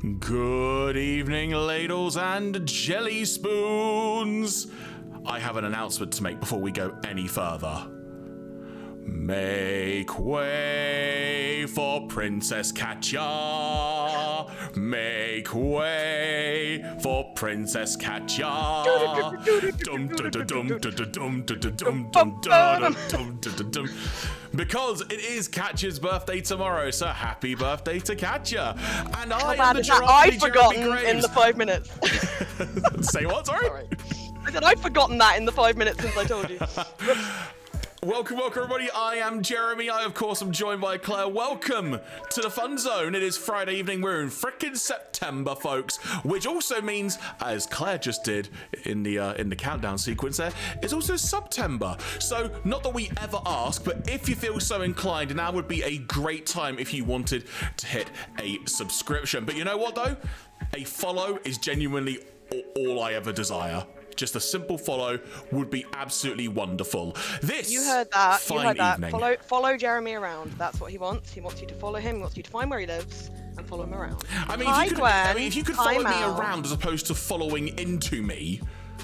Good evening, ladles and jelly spoons. I have an announcement to make before we go any further. Make way for Princess Katya. Make way for Princess Katya. Because it is Katya's birthday tomorrow, so happy birthday to Katya. And I've forgotten in the 5 minutes. Say what, sorry? I said I'd forgotten that in the 5 minutes since I told you. Welcome, everybody. I am Jeremy. I, of course, am joined by Claire. Welcome to the fun zone. It is Friday evening. We're in frickin' September, folks, which also means, as Claire just did in the countdown sequence there, it's also September. So, not that we ever ask, but if you feel so inclined, now would be a great time if you wanted to hit a subscription. But you know what, though? A follow is genuinely all I ever desire. Just a simple follow would be absolutely wonderful. You heard that. Evening. Follow Jeremy around. That's what he wants. He wants you to follow him. He wants you to find where he lives and follow him around. I mean, if you could follow me around as opposed to following into me,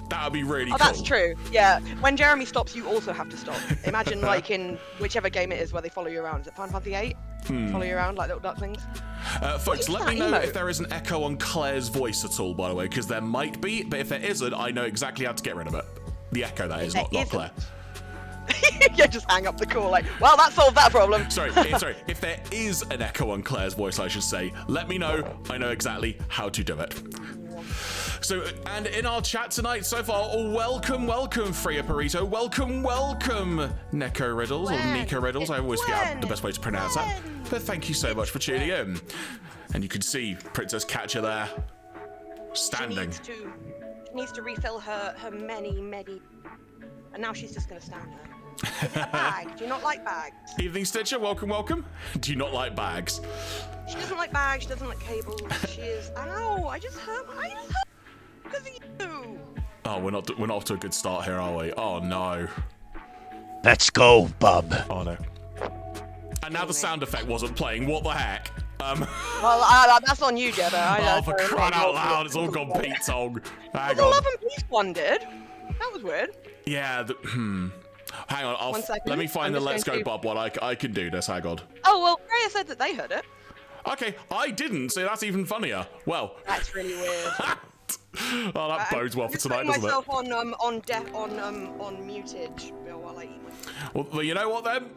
that would be really cool. That's true. Yeah. When Jeremy stops, you also have to stop. Imagine like in whichever game it is where they follow you around. Is it Final Fantasy VIII? Follow you around like little ducklings? Folks, let me know if there is an echo on Claire's voice at all, by the way, because there might be, but if there isn't, I know exactly how to get rid of it. The echo, that is, not Claire. Yeah, just hang up the call like, well, that solved that problem. Sorry, if there is an echo on Claire's voice, I should say, let me know. I know exactly how to do it. So, and in our chat tonight so far, welcome, Freya Perito. Welcome, Neko Riddles, or Nico Riddles. I always forget out the best way to pronounce that. But thank you so much for tuning in. And you can see Princess Katya there, standing. She needs to refill her many, and now she's just going to stand there. Is it a bag? Do you not like bags? Evening Stitcher, welcome. Do you not like bags? She doesn't like bags, she doesn't like cables, she is... Ow, I just hurt because of you. Oh, we're not off to a good start here, are we? Oh no. Let's go, bub. Oh no. And now the sound effect wasn't playing. What the heck? Well, that's on you, Jebba. Oh, for crying out loud, it's all gone Pete song. Hang the on. Love and Peace one did. That was weird. Yeah. Hang on. 1 second. Let me find the Let's Go Bob one. I can do this. Hang on. Oh well, Freya said that they heard it. Okay, I didn't. So that's even funnier. Well. That's really weird. Oh, that bodes well for tonight, doesn't it? I'm putting myself on muted while I eat my food. Well, you know what then?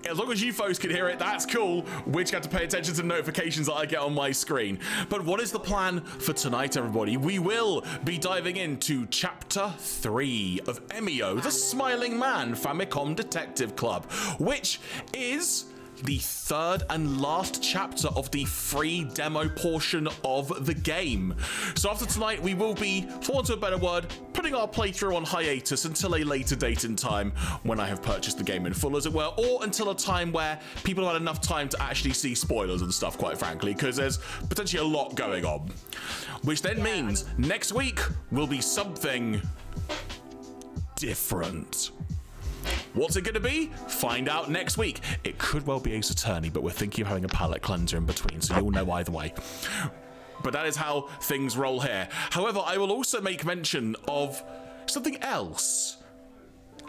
As long as you folks can hear it, that's cool. We just have to pay attention to the notifications that I get on my screen. But what is the plan for tonight, everybody? We will be diving into Chapter 3 of Emio, the Smiling Man Famicom Detective Club, which is the third and last chapter of the free demo portion of the game. So after tonight, we will be, for want of a better word, putting our playthrough on hiatus until a later date in time when I have purchased the game in full, as it were, or until a time where people have had enough time to actually see spoilers and stuff, quite frankly, because there's potentially a lot going on. Which then means next week will be something different. What's it going to be? Find out next week. It could well be Ace Attorney, but we're thinking of having a palate cleanser in between, so you'll know either way. But that is how things roll here. However, I will also make mention of something else,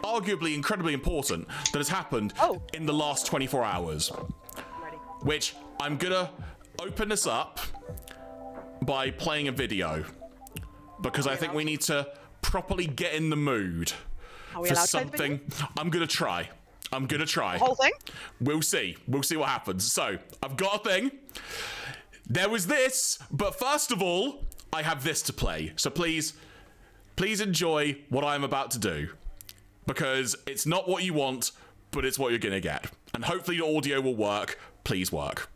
arguably incredibly important, that has happened in the last 24 hours. Which I'm going to open this up by playing a video, because I think we need to properly get in the mood. For something. I'm gonna try. The whole thing? We'll see what happens. So I've got a thing. There was this, but first of all, I have this to play. So please enjoy what I'm about to do, because it's not what you want, but it's what you're gonna get. And hopefully the audio will work. Please work.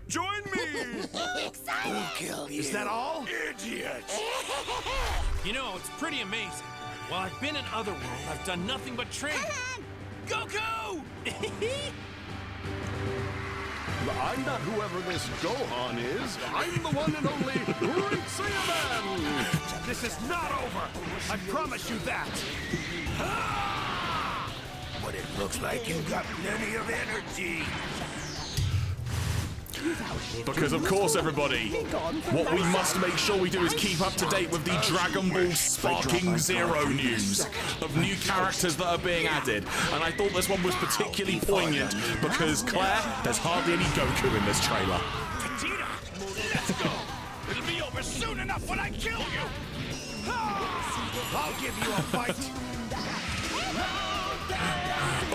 Join me! We'll kill you. Is that all? Idiot! You know, it's pretty amazing. While I've been in Otherworld, I've done nothing but train. Goku! I'm not whoever this Gohan is. I'm the one and only Great Saiyaman! This is not over! I promise you that! What it Looks like you've got plenty of energy. Because of course, everybody, what we must make sure we do is keep up to date with the Dragon Ball Sparking Zero news of new characters that are being added. And I thought this one was particularly poignant because, Claire, there's hardly any Goku in this trailer. Vegeta, let's go. It'll be over soon enough when I kill you. I'll give you a fight.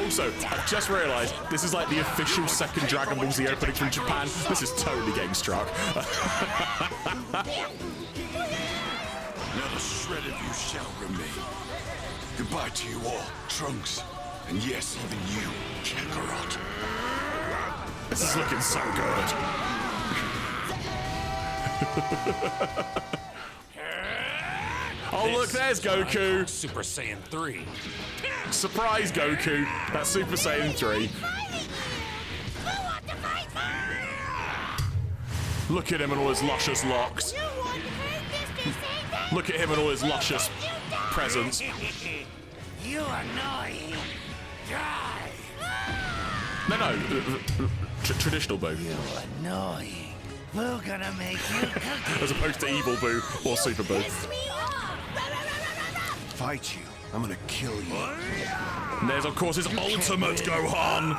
Also, I've just realised this is like the official second Dragon Ball Z opening from Japan. This is totally getting struck. Not a shred of you shall remain. Goodbye to you all, Trunks. And yes, even you, Kakarot. This is looking so good. Oh, look, there's Goku. Super Saiyan 3. Surprise, Goku. That's Super Saiyan 3. Look at him and all his luscious locks. Look at him and all his luscious presents. You annoying. Die. No, traditional Boo. You annoying. We're gonna make you cookies. As opposed to evil Boo or Super Boo. Fight you. I'm gonna kill you. And there's, of course, his ultimate Gohan.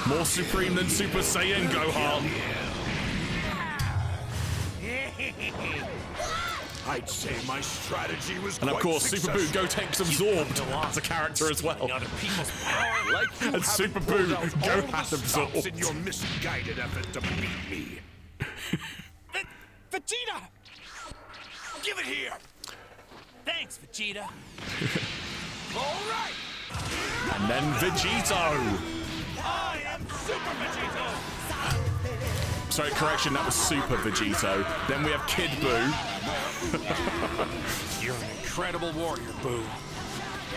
More supreme than Super Saiyan Gohan. I'd say my strategy was And of quite course, Super Boo successful. Go takes absorbed as a character as well. Other people's power. Like you And Super Boo Go has absorbed. in your misguided effort to beat me. Vegeta! Give it here. Thanks, Vegeta. All right. And then Vegito. I am Super Vegeta! Sorry, correction, that was Super Vegito. Then we have Kid Boo. You're an incredible warrior, Boo.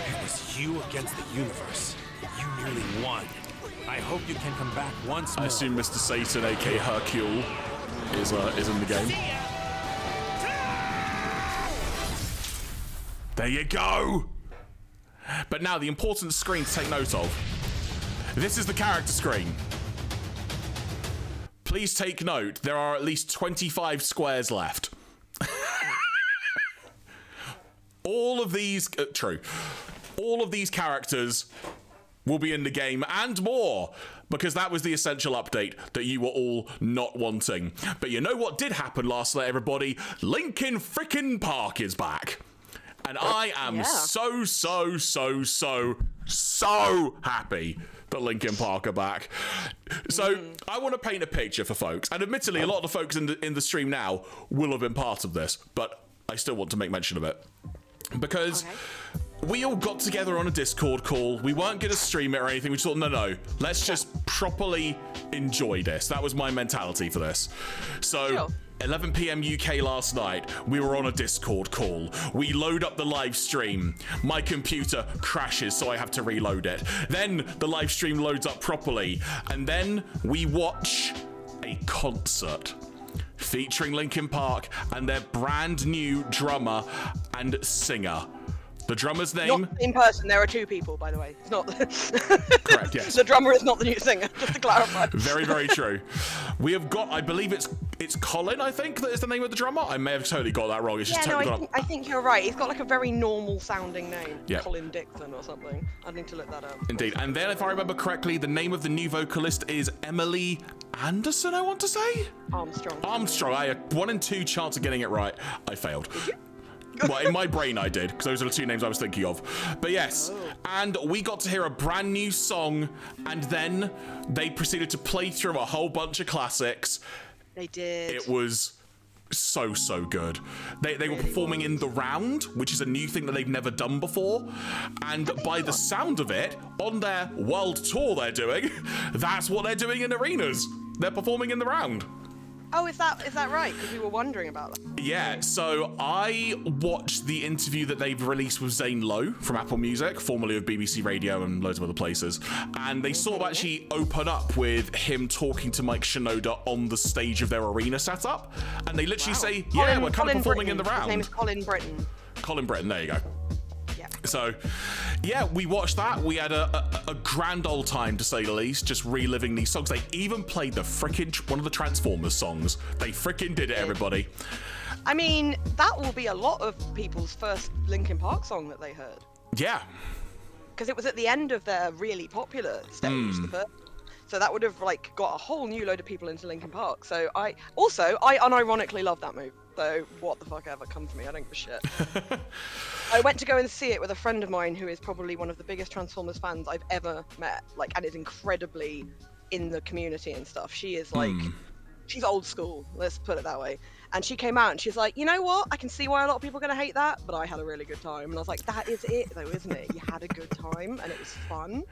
It was you against the universe. You nearly won. I hope you can come back once more. I assume Mr. Satan, aka Hercule, is in the game. There you go! But now the important screen to take note of. This is the character screen. Please take note, there are at least 25 squares left. All of these, all of these characters will be in the game and more, because that was the essential update that you were all not wanting. But you know what did happen last night, everybody? Linkin frickin' Park is back. And I am so happy that Linkin Park are back. So I want to paint a picture for folks. And admittedly, a lot of the folks in the stream now will have been part of this, but I still want to make mention of it. Because we all got together on a Discord call. We weren't going to stream it or anything. We just thought, no, let's just properly enjoy this. That was my mentality for this. So 11 p.m. UK last night, we were on a Discord call. We load up the live stream. My computer crashes, so I have to reload it. Then the live stream loads up properly. And then we watch a concert featuring Linkin Park and their brand new drummer and singer. The drummer's name... Not the same person, there are two people, by the way. It's not... Correct, yes. The drummer is not the new singer, just to clarify. Very, very true. We have got, I believe it's Colin, I think, that is the name of the drummer. I may have totally got that wrong. It's just totally I think you're right. He's got like a very normal sounding name. Yeah. Colin Dixon or something. I need to look that up. Indeed. And then, if I remember correctly, the name of the new vocalist is Emily Anderson, I want to say? Armstrong. I had 1 in 2 chance of getting it right. I failed. Well, in my brain I did, because those are the 2 names I was thinking of. But yes, and we got to hear a brand new song, and then they proceeded to play through a whole bunch of classics. They did. It was so good. They were performing in the round, which is a new thing that they've never done before. And by the sound of it, on their world tour they're doing, that's what they're doing in arenas. They're performing in the round. Oh, is that right? Because we were wondering about that. Yeah, so I watched the interview that they've released with Zane Lowe from Apple Music, formerly of BBC Radio and loads of other places. And they sort of actually open up with him talking to Mike Shinoda on the stage of their arena setup. And they literally say, we're kind of performing in the round. His name is Colin Britton. Colin Britton, there you go. Yeah. So, yeah, we watched that. We had a grand old time, to say the least, just reliving these songs. They even played the frickin' one of the Transformers songs. They frickin' did it, everybody. I mean, that will be a lot of people's first Linkin Park song that they heard. Yeah. Because it was at the end of their really popular stage, the first. So that would have like got a whole new load of people into Linkin Park. So I unironically love that movie. So what the fuck ever, come for me, I don't give a shit. I went to go and see it with a friend of mine who is probably one of the biggest Transformers fans I've ever met, like, and is incredibly in the community and stuff. She is like, she's old school, let's put it that way. And she came out and she's like, you know what? I can see why a lot of people are going to hate that, but I had a really good time. And I was like, that is it though, isn't it? You had a good time and it was fun.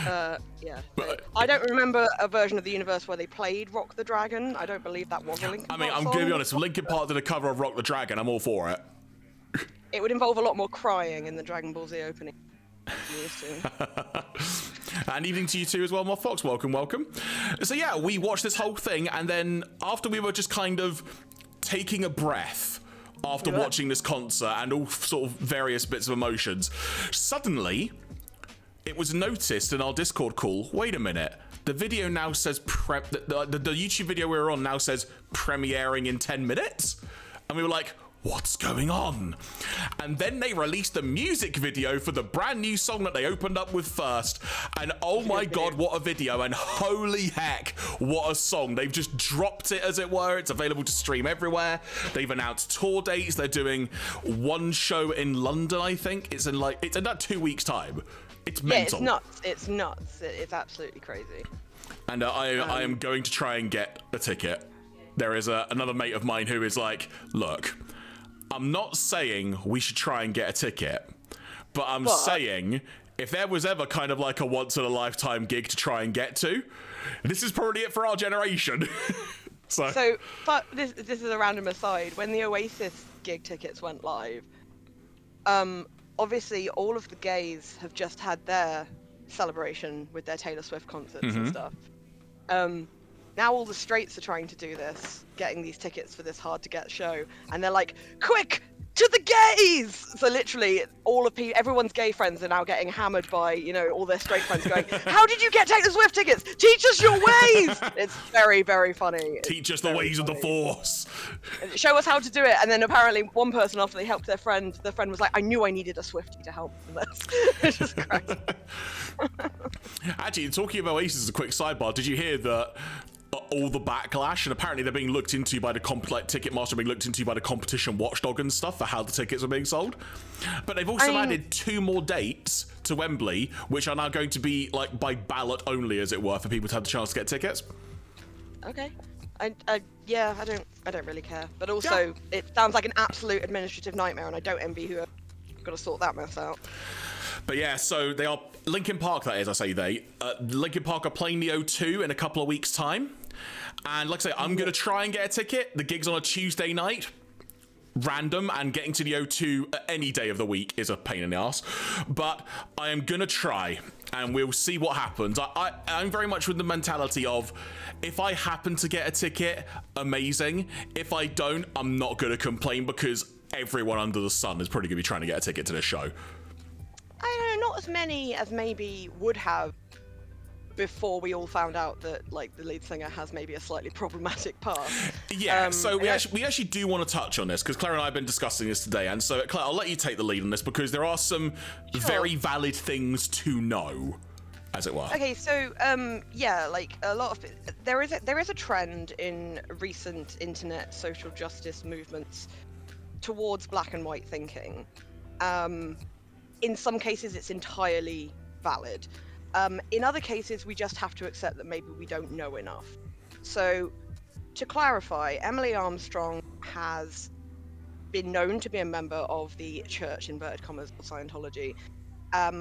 Yeah. But, I don't remember a version of the universe where they played Rock the Dragon. I don't believe that was a Linkin Park I'm song. going to be honest, if Linkin Park did a cover of Rock the Dragon, I'm all for it. It would involve a lot more crying in the Dragon Ball Z opening. And evening to you too as well, Moth Fox. Welcome. So yeah, we watched this whole thing, and then after we were just kind of taking a breath after watching this concert and all sort of various bits of emotions, suddenly it was noticed in our Discord call, wait a minute, the video now says, the YouTube video we were on now says premiering in 10 minutes? And we were like, what's going on? And then they released the music video for the brand new song that they opened up with first. And oh my god, what a video. And holy heck, what a song. They've just dropped it, as it were. It's available to stream everywhere. They've announced tour dates. They're doing one show in London, I think. It's in about 2 weeks' time. It's mental. Yeah, it's nuts. It's absolutely crazy. And I am going to try and get a ticket. There is another mate of mine who is like, look, I'm not saying we should try and get a ticket, but I'm saying if there was ever kind of like a once-in-a-lifetime gig to try and get to, this is probably it for our generation. So but this is a random aside. When the Oasis gig tickets went live, obviously all of the gays have just had their celebration with their Taylor Swift concerts and stuff. Now all the straights are trying to do this, getting these tickets for this hard-to-get show, and they're like, quick, to the gays! So literally, everyone's gay friends are now getting hammered by, all their straight friends going, how did you get Taylor Swift tickets? Teach us your ways! It's very, very funny. Teach us the ways of the Force. Show us how to do it. And then apparently one person, after they helped their friend was like, I knew I needed a Swiftie to help with this. It's just crazy. Actually, talking of Oasis, as a quick sidebar, did you hear that all the backlash, and apparently they're being looked into by the Ticketmaster, being looked into by the competition watchdog and stuff for how the tickets are being sold. But they've also added 2 more dates to Wembley, which are now going to be like by ballot only, as it were, for people to have the chance to get tickets. Okay. I don't really care. But also, it sounds like an absolute administrative nightmare, and I don't envy whoever got to sort that mess out. But yeah, so they are Linkin Park. That is, I say they. Linkin Park are playing the O2 in a couple of weeks' time. And like I say, I'm going to try and get a ticket. The gig's on a Tuesday night. Random, and getting to the O2 any day of the week is a pain in the ass. But I am going to try, and we'll see what happens. I'm very much with the mentality of, if I happen to get a ticket, amazing. If I don't, I'm not going to complain, because everyone under the sun is probably going to be trying to get a ticket to this show. I don't know, not as many as maybe would have before we all found out that like the lead singer has maybe a slightly problematic past. Yeah, so we actually do want to touch on this, because Claire and I have been discussing this today, and so Claire, I'll let you take the lead on this, because there are some very valid things to know, as it were. Okay, so like a lot of there is a trend in recent internet social justice movements towards black and white thinking. In some cases, it's entirely valid. In other cases, we just have to accept that maybe we don't know enough. So, to clarify, Emily Armstrong has been known to be a member of the church, inverted commas, Scientology.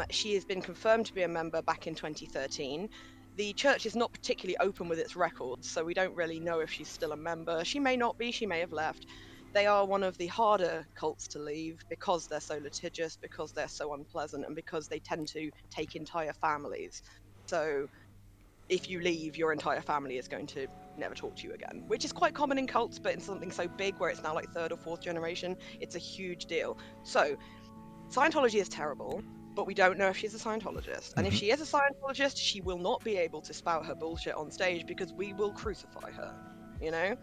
She has been confirmed to be a member back in 2013. The church is not particularly open with its records, so we don't really know if she's still a member. She may not be, she may have left. They are one of the harder cults to leave because they're so litigious, because they're so unpleasant, and because they tend to take entire families. So if you leave, your entire family is going to never talk to you again, which is quite common in cults, but in something so big where it's now like 3rd or 4th generation, it's a huge deal. So Scientology is terrible, but we don't know if she's a Scientologist. And if she is a Scientologist, she will not be able to spout her bullshit on stage because we will crucify her, you know?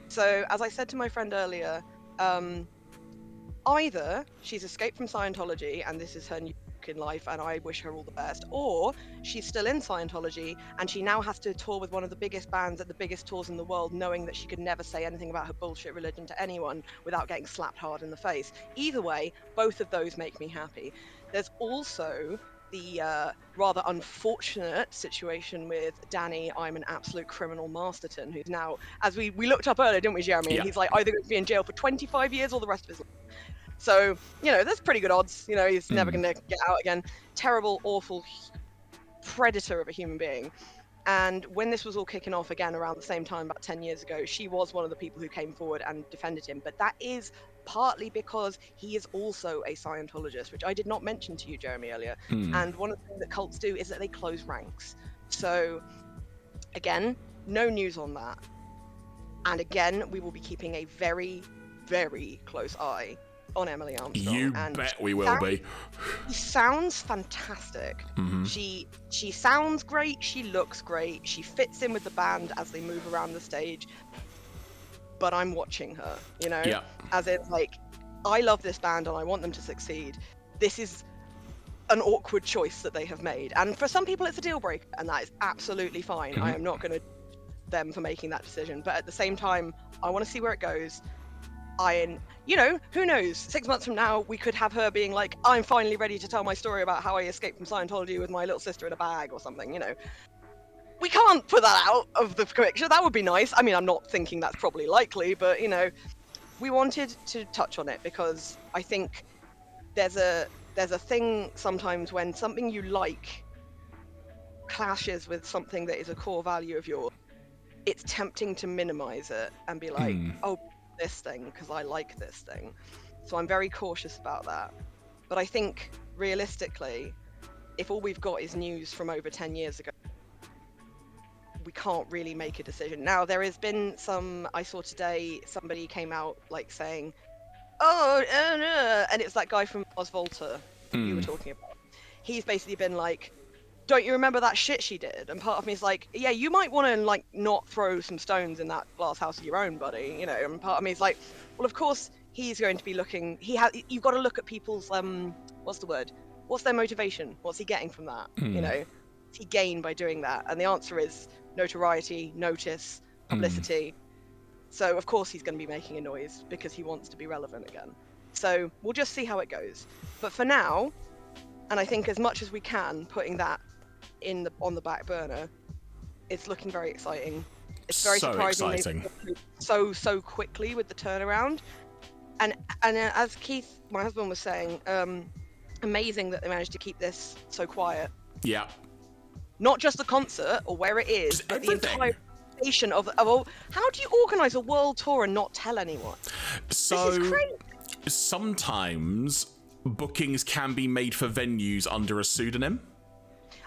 So, as I said to my friend earlier, either she's escaped from Scientology and this is her new in life and I wish her all the best, or she's still in Scientology and she now has to tour with one of the biggest bands at the biggest tours in the world, knowing that she could never say anything about her bullshit religion to anyone without getting slapped hard in the face. Either way, both of those make me happy. There's also the rather unfortunate situation with Danny, I'm an absolute criminal Masterton, who's now, as we looked up earlier, didn't we, Jeremy? Yeah. And he's like either going to be in jail for 25 years or the rest of his life. So, you know, there's pretty good odds. You know, he's never going to get out again. Terrible, awful predator of a human being. And when this was all kicking off again around the same time, about 10 years ago, she was one of the people who came forward and defended him. But that is partly because he is also a Scientologist, which I did not mention to you, Jeremy, earlier. And one of the things that cults do is that they close ranks. So, again, no news on that. And again, we will be keeping a very, very close eye on Emily Armstrong. You and bet we will be. She sounds fantastic. She sounds great. She looks great. She fits in with the band as they move around the stage. But I'm watching her, you know? Yeah. As in, like, I love this band and I want them to succeed. This is an awkward choice that they have made. And for some people, it's a deal breaker, and that is absolutely fine. I am not going to them for making that decision. But at the same time, I want to see where it goes. You know, who knows? 6 months from now, we could have her being like, I'm finally ready to tell my story about how I escaped from Scientology with my little sister in a bag or something, you know. We can't put that out of the picture. That would be nice. I mean, I'm not thinking that's probably likely, but, you know, we wanted to touch on it because I think there's a thing sometimes when something you like clashes with something that is a core value of yours. It's tempting to minimize it and be like, oh, this thing because I like this thing. So I'm very cautious about that. But I think realistically, if all we've got is news from over 10 years ago, we can't really make a decision. Now, there has been I saw today, somebody came out like saying, and it's that guy from Mars Volta you were talking about. He's basically been like, don't you remember that shit she did? And part of me is like, yeah, you might want to like not throw some stones in that glass house of your own, buddy, you know. And part of me is like, well, of course he's going to be looking. You've got to look at people's what's the word? What's their motivation? What's he getting from that? You know, what's he gain by doing that? And the answer is notoriety, notice, publicity. So of course he's going to be making a noise because he wants to be relevant again. So we'll just see how it goes. But for now, and I think as much as we can, putting that on the back burner, it's looking very exciting. It's very So surprising exciting. so quickly with the turnaround. And as Keith, my husband, was saying, amazing that they managed to keep this so quiet. Yeah. Not just the concert or where it is, Just but everything. the entire station of all. How do you organise a world tour and not tell anyone? So This is crazy. sometimes bookings can be made for venues under a pseudonym.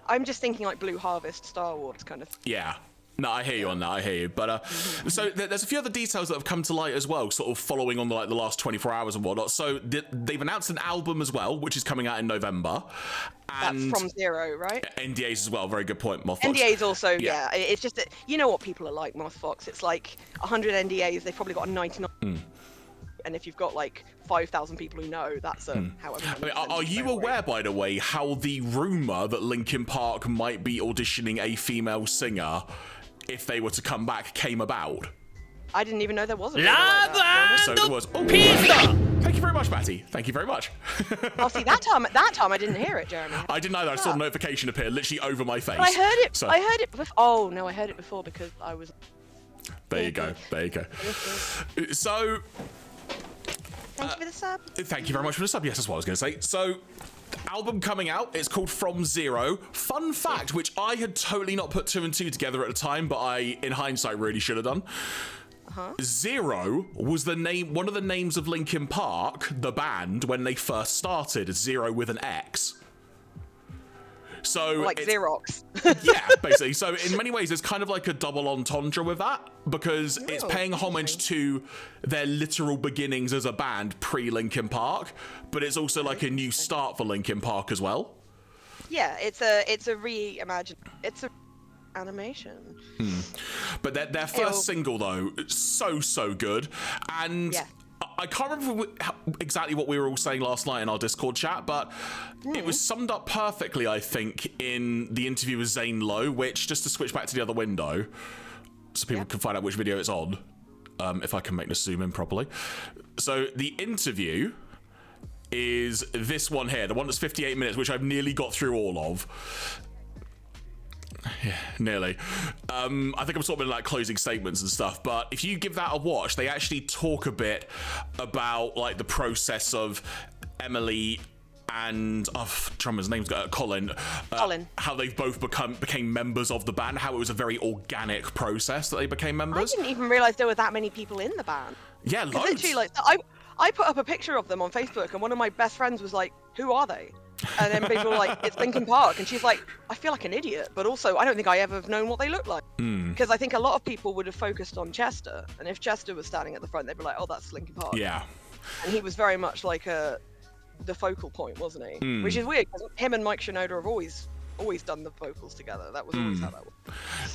I'm just thinking like Blue Harvest, Star Wars kind of. Yeah. No, I hear you on that. I hear you. But so there's a few other details that have come to light as well, sort of following on the last 24 hours and whatnot. So they've announced an album as well, which is coming out in November. And That's from Zero, right? NDAs as well. Very good point, Moth. NDAs also, Yeah. yeah. It's just that, you know what people are like, Moth Fox. It's like 100 NDAs, they've probably got a 99. And if you've got like 5,000 people who know, that's however many. I mean, are you aware, by the way, how the rumor that Linkin Park might be auditioning a female singer if they were to come back came about? I didn't even know there was a rumor like that. So there was. Oh, thank you very much, Matty. Thank you very much. Oh, see, that time I didn't hear it, Jeremy. I didn't either. I saw a notification appear literally over my face. But I heard it. So, I heard it before. Oh no, I heard it before because I was. there you go. There you go. So. Thank you for the sub. Thank you very much for the sub. Yes, that's what I was going to say. So, album coming out. It's called From Zero. Fun fact, which I had totally not put two and two together at the time, but I, in hindsight, really should have done. Zero was one of the names of Linkin Park, the band, when they first started. Zero with an X. So Like Xerox. yeah, basically. So in many ways, it's kind of like a double entendre with that, because it's paying homage to their literal beginnings as a band pre-Linkin Park, but it's also like a new start for Linkin Park as well. Yeah, it's a reimagined. It's a animation. But their first single though, so good, and Yeah. I can't remember exactly what we were all saying last night in our Discord chat, but it was summed up perfectly, I think, in the interview with Zane Lowe, which, just to switch back to the other window, so people can find out which video it's on, if I can make this zoom in properly. So the interview is this one here, the one that's 58 minutes, which I've nearly got through all of. Yeah, nearly. I think I'm sort of in like closing statements and stuff, but if you give that a watch, they actually talk a bit about like the process of Emily and drummer's name's Colin. Colin. How they've both became members of the band, how it was a very organic process that they became members. I didn't even realize there were that many people in the band. Yeah, loads. Literally, like I put up a picture of them on Facebook, and one of my best friends was like, "Who are they?" And then people were like, "It's Linkin Park," and she's like, "I feel like an idiot, but also I don't think I ever have known what they look like." Because I think a lot of people would have focused on Chester, and if Chester was standing at the front, they'd be like, "Oh, that's Linkin Park." Yeah. And he was very much like the focal point, wasn't he? Which is weird because him and Mike Shinoda have always done the vocals together. That was always how that was.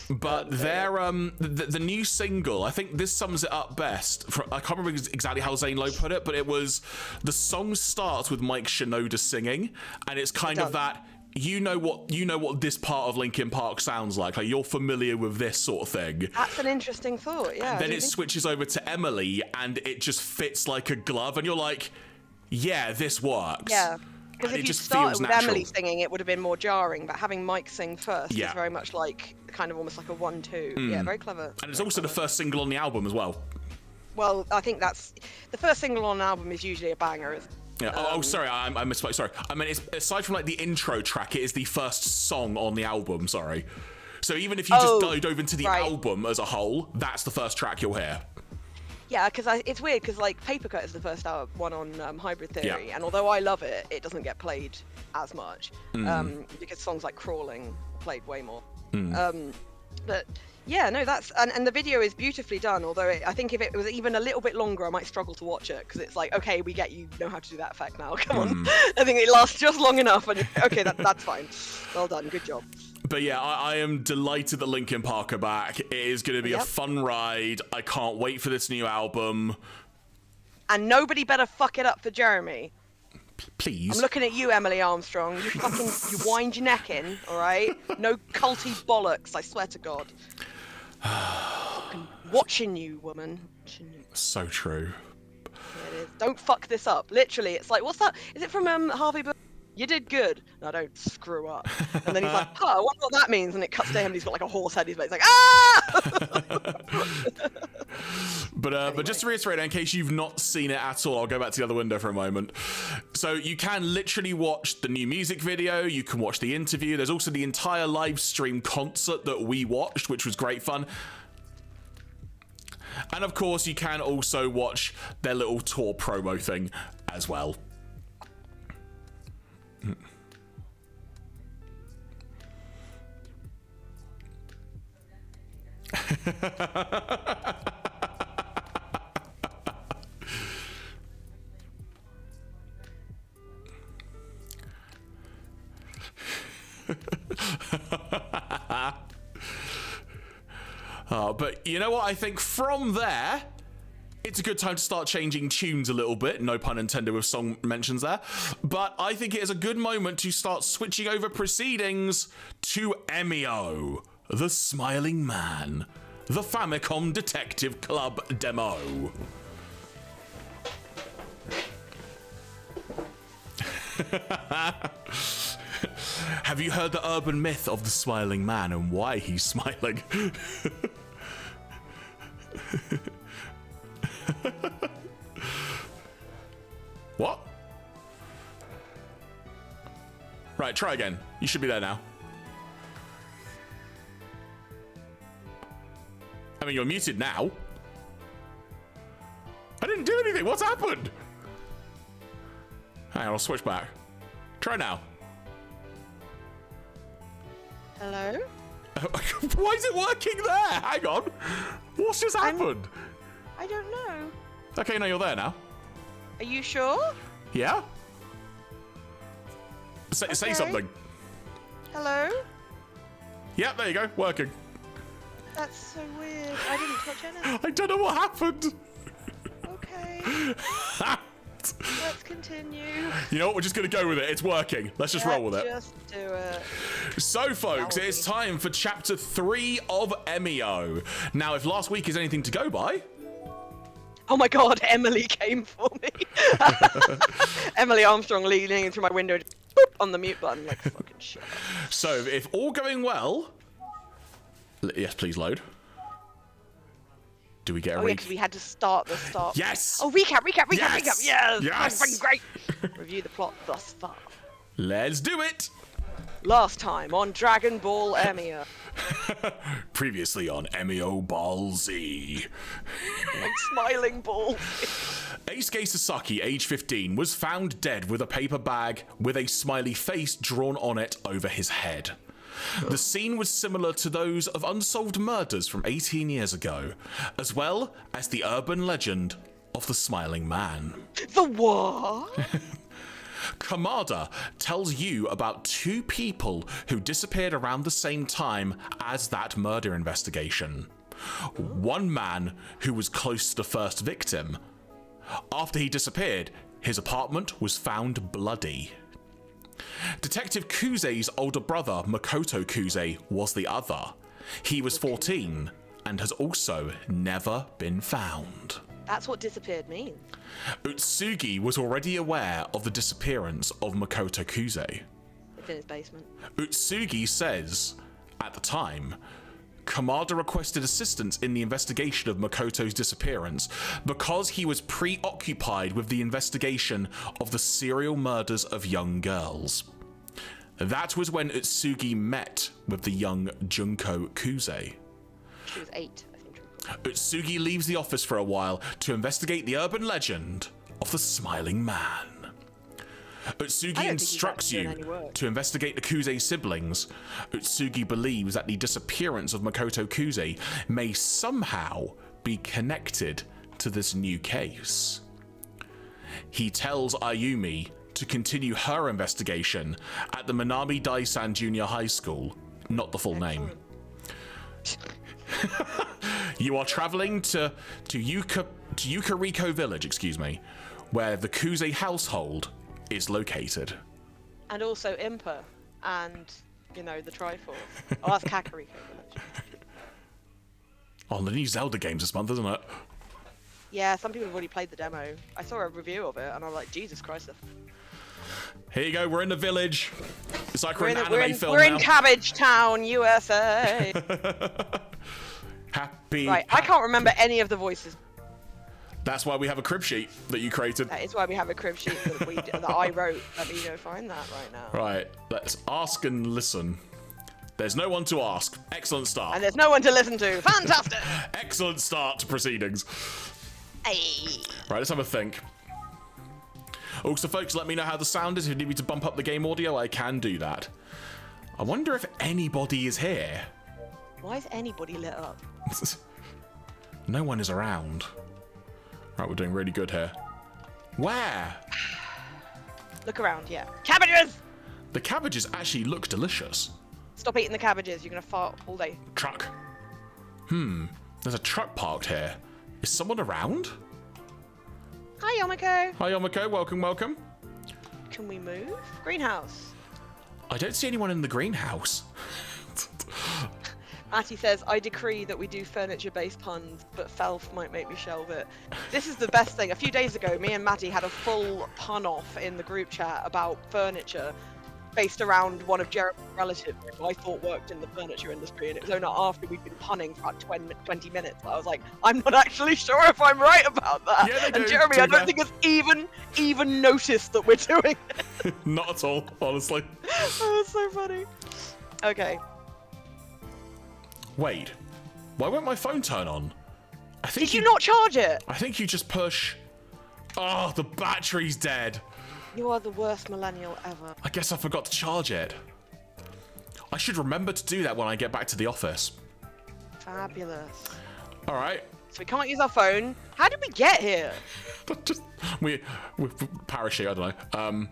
But their the new single, I think this sums it up best. I can't remember exactly how Zane Lowe put it, but it was the song starts with Mike Shinoda singing, and it's kind of that you know what this part of Linkin Park sounds like you're familiar with this sort of thing. That's an interesting thought. Yeah. And then it switches over to Emily, and it just fits like a glove, and you're like, yeah, this works. Yeah. Because if you started with natural. Emily singing, it would have been more jarring, but having Mike sing first Yeah. is very much like kind of almost like a 1-2. Yeah, very clever. And it's also the first single on the album as well. Well, I think that's the first single on an album is usually a banger. Yeah. Sorry, I misspoke. Sorry, I mean, it's, aside from like the intro track, it is the first song on the album. Sorry. So even if you just dove into the album as a whole, that's the first track you'll hear. Yeah, because it's weird because like Paper Cut is the first one on Hybrid Theory, Yeah. and although I love it, it doesn't get played as much because songs like Crawling are played way more. But yeah, no, that's and the video is beautifully done. Although I think if it was even a little bit longer, I might struggle to watch it because it's like, okay, we get you know how to do that effect now. Come on, I think it lasts just long enough, and okay, that's fine. Well done, good job. But yeah, I am delighted that Linkin Park are back. It is going to be a fun ride. I can't wait for this new album. And nobody better fuck it up for Jeremy. Please. I'm looking at you, Emily Armstrong. You wind your neck in, all right? No culty bollocks, I swear to God. Fucking watching you, woman. Watching you. So true. Yeah, it is. Don't fuck this up. Literally, it's like, what's that? Is it from Harvey? You did good. No, don't screw up. And then he's like, I wonder what that means. And it cuts to him and he's got like a horse head. He's like, ah! But just to reiterate, in case you've not seen it at all, I'll go back to the other window for a moment. So you can literally watch the new music video. You can watch the interview. There's also the entire live stream concert that we watched, which was great fun. And of course, you can also watch their little tour promo thing as well. But you know what? I think from there, it's a good time to start changing tunes a little bit. No pun intended with song mentions there. But I think it is a good moment to start switching over proceedings to Emio, the Smiling Man, the Famicom Detective Club demo. Have you heard the urban myth of the smiling man and why he's smiling? What? Right, try again. You should be there now. I mean, you're muted now. I didn't do anything. What's happened? Hang on, I'll switch back. Try now. Hello? Why is it working there? Hang on. What's just happened? I don't know. Okay, no, you're there now. Are you sure? Yeah? Say Okay. something. Hello? Yeah, there you go. Working. That's so weird. I didn't touch anything. I don't know what happened. Okay. Let's continue. You know what? We're just going to go with it. It's working. Let's just roll with it. Just do it. So, folks, it's time for Chapter 3 of Emio. Now, if last week is anything to go by... Oh my god, Emily came for me. Emily Armstrong leaning through my window, boop, on the mute button, like fucking shit. So, if all going well... Yes, please load. Do we get a Oh yeah, because we had to start the start. Yes! Oh, recap. Yes! Yes! Yes! Great! Review the plot thus far. Let's do it! Last time on Dragon Ball Emio. Previously on Emio Ball Z. On Smiling Ball. Eisuke Sasaki, age 15, was found dead with a paper bag with a smiley face drawn on it over his head. The scene was similar to those of unsolved murders from 18 years ago, as well as the urban legend of the Smiling Man. The what? Kamada tells you about two people who disappeared around the same time as that murder investigation. One man who was close to the first victim. After he disappeared, his apartment was found bloody. Detective Kuze's older brother, Makoto Kuze, was the other. He was 14 and has also never been found. That's what disappeared means. Utsugi was already aware of the disappearance of Makoto Kuze. It's in his basement. Utsugi says, at the time, Kamada requested assistance in the investigation of Makoto's disappearance because he was preoccupied with the investigation of the serial murders of young girls. That was when Utsugi met with the young Junko Kuze. She was 8, I think. Utsugi leaves the office for a while to investigate the urban legend of the Smiling Man. Utsugi instructs you to investigate the Kuze siblings. Utsugi believes that the disappearance of Makoto Kuze may somehow be connected to this new case. He tells Ayumi to continue her investigation at the Minami Daisan Junior High School, not the full name. You are traveling to Yukariko Village, where the Kuze household is located. And also Impa and, the Triforce. Oh, that's Kakariko Village. Oh, the new Zelda games this month, isn't it? Yeah, some people have already played the demo. I saw a review of it and I'm like, Jesus Christ. Here you go, we're in the village. It's like we're in an we're anime in, film We're now. in Cabbage Town, USA. Happy. Right, I can't remember any of the voices. That's why we have a crib sheet that you created. That is why we have a crib sheet that I wrote. Let me find that right now. Right, let's ask and listen. There's no one to ask. Excellent start. And there's no one to listen to. Fantastic! Excellent start to proceedings. Hey. Right, let's have a think. Also, folks, let me know how the sound is. If you need me to bump up the game audio, I can do that. I wonder if anybody is here. Why is anybody lit up? No one is around. Right, we're doing really good here. Where? Look around, yeah. Cabbages! The cabbages actually look delicious. Stop eating the cabbages. You're gonna fart all day. Truck. There's a truck parked here. Is someone around? Hi, Yomiko. Hi, Yomiko. Welcome, welcome. Can we move? Greenhouse. I don't see anyone in the greenhouse. Matty says, I decree that we do furniture-based puns, but Felf might make me shelve it. This is the best thing. A few days ago, me and Matty had a full pun-off in the group chat about furniture based around one of Jeremy's relatives who I thought worked in the furniture industry, and it was only after we'd been punning for about 20 minutes that I was like, I'm not actually sure if I'm right about that. Yeah, they and do, Jeremy, I don't think has even noticed that we're doing it. Not at all, honestly. Oh, that's so funny. Okay. Wait, why won't my phone turn on? Did you not charge it? I think you just push... Oh, the battery's dead. You are the worst millennial ever. I guess I forgot to charge it. I should remember to do that when I get back to the office. Fabulous. All right. So we can't use our phone. How did we get here? Just we parachute. I don't know.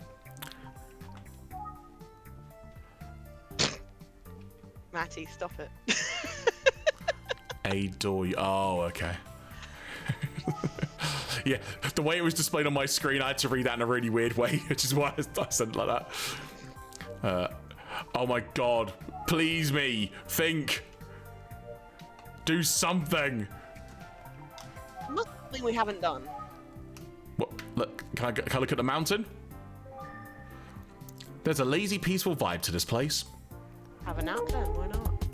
Matty, stop it. A door. Oh, okay. Yeah, the way it was displayed on my screen, I had to read that in a really weird way, which is why I said it like that. Oh my god. Please me. Think. Do something. Nothing we haven't done. What? Look, can I look at the mountain? There's a lazy, peaceful vibe to this place. Have a nap then, why not?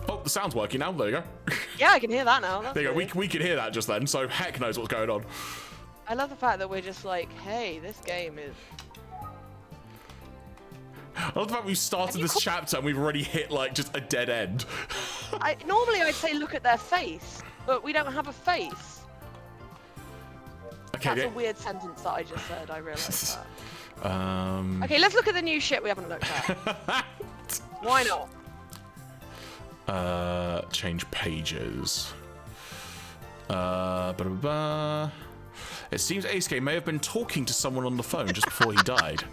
Oh, the sound's working now. There you go. Yeah, I can hear that now. That's There you go. weird. We could hear that just then, so heck knows what's going on. I love the fact that we're just like, hey, this game is... I love the fact we started this chapter and we've already hit like just a dead end. Normally I'd say look at their face, but we don't have a face. Okay. That's a weird sentence that I just said, I realised that. Okay, Okay, let's look at the new shit we haven't looked at. Why not? change pages. It seems Aisuke may have been talking to someone on the phone just before he died.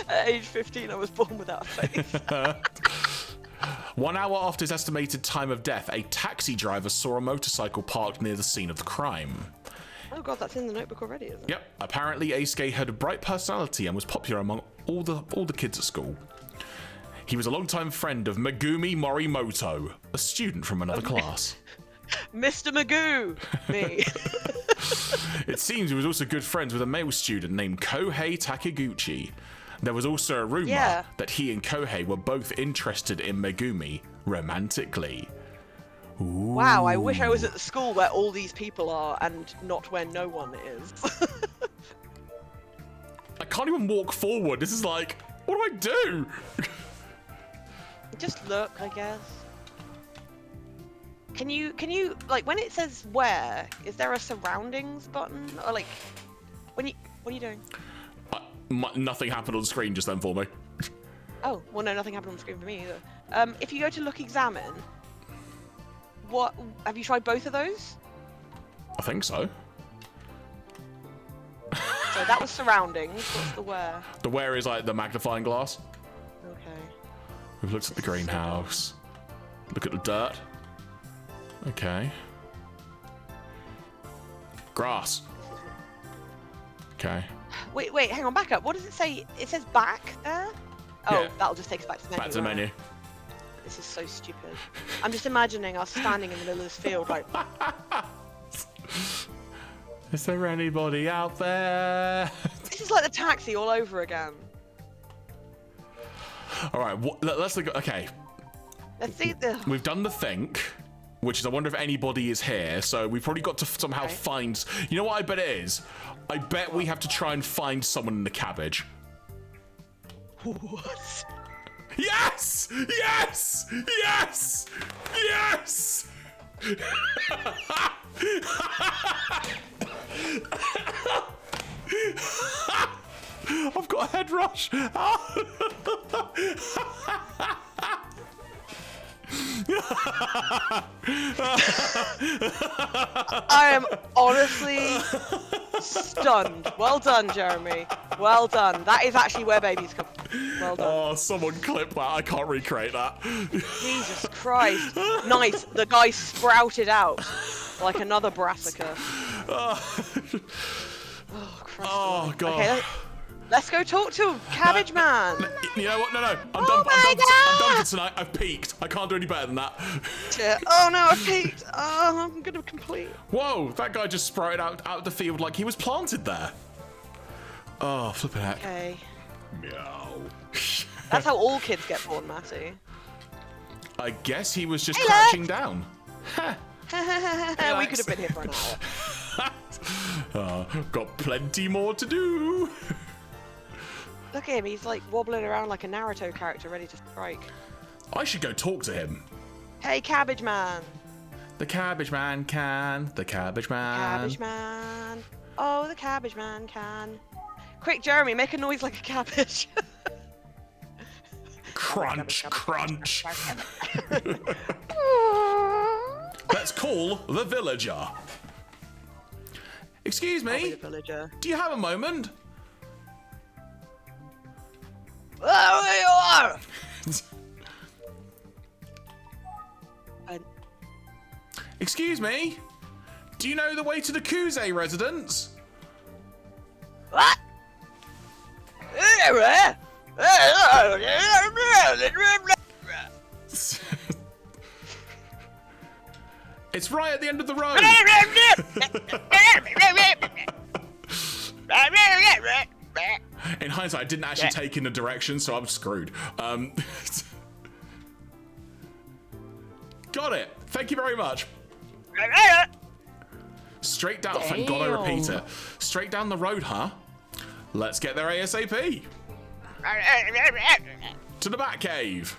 At age 15, I was born without a face. 1 hour after his estimated time of death, a taxi driver saw a motorcycle parked near the scene of the crime. Oh god, that's in the notebook already, isn't it? Yep. Apparently, Aisuke had a bright personality and was popular among all the kids at school. He was a longtime friend of Megumi Morimoto, a student from another class. Mr. Magoo! Me. It seems he was also good friends with a male student named Kohei Takiguchi. There was also a rumor that he and Kohei were both interested in Megumi romantically. Ooh. Wow, I wish I was at the school where all these people are and not where no one is. I can't even walk forward. This is like, what do I do? Just look, I guess. Can you, like, when it says where, is there a surroundings button? Or, like, what are you doing? Nothing happened on the screen just then for me. Oh, well, no, nothing happened on the screen for me either. If you go to look examine, have you tried both of those? I think so. So that was surroundings. What's the where? The where is like the magnifying glass. Okay. We've looked at the greenhouse. Look at the dirt. Okay. Grass. Okay. Wait, hang on, back up. What does it say? It says back there? Oh, Yeah. That'll just take us back to the menu. Back to the right? menu. This is so stupid. I'm just imagining us standing in the middle of this field like... Is there anybody out there? This is like the taxi all over again. All right, let's look. Okay, Let's see the... we've done the think, which is I wonder if anybody is here. So we've probably got to somehow find. You know what I bet it is? I bet we have to try and find someone in the cabbage. What? Yes! Yes! Yes! Yes! I've got a head rush. I am honestly stunned. Well done, Jeremy. Well done. That is actually where babies come from. Well done. Oh, someone clip that. I can't recreate that. Jesus Christ. Nice. The guy sprouted out like another brassica. Oh, Christ. Oh, God. Okay, let's go talk to Cabbage Man. You know what? No. I'm Oh done. my I'm done God. for tonight. I've peaked. I can't do any better than that. Shit. Oh no, I peaked. Oh, I'm gonna complete. Whoa, that guy just sprouted out of the field like he was planted there. Oh, flipping heck. Okay. Meow. That's how all kids get born, Matty. I guess he was just Hey, crouching down. We could have been here for an hour. Got plenty more to do. Look at him, he's like wobbling around like a Naruto character ready to strike. I should go talk to him. Hey, Cabbage Man! The Cabbage Man can. The Cabbage Man. Cabbage Man! Oh, the Cabbage Man can. Quick, Jeremy, make a noise like a cabbage. Crunch, crunch. Let's call the villager. Excuse I'll be me, the villager. do you have a moment? There you are! Excuse me, do you know the way to the Kuze residence? What? It's right at the end of the road. In hindsight, I didn't actually take in the direction, so I'm screwed. Got it. Thank you very much. Straight down. Thank God I repeat it. Straight down the road, huh? Let's get there ASAP. To the Batcave.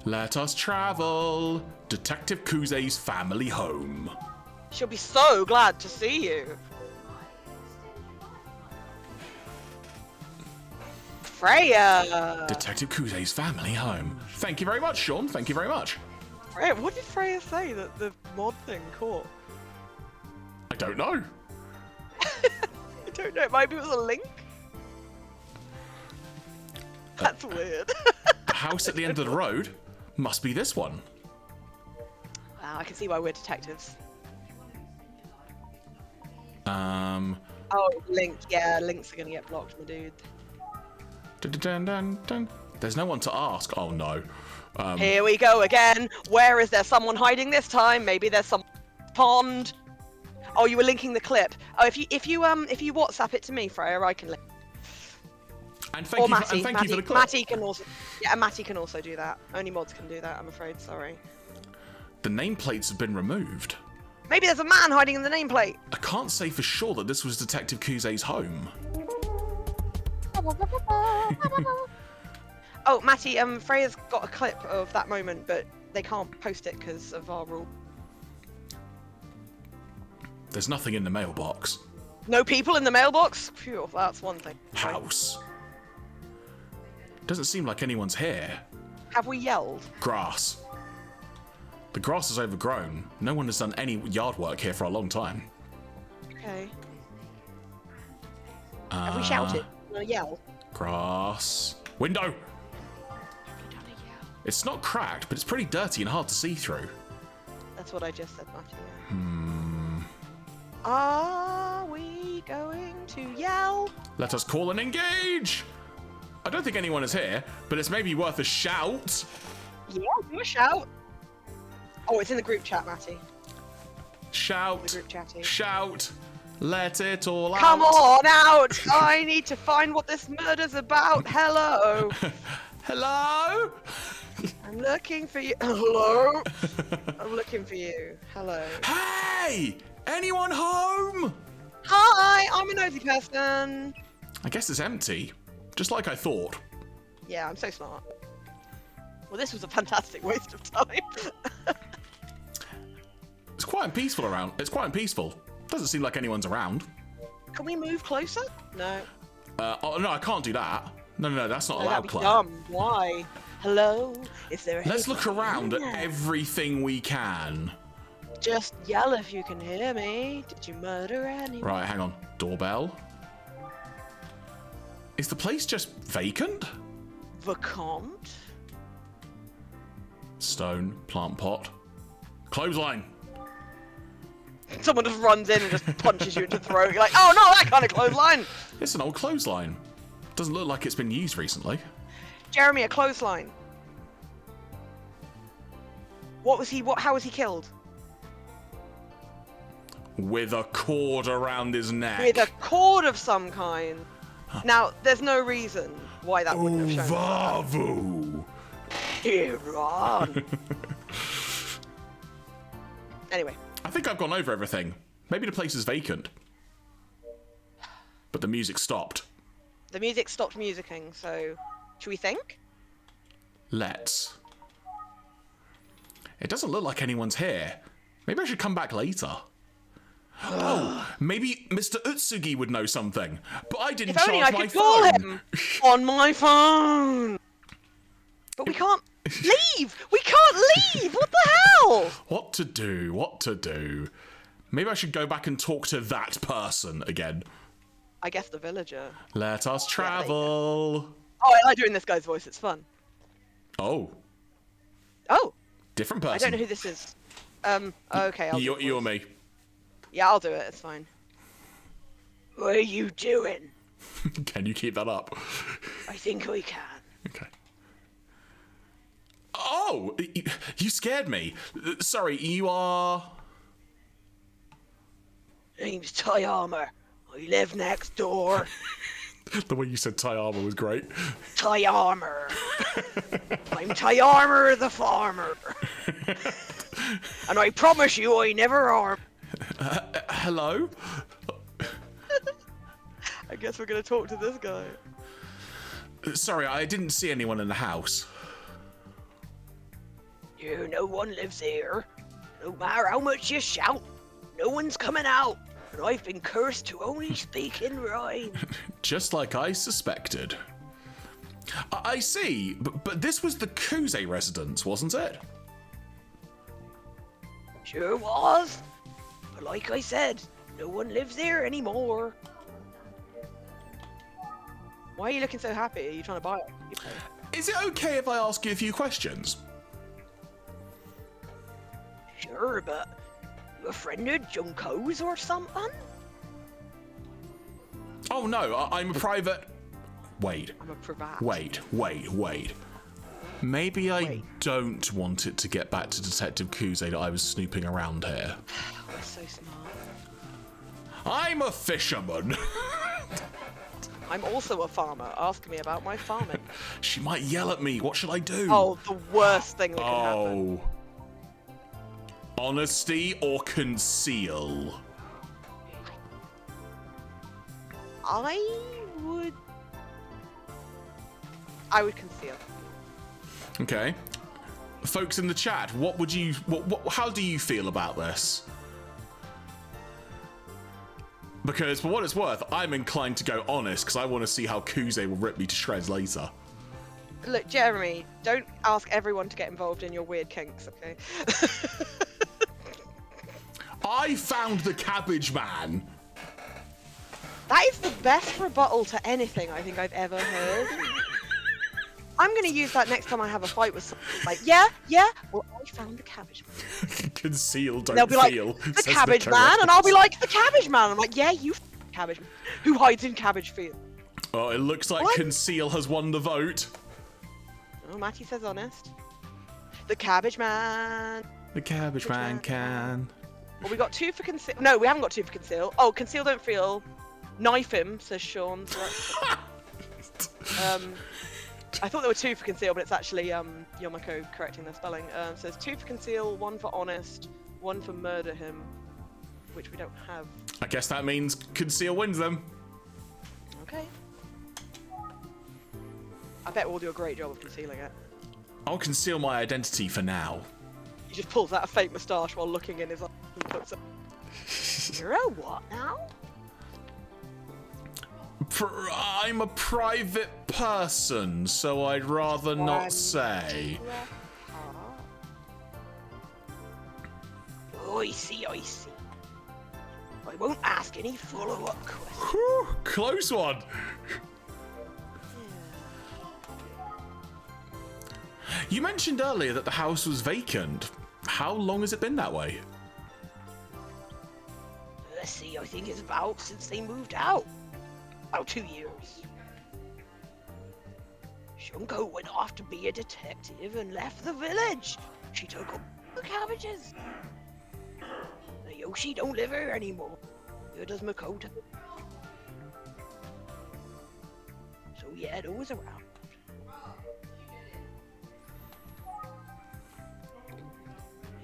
Let us travel. Detective Kuze's family home. She'll be so glad to see you. Freya! Detective Kuze's family home. Thank you very much, Sean. Thank you very much. Freya, what did Freya say that the mod thing caught? I don't know. I don't know, maybe it was a link? That's weird. The house at the end of the road must be this one. Wow, I can see why we're detectives. Oh, Link. Yeah, links are gonna get blocked, my dude. dun, dun, dun. There's no one to ask. Oh no. Here we go again. Where is there someone hiding this time? Maybe there's some pond. Oh, you were linking the clip. Oh, if you WhatsApp it to me, Freya, I can link. And thank Or you, Matty. thank you for the clip. Matty can also. Yeah, Matty can also do that. Only mods can do that. I'm afraid. Sorry. The nameplates have been removed. Maybe there's a man hiding in the nameplate. I can't say for sure that this was Detective Kuze's home. Oh, Matty. Freya's got a clip of that moment, but they can't post it because of our rule. There's nothing in the mailbox. No people in the mailbox? Phew, that's one thing. House. Doesn't seem like anyone's here. Have we yelled? Grass. The grass is overgrown. No one has done any yard work here for a long time. Okay. Have we shouted? Want to yell? Grass. Window! It's not cracked, but it's pretty dirty and hard to see through. That's what I just said, Matty. Are we going to yell? Let us call and engage! I don't think anyone is here, but it's maybe worth a shout. Yeah, do a shout. Oh, it's in the group chat, Matty. Shout. The group chatty. Shout. Let it all out. Come on out! I need to find what this murder's about. Hello. Hello? I'm looking for you. Hello. I'm looking for you. Hello. Hey! Anyone home? Hi, I'm a nosy person. I guess it's empty. Just like I thought. Yeah, I'm so smart. Well, this was a fantastic waste of time. It's quite unpeaceful around. It's quite unpeaceful. Doesn't seem like anyone's around. Can we move closer? No. Oh, no, I can't do that. No, that's not No, allowed, that'd be Claire. dumb. Why? Hello? Is there a Let's look around at Yeah. everything we can. Just yell if you can hear me. Did you murder anyone? Right, hang on. Doorbell. Is the place just vacant? Vacant? Stone, plant pot. Clothesline. Someone just runs in and just punches you in the throat. You're like, oh no, that kind of clothesline. It's an old clothesline. Doesn't look like it's been used recently. Jeremy, a clothesline. What was he? How was he killed? With a cord around his neck. With a cord of some kind. Now, there's no reason why that wouldn't have shown. Vavu. Iran. Anyway. I think I've gone over everything. Maybe the place is vacant. But the music stopped. The music stopped musicking, so should we think? Let's. It doesn't look like anyone's here. Maybe I should come back later. Oh, maybe Mr. Utsugi would know something, but I didn't If only charge I my could call phone. him on my phone. But we can't leave. We can't leave. What the hell? What to do? What to do? Maybe I should go back and talk to that person again. I guess the villager. Let us travel. Oh, I like doing this guy's voice. It's fun. Oh, Oh, different I person. don't know who this is. Okay, I'll do the You or voice. me? Yeah, I'll do it. It's fine. What are you doing? Can you keep that up? I think I can. Okay. Oh, you scared me. Sorry, you are... Name's Ty Armor. I live next door. The way you said Ty Armor was great. Ty Armor. I'm Ty Armor the farmer. And I promise you I never are. Hello? I guess we're gonna talk to this guy. Sorry, I didn't see anyone in the house. No one lives here. No matter how much you shout, no one's coming out. And I've been cursed to only speak in rhyme. Just like I suspected. I see, but this was the Kuze residence, wasn't it? Sure was. But like I said, no one lives here anymore. Why are you looking so happy? Are you trying to buy it? Is it okay if I ask you a few questions? Sure, but you a friend of Junko's or something? Oh no, I'm a private... Wait, I'm a cravat. wait. Maybe I don't want it to get back to Detective Kuze that I was snooping around here. You're so smart. I'm a fisherman. I'm also a farmer. Ask me about my farming. She might yell at me. What should I do? Oh, the worst thing that can happen. Oh. Honesty or conceal? I would conceal. Okay. Folks in the chat, what would you... how do you feel about this? Because, for what it's worth, I'm inclined to go honest, because I want to see how Kuze will rip me to shreds later. Look, Jeremy, don't ask everyone to get involved in your weird kinks, okay? I found the Cabbage Man! That is the best rebuttal to anything I think I've ever heard. I'm going to use that next time I have a fight with someone. Like, yeah, well, I found the Cabbage Man. Conceal, don't They'll be like, feel. the says Cabbage Man, correct. and I'll be like, the Cabbage Man. I'm like, yeah, you Cabbage Man. Who hides in Cabbage Field? Oh, it looks like What? Conceal has won the vote. Oh, Matty says honest. The Cabbage Man. The Cabbage Man can. Well, we got 2 for conceal. No, we haven't got 2 for conceal. Oh, conceal, don't feel. Knife him, says Sean. So that's... I thought there were 2 for conceal, but it's actually Yomako correcting their spelling. So there's 2 for conceal, 1 for honest, 1 for murder him, which we don't have. I guess that means Conceal wins them. Okay. I bet we'll do a great job of concealing it. I'll conceal my identity for now. He just pulls out a fake moustache while looking in his eyes and puts it. You're a what now? I'm a private person, so I'd rather not say. I see. I won't ask any follow-up questions. Whew, close one. You mentioned earlier that the house was vacant. How long has it been that way? Let's see, I think it's about since they moved out. About 2 years. Shunko went off to be a detective and left the village. She took all the cabbages. The Yoshi don't live here anymore. Neither does Makoto. So yeah, those around.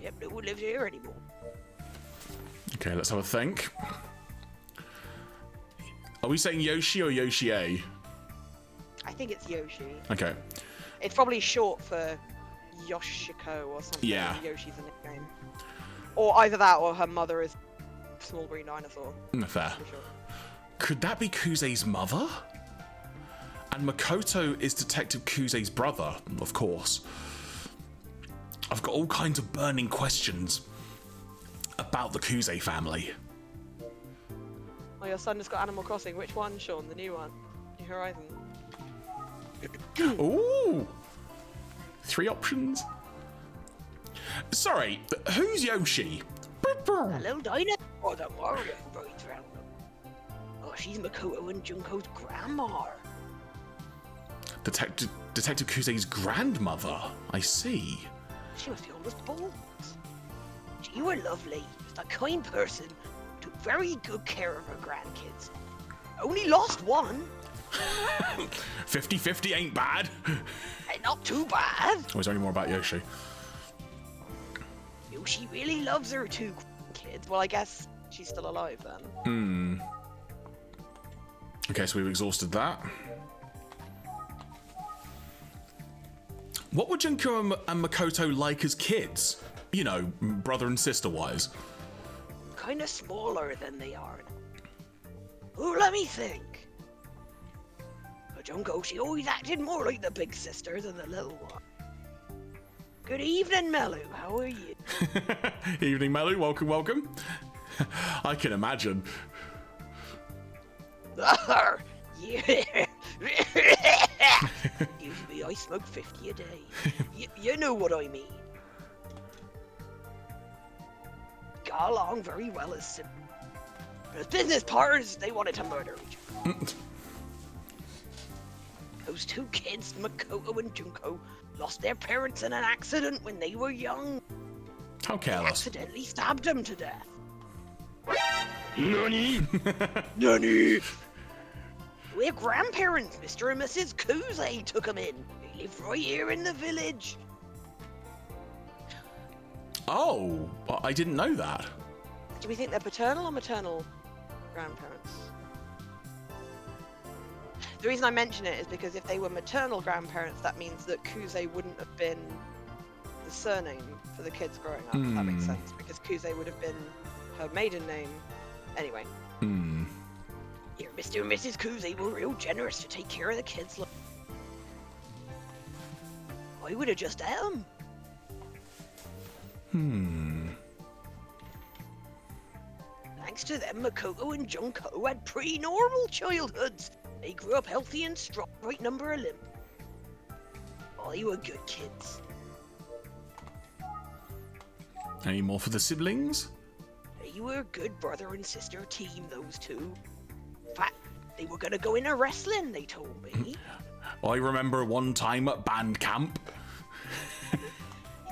Yep, no one lives here anymore. Okay, let's have a think. Are we saying Yoshi or Yoshi-A? I think it's Yoshi. Okay. It's probably short for Yoshiko or something. Yeah. Yoshi's a nickname. Or either that or her mother is small green dinosaur. Fair. For sure. Could that be Kuze's mother? And Makoto is Detective Kuze's brother, of course. I've got all kinds of burning questions about the Kuze family. Oh, your son just got Animal Crossing. Which one, Sean? The new one? New Horizon? Ooh! 3 options. Sorry, who's Yoshi? Hello, dinosaur. Oh, don't worry, everybody's around them. Oh, she's Makoto and Junko's grandma. Detective Kuze's grandmother. I see. She must be almost bald. She were lovely. Just a kind person. Took very good care of her grandkids. Only lost one. 50-50 ain't bad. Not too bad. Oh, is there any more about Yoshi? She really loves her 2 kids. Well, I guess she's still alive then. Okay, so we've exhausted that. What were Junko and Makoto like as kids? You know, brother and sister wise. Kind of smaller than they are. Oh, let me think. Junko, she always acted more like the big sister than the little one. Good evening, Melu. How are you? Evening, Melu. Welcome, welcome. I can imagine. Yeah. Usually I smoke 50 a day. You know what I mean. Got along very well as siblings. But as business partners, they wanted to murder each other. Those 2 kids, Makoto and Junko, lost their parents in an accident when they were young. How They careless. accidentally stabbed them to death. Nani? Nani? Their grandparents, Mr. and Mrs. Kuze, took them in. They live right here in the village. Oh, I didn't know that. Do we think they're paternal or maternal grandparents? The reason I mention it is because if they were maternal grandparents, that means that Kuze wouldn't have been the surname for the kids growing up. If that makes sense, because Kuze would have been her maiden name. Anyway. Here, Mr. and Mrs. Kuze were real generous to take care of the kids. I would have just ate them. Thanks to them, Makoto and Junko had pretty normal childhoods. They grew up healthy and strong, right number 11. Oh, they were good kids. Any more for the siblings? They were a good brother and sister team, those 2. In fact, they were gonna go into wrestling, they told me. I remember one time at band camp. They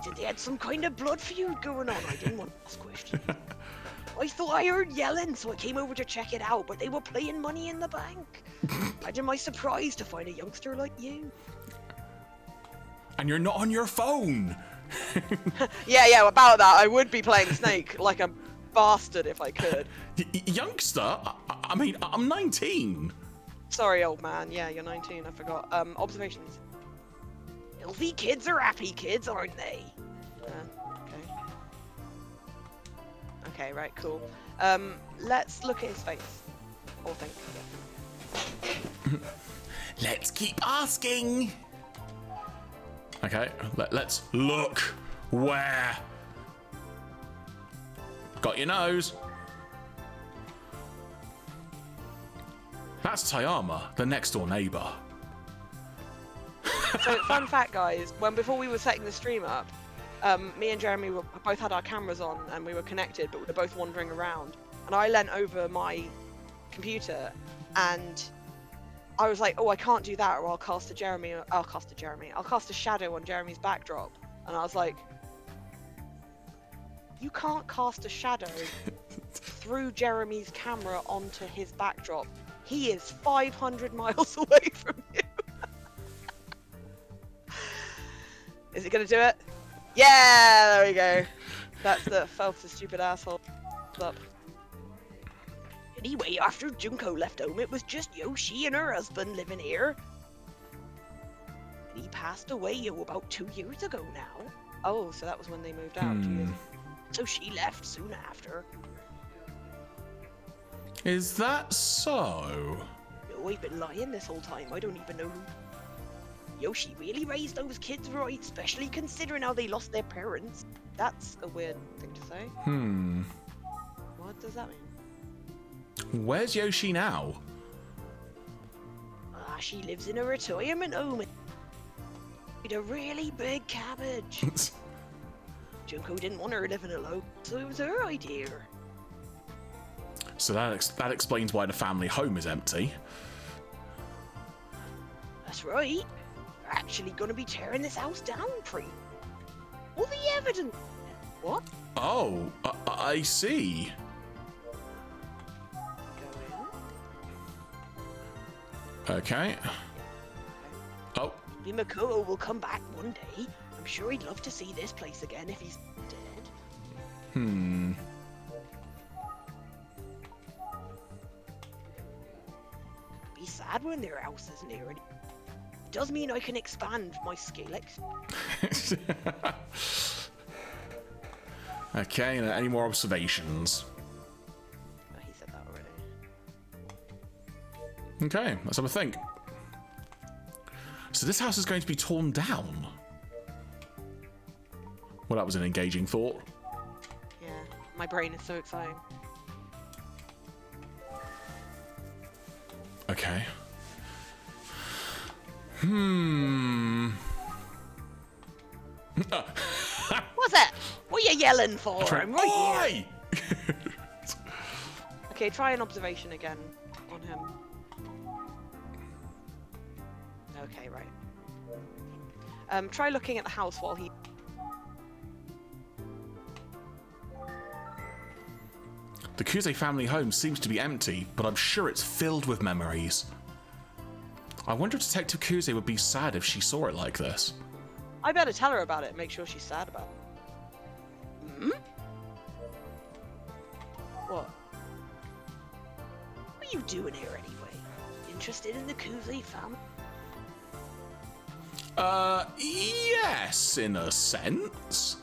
said they had some kind of blood feud going on. I didn't want to ask questions. I thought I heard yelling, so I came over to check it out, but they were playing Money in the Bank. Imagine my surprise to find a youngster like you. And you're not on your phone. Yeah, about that. I would be playing Snake like a bastard if I could. Youngster? I mean, I'm 19. Sorry, old man. Yeah, you're 19. I forgot. Observations. Healthy kids are happy kids, aren't they? Okay. Okay, right, cool. Let's look at his face. Or think. Yeah. Let's keep asking. Okay, let's look. Where? Got your nose. That's Tayama, the next door neighbor. So, fun fact, guys. Before we were setting the stream up, me and Jeremy both had our cameras on and we were connected, but we were both wandering around. And I leant over my computer and I was like, oh, I can't do that, or I'll cast a shadow on Jeremy's backdrop. And I was like, you can't cast a shadow through Jeremy's camera onto his backdrop. He is 500 miles away from you. Is it gonna do it? Yeah, there we go. That's the fell to stupid asshole. Up. Anyway, after Junko left home, it was just Yoshi and her husband living here. And he passed away about 2 years ago now. Oh, so that was when they moved out. 2 years. So she left soon after. Is that so? No, I've been lying this whole time. I don't even know who. Yoshi really raised those kids right, especially considering how they lost their parents. That's a weird thing to say. What does that mean? Where's Yoshi now? She lives in a retirement home with a really big cabbage. Junko didn't want her living alone, so it was her idea. So that explains why the family home is empty. That's right. We're actually going to be tearing this house down, Pre. All the evidence. What? Oh, I see. Go in. Okay. Oh. Maybe Makoto will come back one day. I'm sure he'd love to see this place again if he's dead. Be sad when their house is near it. Does mean I can expand my Scalex. Okay, any more observations? Oh, he said that already. Okay, let's have a think. So this house is going to be torn down. Well, that was an engaging thought. Yeah, my brain is so exciting. Okay. What's that? What are you yelling for? I'm right here. Oi! Okay, try an observation again on him. Okay, right. Try looking at the house while he... The Kuze family home seems to be empty, but I'm sure it's filled with memories. I wonder if Detective Kuze would be sad if she saw it like this. I better tell her about it and make sure she's sad about it. Hmm? What? What are you doing here anyway? Interested in the Kuze family? Yes, in a sense.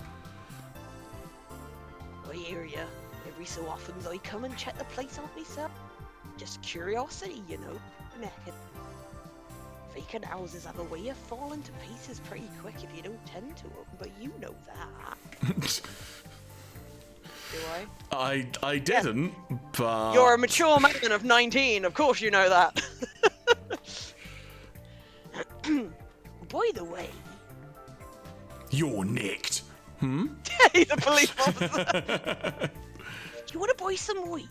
I hear ya. Every so often I come and check the place out myself. Just curiosity, you know. Naked. Vacant houses have a way of falling to pieces pretty quick if you don't tend to them, but you know that. Do I? I didn't, but... You're a mature man of 19, of course you know that. By the way... You're nicked. He's a police officer. Do you want to buy some weed?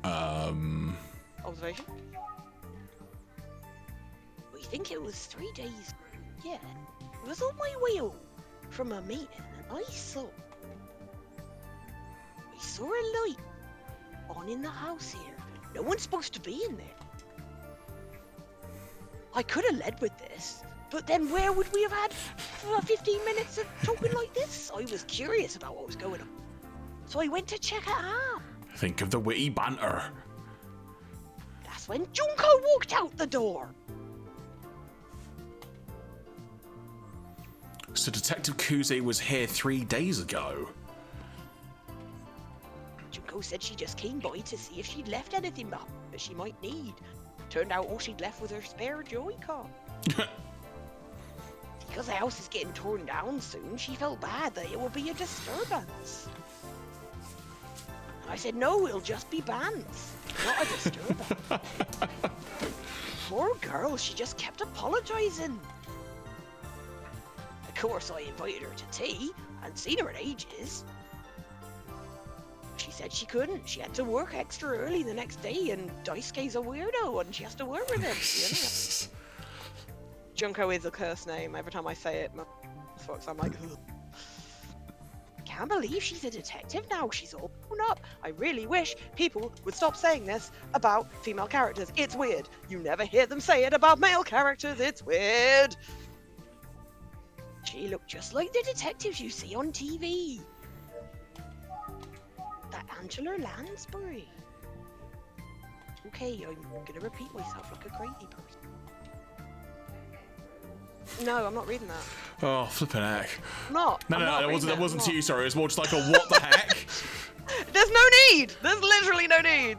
Observation? I think it was 3 days. Yeah. It was on my way home from a meeting and I saw a light on in the house here. No one's supposed to be in there. I could have led with this, but then where would we have had 15 minutes of talking like this? I was curious about what was going on. So I went to check it out. Think of the witty banter. That's when Junko walked out the door. So Detective Kuze was here 3 days ago. Junko said she just came by to see if she'd left anything behind that she might need. Turned out all she'd left was her spare Joy-Con. Because the house is getting torn down soon, she felt bad that it will be a disturbance. I said, no, it'll just be bands, not a disturbance. Poor girl, she just kept apologizing. Of course, I invited her to tea. I hadn't seen her in ages. She said she couldn't. She had to work extra early the next day, and Daisuke's a weirdo, and she has to work with him. Junko is a curse name. Every time I say it, I'm like, ugh. Can't believe she's a detective now. She's all grown up. I really wish People would stop saying this about female characters. It's weird. You never hear them say it about male characters. It's weird. she looked just like the detectives you see on TV. That Angela Lansbury. Okay, I'm gonna repeat myself like a crazy person. No, I'm not reading that. Oh, flippin' heck. I'm not. No, I'm not that reading wasn't I'm to not. you, sorry. It was more just like a what the heck? There's no need! There's literally no need!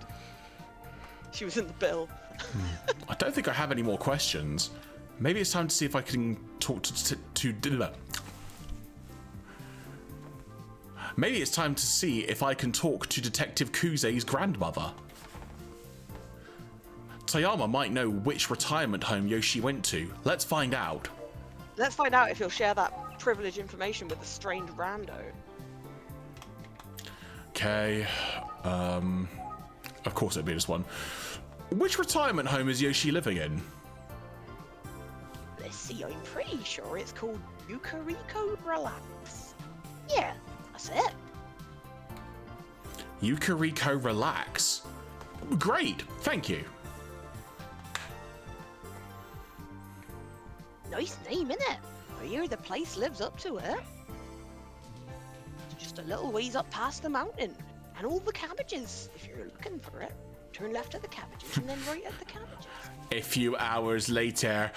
She was in the bill. I don't think I have any more questions. Maybe it's time to see if I can talk Maybe it's time to see if I can talk to Detective Kuze's grandmother. Toyama might know which retirement home Yoshi went to. Let's find out. Let's find out if he'll share that privileged information with a strange rando. Okay. Of course it'd be this one. Which retirement home is Yoshi living in? Let's see, I'm pretty sure it's called Yukariko Relax. Yeah, that's it. Yukariko Relax. Great, thank you. Nice name, innit? I hear the place lives up to it. It's just a little ways up past the mountain. And all the cabbages, if you're looking for it. Turn left at the cabbages and then right at the cabbages. A few hours later,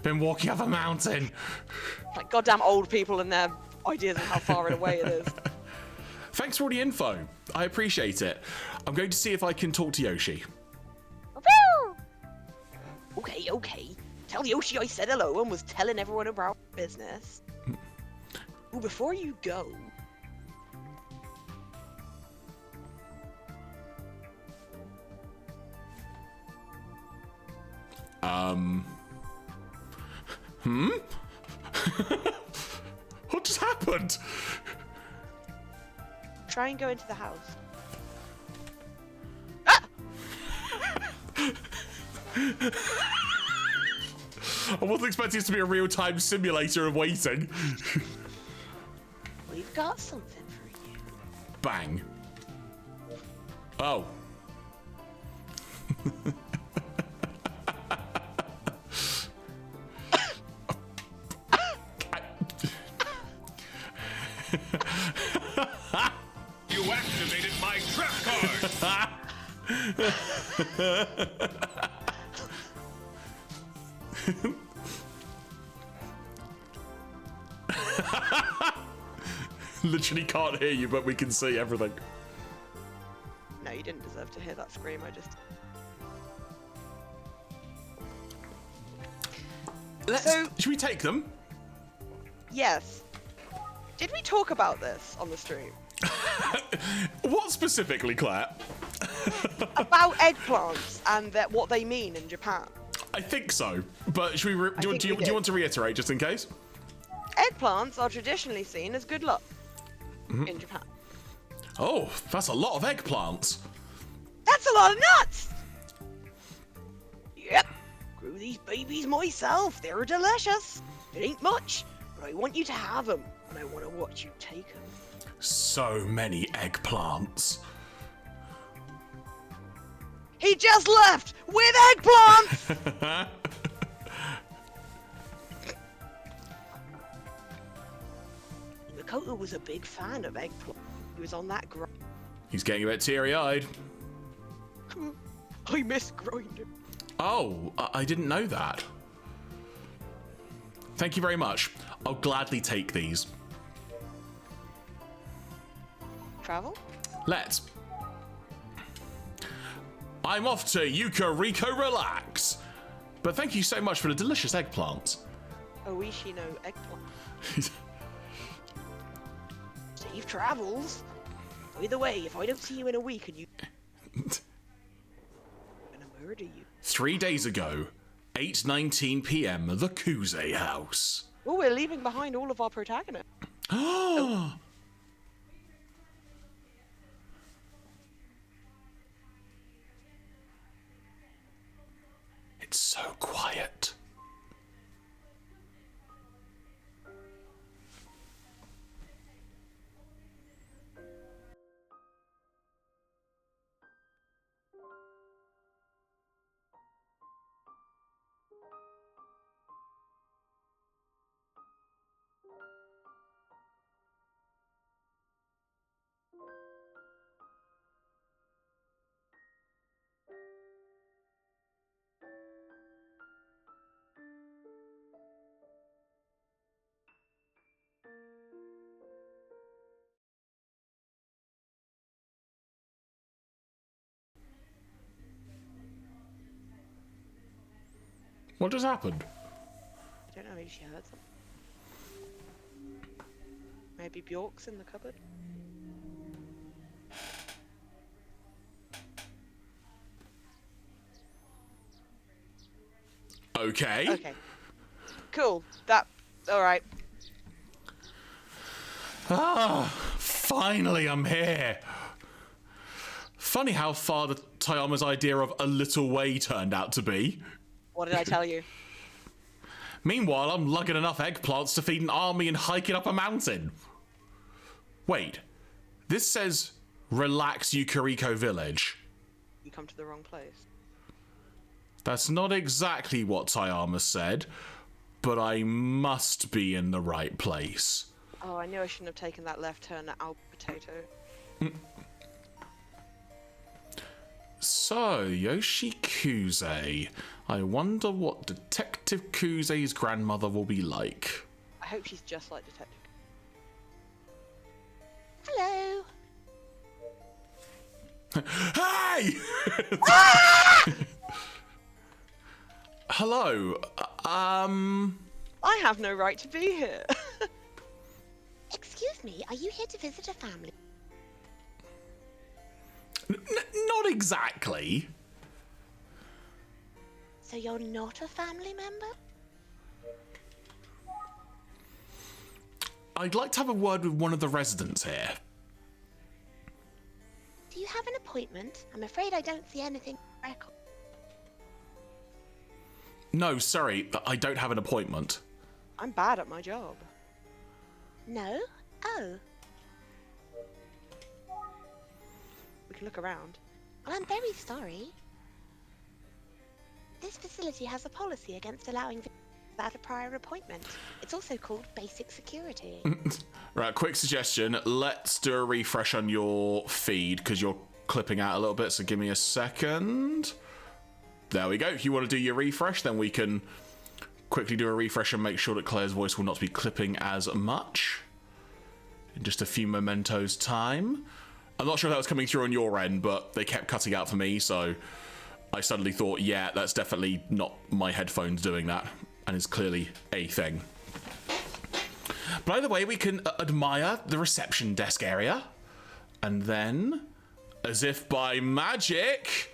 been walking up a mountain. Like goddamn old people and their ideas of how far away it is. Thanks for all the info. I appreciate it. I'm going to see if I can talk to Yoshi. Okay, okay. Tell Yoshi I said hello and was telling everyone about business. Oh, before you go... What just happened? Try and go into the house. I wasn't expecting this to be a real-time simulator of waiting. We've got something for you. Bang. Oh. You activated my trap card! Literally can't hear you, but we can see everything. No, you didn't deserve to hear that scream, I just... Should we take them? Yes. Did we talk about this on the stream? What specifically, Claire? About eggplants and what they mean in Japan. I think so, but should we? Do you want to reiterate just in case? Eggplants are traditionally seen as good luck in Japan. Oh, that's a lot of eggplants. That's a lot of nuts! Yep. Grew these babies myself. They're delicious. It ain't much, but I want you to have them, and I want to watch you take them. So many eggplants. He just left with eggplants! Makoto was a big fan of eggplant. He was on that grind. He's getting a bit teary-eyed. I miss grinding. Oh, I didn't know that. Thank you very much. I'll gladly take these. Travel? Let's. I'm off to Yukariko Relax. But thank you so much for the delicious eggplants. Oishi no eggplant. Safe travels. By the way, if I don't see you in a week and you... I'm gonna murder you. 3 days ago, 8:19 p.m. the Kuze house. Oh, we're leaving behind all of our protagonists. Oh. It's so quiet. What just happened? I don't know, maybe she heard something. Maybe Bjork's in the cupboard. Okay. Okay. Cool. That. Alright. Ah, finally I'm here. Funny how far the Tayama's idea of a little way turned out to be. What did I tell you? Meanwhile, I'm lugging enough eggplants to feed an army and hiking up a mountain. Wait, this says relax Yukuriko Village. You come to the wrong place. That's not exactly what Tayama said, but I must be in the right place. Oh, I knew I shouldn't have taken that left turn at Al Potato. So, Yoshi Kuze. I wonder what Detective Kuze's grandmother will be like. I hope she's just like Detective. Hello. Hey! Hello. I have no right to be here. Excuse me, are you here to visit a family? Not exactly. So you're not a family member? I'd like to have a word with one of the residents here. Do you have an appointment? I'm afraid I don't see anything on the record. No, sorry, I don't have an appointment. I'm bad at my job. No? Oh. We can look around. Well, I'm very sorry. This facility has a policy against allowing visitors without a prior appointment. It's also called basic security. Right, quick suggestion. Let's do a refresh on your feed because you're clipping out a little bit, so give me a second. There we go. If you want to do your refresh, then we can quickly do a refresh and make sure that Claire's voice will not be clipping as much. In just a few mementos time. I'm not sure if that was coming through on your end, but they kept cutting out for me, so I suddenly thought, yeah, that's definitely not my headphones doing that, and it's clearly a thing. By the way, we can admire the reception desk area, and then, as if by magic...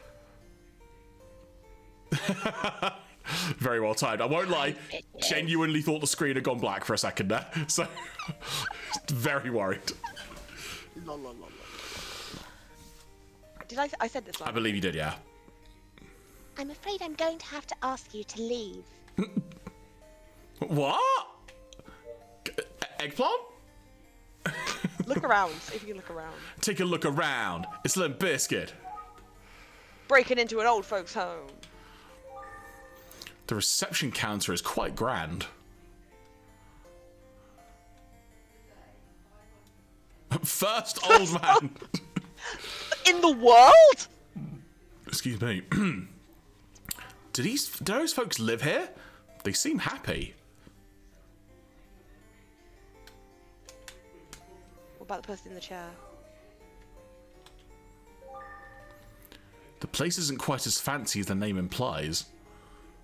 Very well timed. I won't lie, genuinely thought the screen had gone black for a second there, so very worried. Lol, lol, lol, lol. Did I said this line? I believe you did, yeah. I'm afraid I'm going to have to ask you to leave. What? Eggplant? Look around. See if you can look around. Take a look around. It's Limp Biscuit. Breaking into an old folks' home. The reception counter is quite grand. First old man. In the world? Excuse me. Do those folks live here? They seem happy. What about the person in the chair? The place isn't quite as fancy as the name implies.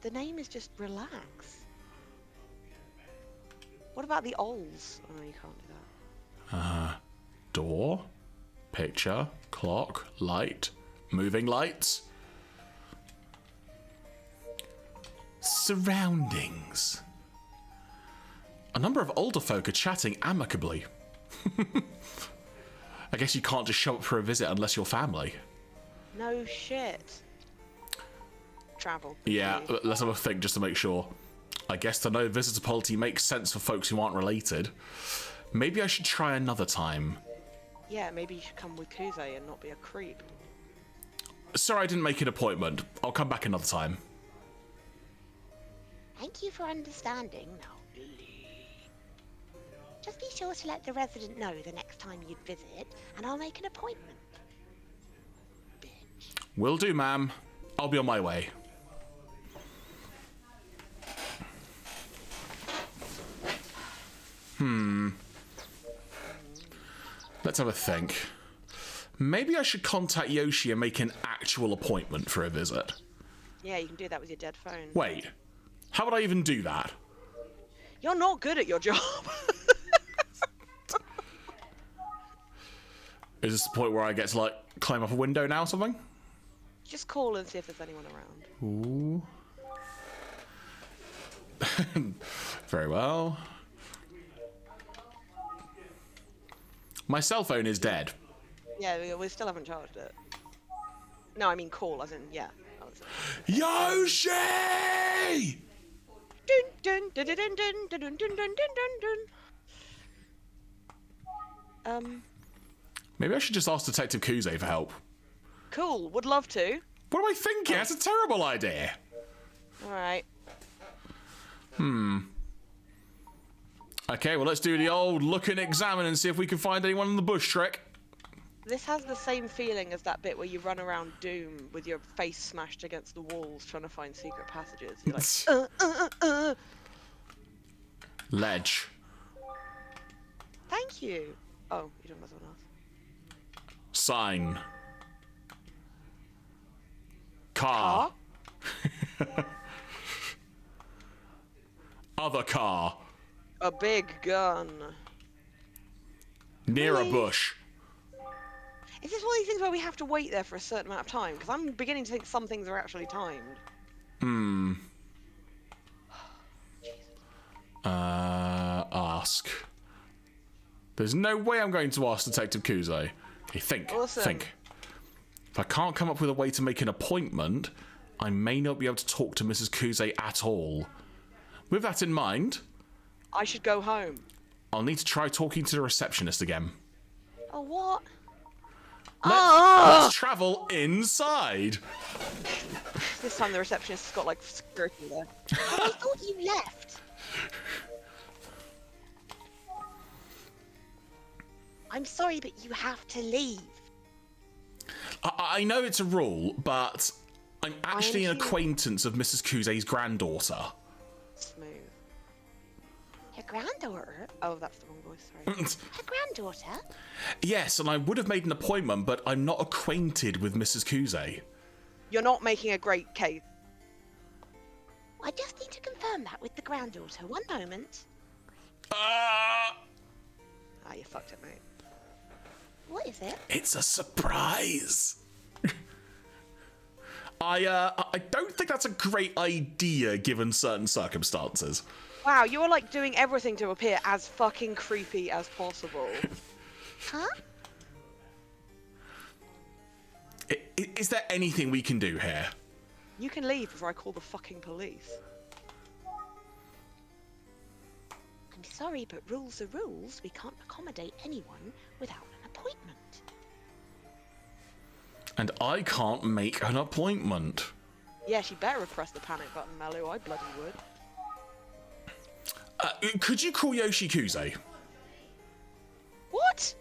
The name is just relax. What about the Ols? Oh, you can't do that. Door, picture, clock, light, moving lights. Surroundings. A number of older folk are chatting amicably. I guess you can't just show up for a visit unless you're family. No shit. Travel. Yeah, let's have a think just to make sure. I guess the no visitor policy makes sense for folks who aren't related. Maybe I should try another time. Yeah, maybe you should come with Kuze and not be a creep. Sorry I didn't make an appointment. I'll come back another time. Thank you for understanding. Now leave. Just be sure to let the resident know the next time you'd visit, and I'll make an appointment. Bitch. Will do, ma'am. I'll be on my way. Let's have a think. Maybe I should contact Yoshi and make an actual appointment for a visit. Yeah, you can do that with your dead phone. Wait, How would I even do that? You're not good at your job. Is this the point where I get to, like, climb up a window now or something? Just call and see if there's anyone around. Ooh. Very well. My cell phone is dead. Yeah, we still haven't charged it. No, I mean call, as in, yeah. Yoshi! Dun, dun, dun, dun, dun, dun, dun, dun, dun, dun, dun. Maybe I should just ask Detective Kuze for help. Cool, would love to. What am I thinking? That's a terrible idea. Alright. Okay, well, let's do the old look and examine and see if we can find anyone in the bush trick. This has the same feeling as that bit where you run around Doom with your face smashed against the walls trying to find secret passages. You're like, Ledge. Thank you. Oh, you don't have someone else. Sign. Car. Other car. A big gun. Near a Really? bush. Is this one of these things where we have to wait there for a certain amount of time? Because I'm beginning to think some things are actually timed. Ask. There's no way I'm going to ask Detective Kuze. Hey, think. Awesome. Think. If I can't come up with a way to make an appointment, I may not be able to talk to Mrs. Kuze at all. With that in mind, I should go home. I'll need to try talking to the receptionist again. Oh, what? Let's travel inside. This time the receptionist has got like security there. I thought you left. I'm sorry, but you have to leave. I know it's a rule, but I'm actually an too. acquaintance of Mrs. Kuze's granddaughter. Smooth. Your granddaughter? Oh, that's the wrong voice, sorry. Her granddaughter? Yes, and I would have made an appointment, but I'm not acquainted with Mrs. Kuze. You're not making a great case. I just need to confirm that with the granddaughter. One moment. Ah, you fucked it, mate. What is it? It's a surprise. I don't think that's a great idea given certain circumstances. Wow, you're like doing everything to appear as fucking creepy as possible. Huh? Is there anything we can do here? You can leave before I call the fucking police. I'm sorry, but rules are rules. We can't accommodate anyone without an appointment. And I can't make an appointment. Yeah, she better have pressed the panic button, Malu. I bloody would. Could you call Yoshi Kuze? What?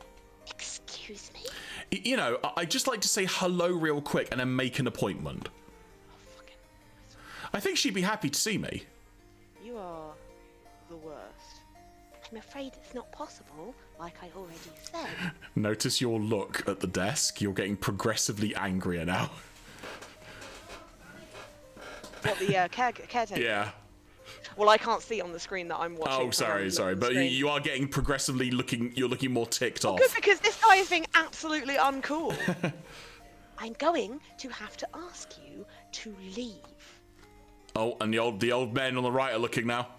Excuse me? You know, I'd just like to say hello real quick and then make an appointment. Oh, fucking... I think she'd be happy to see me. You are the worst. I'm afraid it's not possible, like I already said. Notice your look at the desk. You're getting progressively angrier now. What, the caretaker? Yeah. Well, I can't see on the screen that I'm watching. Oh, sorry. But you are getting progressively you're looking more ticked off. Good, because this guy is being absolutely uncool. I'm going to have to ask you to leave. Oh, and the old men on the right are looking now.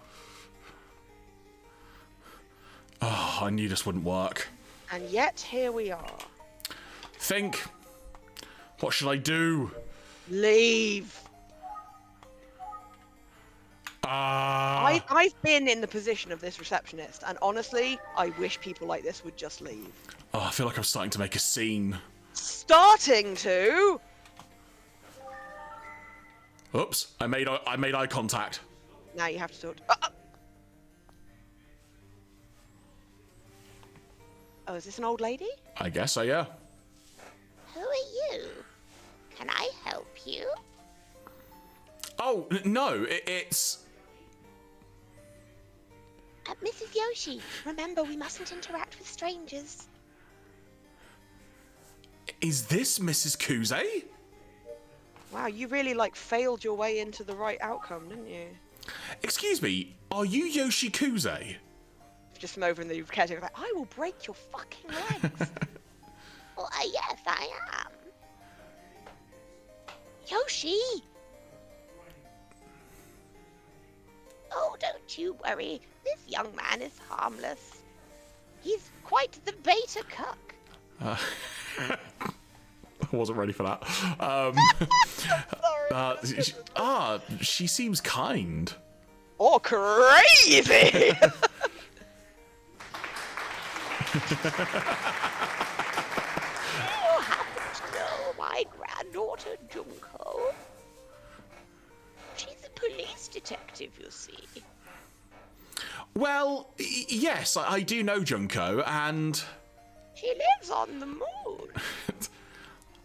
Oh, I knew this wouldn't work. And yet, here we are. Think. What should I do? Leave. I've been in the position of this receptionist, and honestly, I wish people like this would just leave. Oh, I feel like I'm starting to make a scene. Starting to. Oops, I made eye contact. Now you have to talk. Oh, is this an old lady? I guess so, yeah. Who are you? Can I help you? Oh, no, it's... Mrs. Yoshi, remember we mustn't interact with strangers. Is this Mrs. Kuze? Wow, you really like failed your way into the right outcome, didn't you? Excuse me, are you Yoshikuze? Just from over in the caretaker, like, I will break your fucking legs. Well, yes, I am. Yoshi! Oh, don't you worry. This young man is harmless. He's quite the beta cuck. I wasn't ready for that. She seems kind. Or crazy! You happen to know my granddaughter Junko? She's a police detective, you see. Well, yes, I do know Junko, and... She lives on the moon.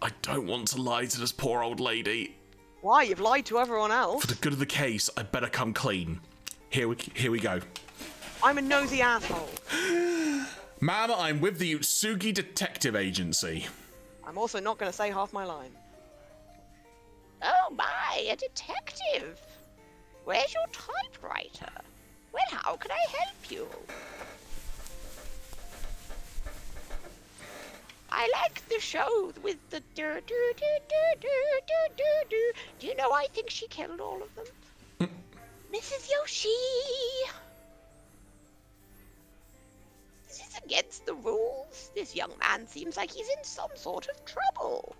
I don't want to lie to this poor old lady. Why? You've lied to everyone else. For the good of the case, I better come clean. Here we go. I'm a nosy asshole. Ma'am, I'm with the Utsugi Detective Agency. I'm also not going to say half my line. Oh my, a detective. Where's your typewriter? Well, how can I help you? I like the show with the do do do do do do do do. Do you know I think she killed all of them? Mrs. Yoshi! This is against the rules. This young man seems like he's in some sort of trouble.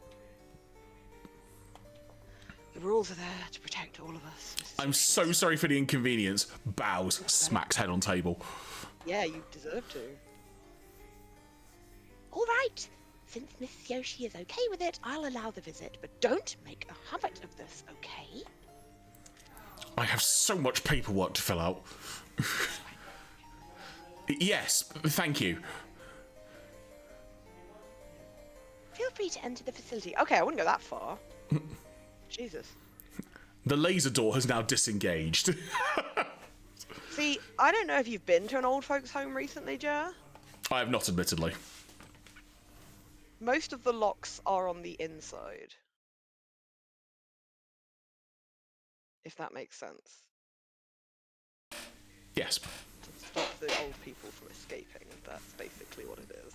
The rules are there to protect all of us. I'm so sorry for the inconvenience. Bows, smacks head on table. Yeah, you deserve to. All right. Since Miss Yoshi is okay with it, I'll allow the visit, but don't make a habit of this, okay? I have so much paperwork to fill out. Yes, thank you. Feel free to enter the facility. Okay, I wouldn't go that far. Jesus. The laser door has now disengaged. See, I don't know if you've been to an old folks' home recently, Jer. I have not, admittedly. Most of the locks are on the inside. If that makes sense. Yes. To stop the old people from escaping, that's basically what it is.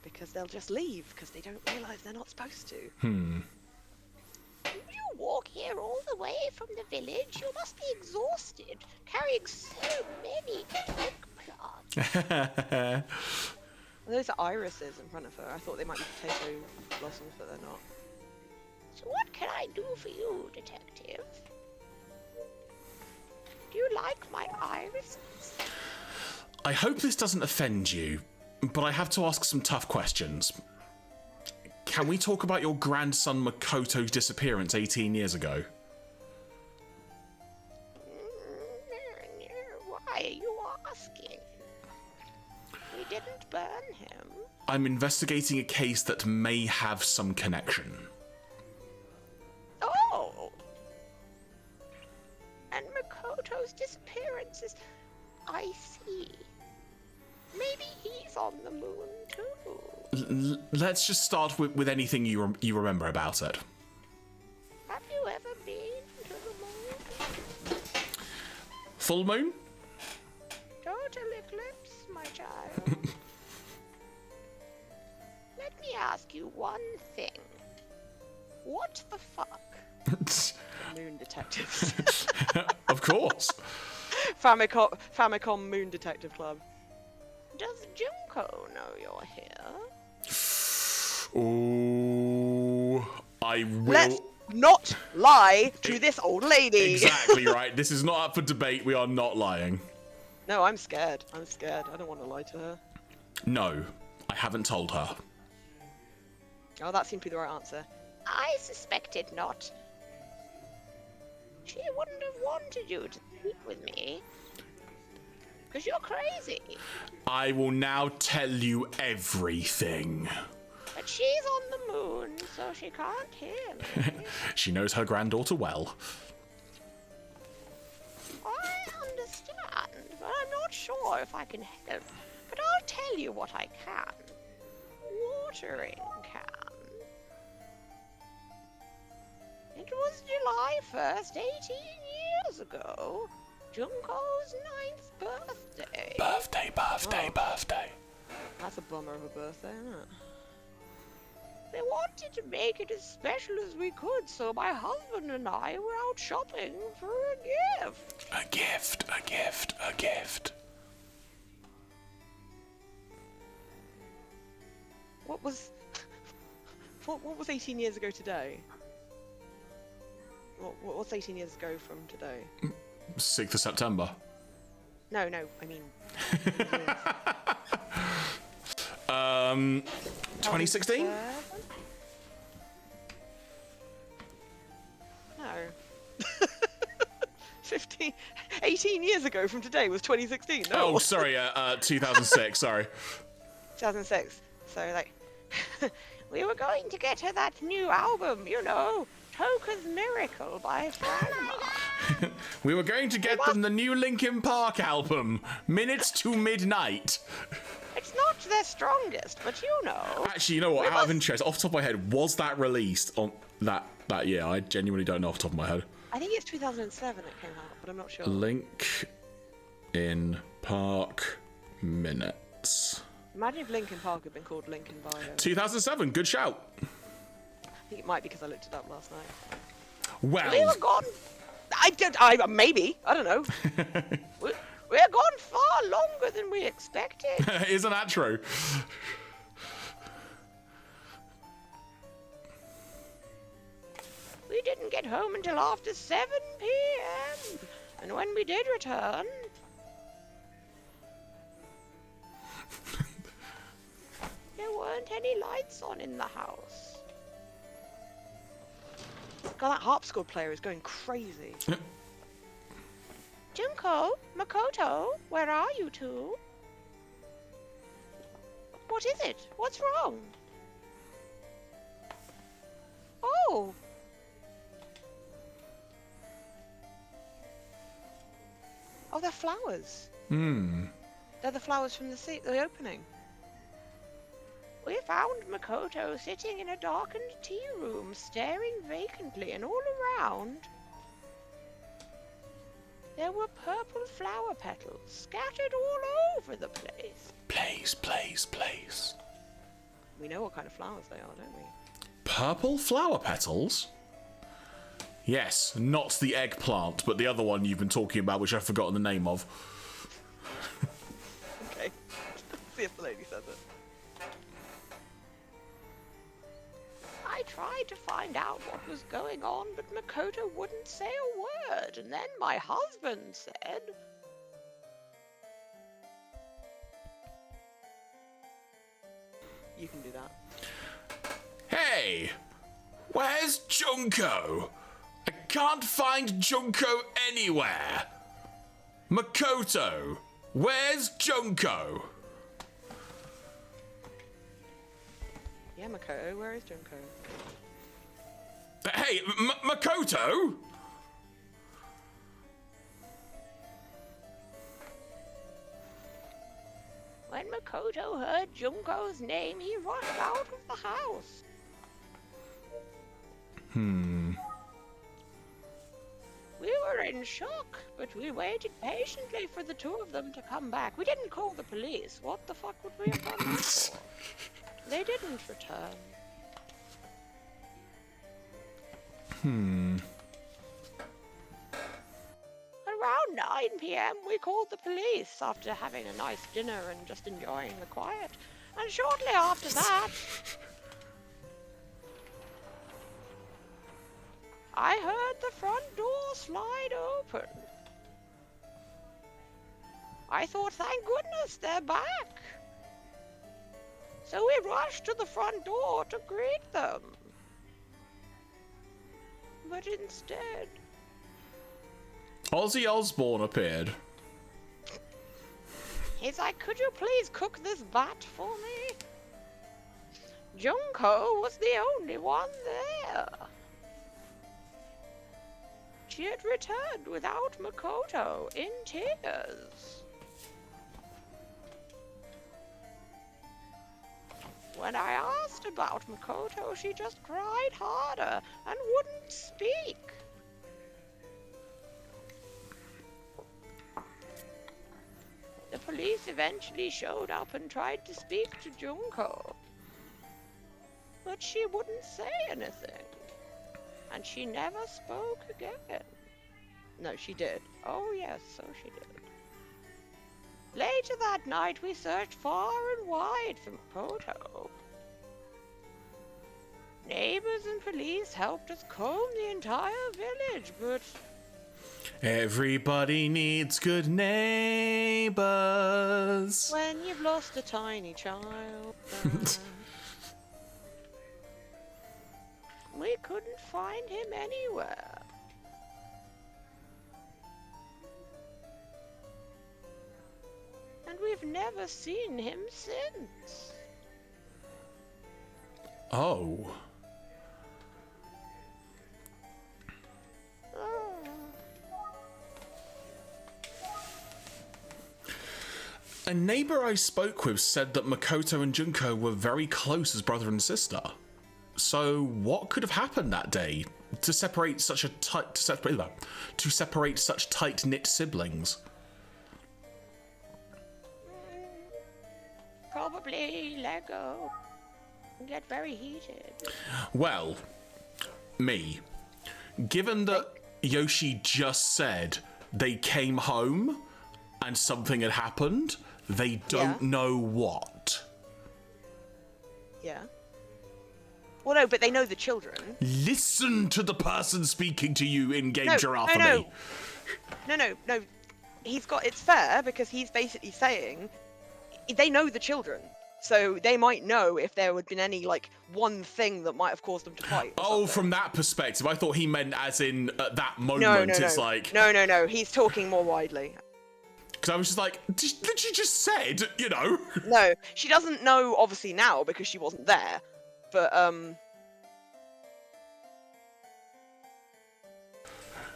Because they'll just leave, because they don't realise they're not supposed to. You walk here all the way from the village. You must be exhausted, carrying so many plants. Those are irises in front of her. I thought they might be potato blossoms, but they're not. So what can I do for you, detective? Do you like my irises? I hope this doesn't offend you, but I have to ask some tough questions. Can we talk about your grandson Makoto's disappearance 18 years ago? Why are you asking? We didn't burn him. I'm investigating a case that may have some connection. Oh! And Makoto's disappearance is... I see. Maybe he's on the moon too. Let's just start with anything you remember about it. Have you ever been to the moon? Full moon? Total eclipse, my child. Let me ask you one thing. What the fuck? Moon detectives. Of course. Famicom Moon Detective Club. Does Junko know you're here? Ooh, I will. Let's not lie to this old lady. Exactly right. This is not up for debate. We are not lying. No, I'm scared. I'm scared. I don't want to lie to her. No, I haven't told her. Oh, that seemed to be the right answer. I suspected not. She wouldn't have wanted you to speak with me. Because you're crazy. I will now tell you everything. But she's on the moon, so she can't hear me. She knows her granddaughter well. I understand, but I'm not sure if I can help. But I'll tell you what I can. Watering can. It was July 1st, 18 years ago, Junko's 9th birthday. Birthday. That's a bummer of a birthday, isn't it? We wanted to make it as special as we could, so my husband and I were out shopping for a gift. A gift. What was 18 years ago today? What's 18 years ago from today? 6th of September. No, I mean. 2016? No. 18 years ago from today was 2016. No. Oh, sorry, 2006, sorry. 2006. So, like, We were going to get her that new album, you know, Toka's Miracle by Famicom. We were going to get them the new Linkin Park album, Minutes to Midnight. It's not their strongest, but you know. Actually, you know what? Out of interest, off the top of my head, was that released on that year? I genuinely don't know off the top of my head. I think it's 2007 it came out, but I'm not sure. Linkin Park Minutes. Imagine if Linkin Park had been called Linkin Bio. 2007, good shout. I think it might be because I looked it up last night. Well, We were gone. Maybe. I don't know. We're gone far longer than we expected. isn't that true? We didn't get home until after 7 p.m. And when we did return, there weren't any lights on in the house. God, that harpsichord player is going crazy. Junko, Makoto, where are you two? What is it? What's wrong? Oh! Oh, they're flowers. Hmm. They're the flowers from the opening. We found Makoto sitting in a darkened tea room, staring vacantly, and all around there were purple flower petals scattered all over the place. Place. We know what kind of flowers they are, don't we? Purple flower petals? Yes, not the eggplant, but the other one you've been talking about, which I've forgotten the name of. Okay. See if the lady says it. I tried to find out what was going on, but Makoto wouldn't say a word, and then my husband said, You can do that. Hey! Where's Junko? I can't find Junko anywhere. Makoto, where's Junko? Yeah, Makoto, where is Junko? Hey, Makoto? when Makoto heard Junko's name, he rushed out of the house. We were in shock, but we waited patiently for the two of them to come back. We didn't call the police. What the fuck would we have done that for? They didn't return. Around 9 p.m. we called the police after having a nice dinner and just enjoying the quiet. And shortly after that, I heard the front door slide open. I thought, thank goodness they're back. So we rushed to the front door to greet them. But instead, Ozzy Osbourne appeared. he's like, could you please cook this bat for me? Junko was the only one there. She had returned without Makoto, in tears. When I asked about Makoto, she just cried harder and wouldn't speak. police eventually showed up and tried to speak to Junko. But she wouldn't say anything. And she never spoke again. No, she did. Oh yes, so she did. Later that night, we searched far and wide for Makoto. Neighbors and police helped us comb the entire village, but... Everybody needs good neighbors. When you've lost a tiny child... we couldn't find him anywhere. And we've never seen him since. Oh. A neighbor I spoke with said that Makoto and Junko were very close as brother and sister. So what could have happened that day to separate such tight-knit siblings? Probably let go. Get very heated. Well, given that Yoshi just said they came home and something had happened, they don't know what. Yeah. Well, no, but they know the children. Listen to the person speaking to you in Game Giraffamy. No. It's fair because he's basically saying they know the children. So they might know if there had been any, like, one thing that might have caused them to fight. Oh, from that perspective. I thought he meant as in at that moment. It's like... No. He's talking more widely. Because I was just like, she just said, you know. No, she doesn't know, obviously, now because she wasn't there. But,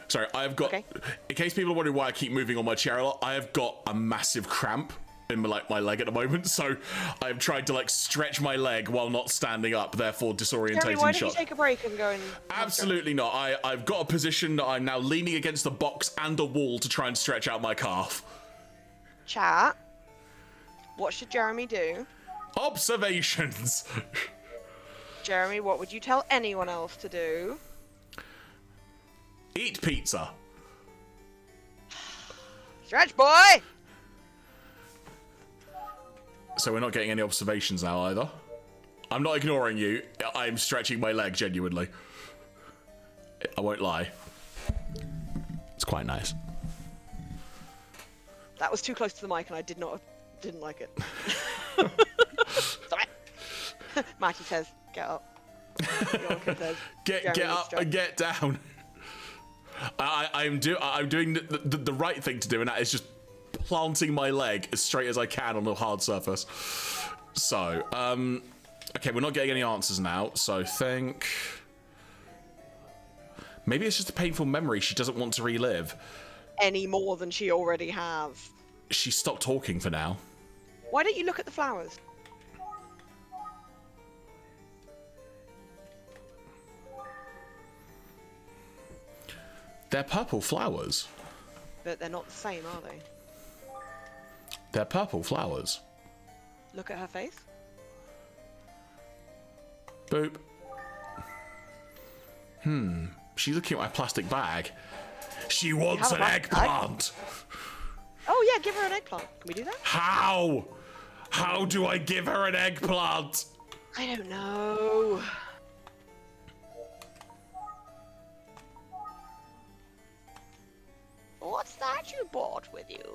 Sorry, I've got... Okay. In case people are wondering why I keep moving on my chair a lot, I have got a massive cramp in my leg at the moment, so I'm trying to like stretch my leg while not standing up, therefore disorientating Jeremy, why don't you shot. take a break and go and... Absolutely not. I've got a position that I'm now leaning against the box and a wall to try and stretch out my calf. Chat. What should Jeremy do? Observations. Jeremy, what would you tell anyone else to do? Eat pizza. Stretch, boy! So we're not getting any observations now either. I'm not ignoring you. I'm stretching my leg genuinely. I won't lie. It's quite nice. That was too close to the mic and I didn't like it. Sorry. Mikey says, get up. Yonka says, Get up and get down. I'm doing the right thing to do, and that is just planting my leg as straight as I can on a hard surface. So, okay, we're not getting any answers now, so think... Maybe it's just a painful memory she doesn't want to relive. Any more than she already has. She stopped talking for now. Why don't you look at the flowers? They're purple flowers. But they're not the same, are they? They're purple flowers. Look at her face. Boop. She's looking at my plastic bag. She wants an eggplant. Oh yeah, give her an eggplant. Can we do that? How? How do I give her an eggplant? I don't know. What's that you brought with you?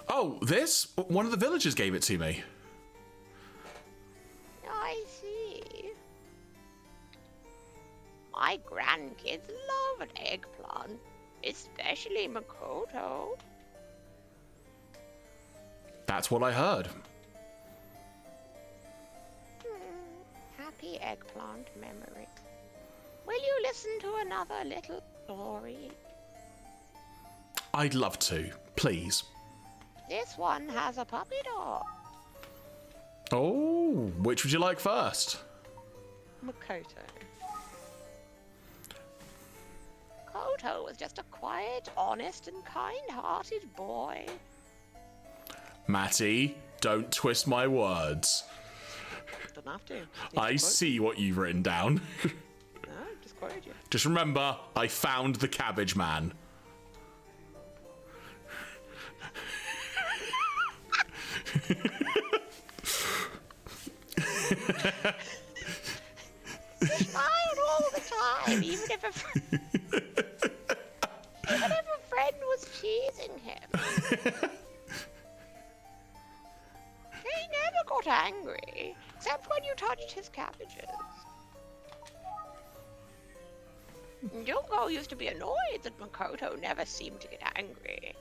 Oh, this? One of the villagers gave it to me. I see. My grandkids love an eggplant, especially Makoto. That's what I heard. Happy eggplant memory. Will you listen to another little story? I'd love to, please. This one has a puppy dog. Oh, which would you like first? Makoto. Koto Makoto was just a quiet, honest, and kind-hearted boy. Matty, don't twist my words. Don't have to. I see what you've written down. No, just quoted you. Just remember, I found the cabbage man. He smiled all the time, even if a friend was teasing him. He never got angry, except when you touched his cabbages. Junko used to be annoyed that Makoto never seemed to get angry.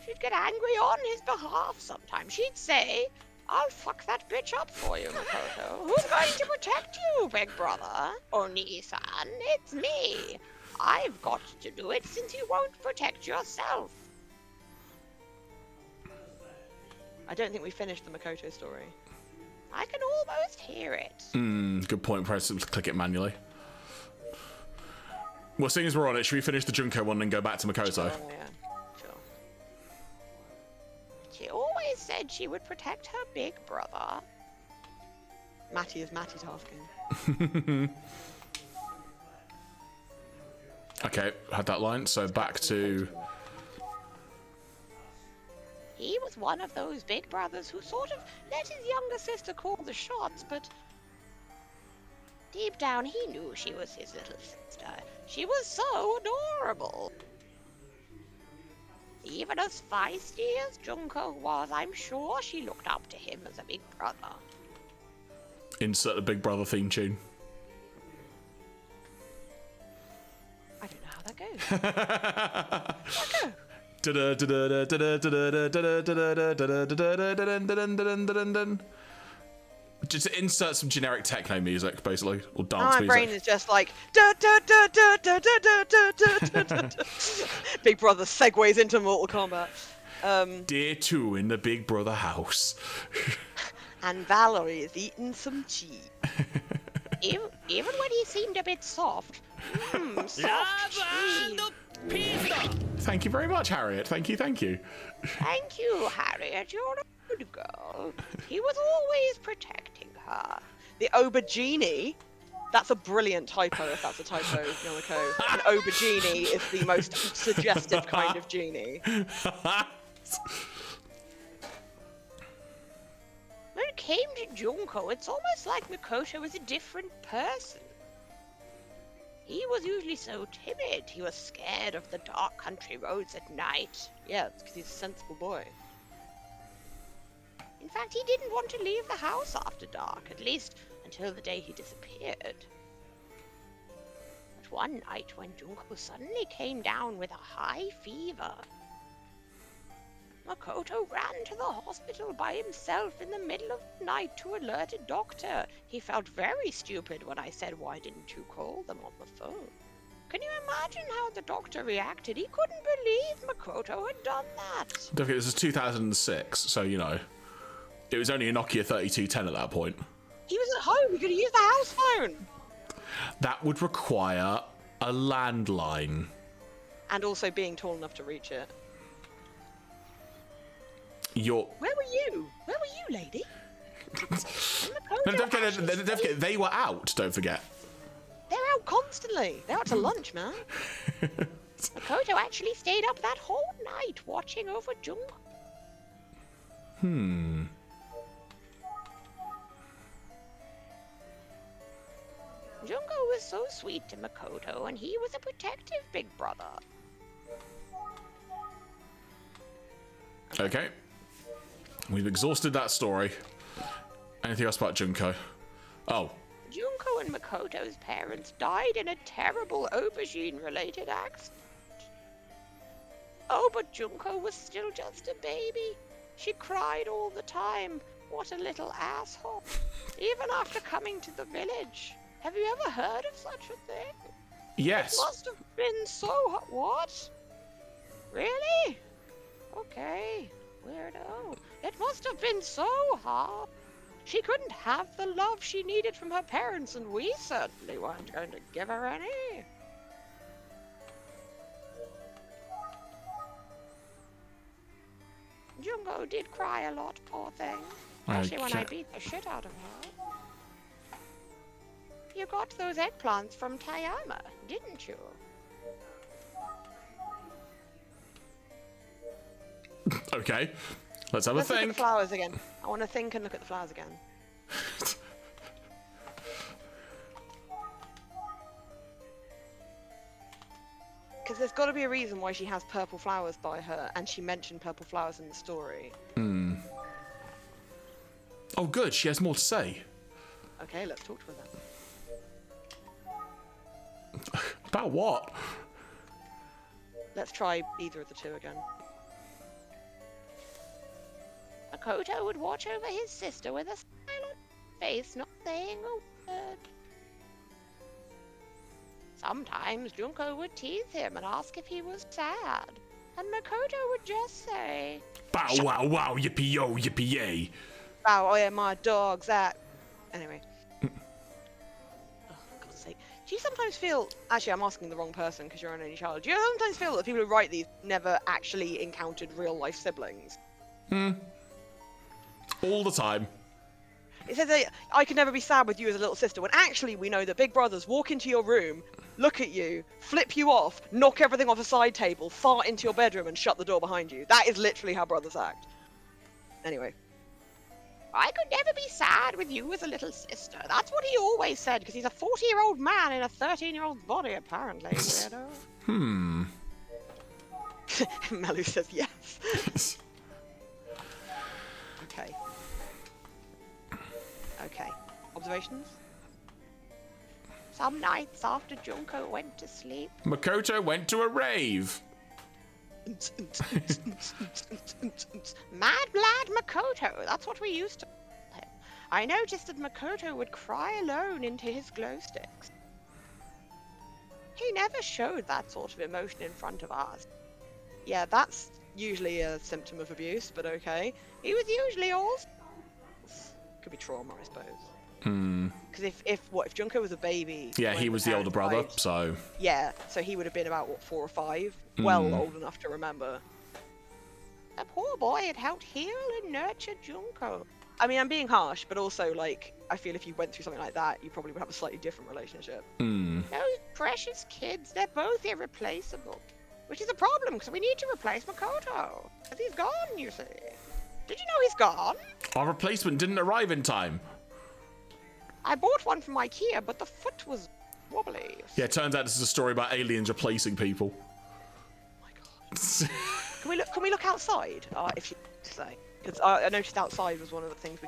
She'd get angry on his behalf sometimes. She'd say, "I'll fuck that bitch up for you, Makoto. Who's going to protect you, big brother? Oni-san, it's me. I've got to do it since you won't protect yourself." I don't think we finished the Makoto story. I can almost hear it. Good point. Press click it manually. Well, seeing as we're on it, should we finish the Junko one and go back to Makoto? Oh, yeah. Sure. She always said she would protect her big brother. Matty is Matty tasking. Okay, had that line. So back to... He was one of those big brothers who sort of let his younger sister call the shots, but deep down he knew she was his little sister. She was so adorable. Even as feisty as Junko was, I'm sure she looked up to him as a big brother. Insert a Big Brother theme tune. I don't know how that goes. How'd that go? Just insert some generic techno music, basically, or dance My music. brain is just like Big Brother segues into Mortal Kombat. Day 2 in the Big Brother house. And Valerie is eating some cheese. Even when he seemed a bit soft. Soft cheese. Thank you very much, Harriet. Thank you, thank you. Thank you, Harriet. You're a good girl. He was always protecting her. The aubergine. That's a brilliant typo if that's a typo, Yomiko. An aubergine is the most suggestive kind of genie. When it came to Junko, it's almost like Makoto was a different person. He was usually so timid. He was scared of the dark country roads at night. Yeah, it's because he's a sensible boy. In fact, he didn't want to leave the house after dark, at least until the day he disappeared. But one night when Junko suddenly came down with a high fever, Makoto ran to the hospital by himself in the middle of the night to alert a doctor. He felt very stupid when I said, "Why didn't you call them on the phone?" Can you imagine how the doctor reacted? He couldn't believe Makoto had done that. Don't forget, this is 2006, so, you know, it was only a Nokia 3210 at that point. He was at home. He could have used the house phone. That would require a landline. And also being tall enough to reach it. You're... Where were you? Where were you, lady? No, don't forget, they were out, don't forget. They're out constantly. They're out to lunch, man. Makoto actually stayed up that whole night watching over Junko. Junko was so sweet to Makoto, and he was a protective big brother. Okay. We've exhausted that story. Anything else about Junko? Oh. Junko and Makoto's parents died in a terrible aubergine-related accident. Oh, but Junko was still just a baby. She cried all the time. What a little asshole. Even after coming to the village. Have you ever heard of such a thing? Yes. It must have been so hot. What? Really? Okay. Weirdo. It must have been so hard. She couldn't have the love she needed from her parents, and we certainly weren't going to give her any. Junko did cry a lot, poor thing. Especially when I beat the shit out of her. You got those eggplants from Tayama, didn't you? Okay, let's have a Let's look at think. the flowers again. I want to think and look at the flowers again. Because there's got to be a reason why she has purple flowers by her, and she mentioned purple flowers in the story. Oh, good. She has more to say. Okay, let's talk to her then. About what? Let's try either of the two again. Makoto would watch over his sister with a silent face, not saying a word. Sometimes Junko would tease him and ask if he was sad, and Makoto would just say, Bow wow wow yippee yo yippee yay. Oh, yeah, my dog's that. Anyway. Oh, for God's sake. Do you sometimes feel... Actually, I'm asking the wrong person because you're an only child. Do you sometimes feel that people who write these never actually encountered real-life siblings? All the time. It says that I could never be sad with you as a little sister, when actually we know that big brothers walk into your room, look at you, flip you off, knock everything off a side table, fart into your bedroom and shut the door behind you. That is literally how brothers act. Anyway. I could never be sad with you as a little sister. That's what he always said, because he's a 40-year-old man in a 13-year-old's body, apparently, weirdo. Malu says yes. Okay. Okay. Observations? Some nights after Junko went to sleep, Makoto went to a rave. Mad Lad Makoto, that's what we used to call him. I noticed that Makoto would cry alone into his glow sticks. He never showed that sort of emotion in front of us. Yeah, that's usually a symptom of abuse, but okay. He was usually all... Could be trauma, I suppose. Because if Junko was a baby... Yeah, when he was the older parents brother, died, so... Yeah, so he would have been about, what, 4 or 5? Well, old enough to remember. The poor boy had helped heal and nurture Junko. I mean, I'm being harsh, but also, like, I feel if you went through something like that, you probably would have a slightly different relationship. Those precious kids, they're both irreplaceable. Which is a problem, because we need to replace Makoto. Because he's gone, you see. Did you know he's gone? Our replacement didn't arrive in time. I bought one from IKEA, but the foot was wobbly. Yeah, it turns out this is a story about aliens replacing people. Oh my god. Can we look outside? If you say. Because I noticed outside was one of the things we...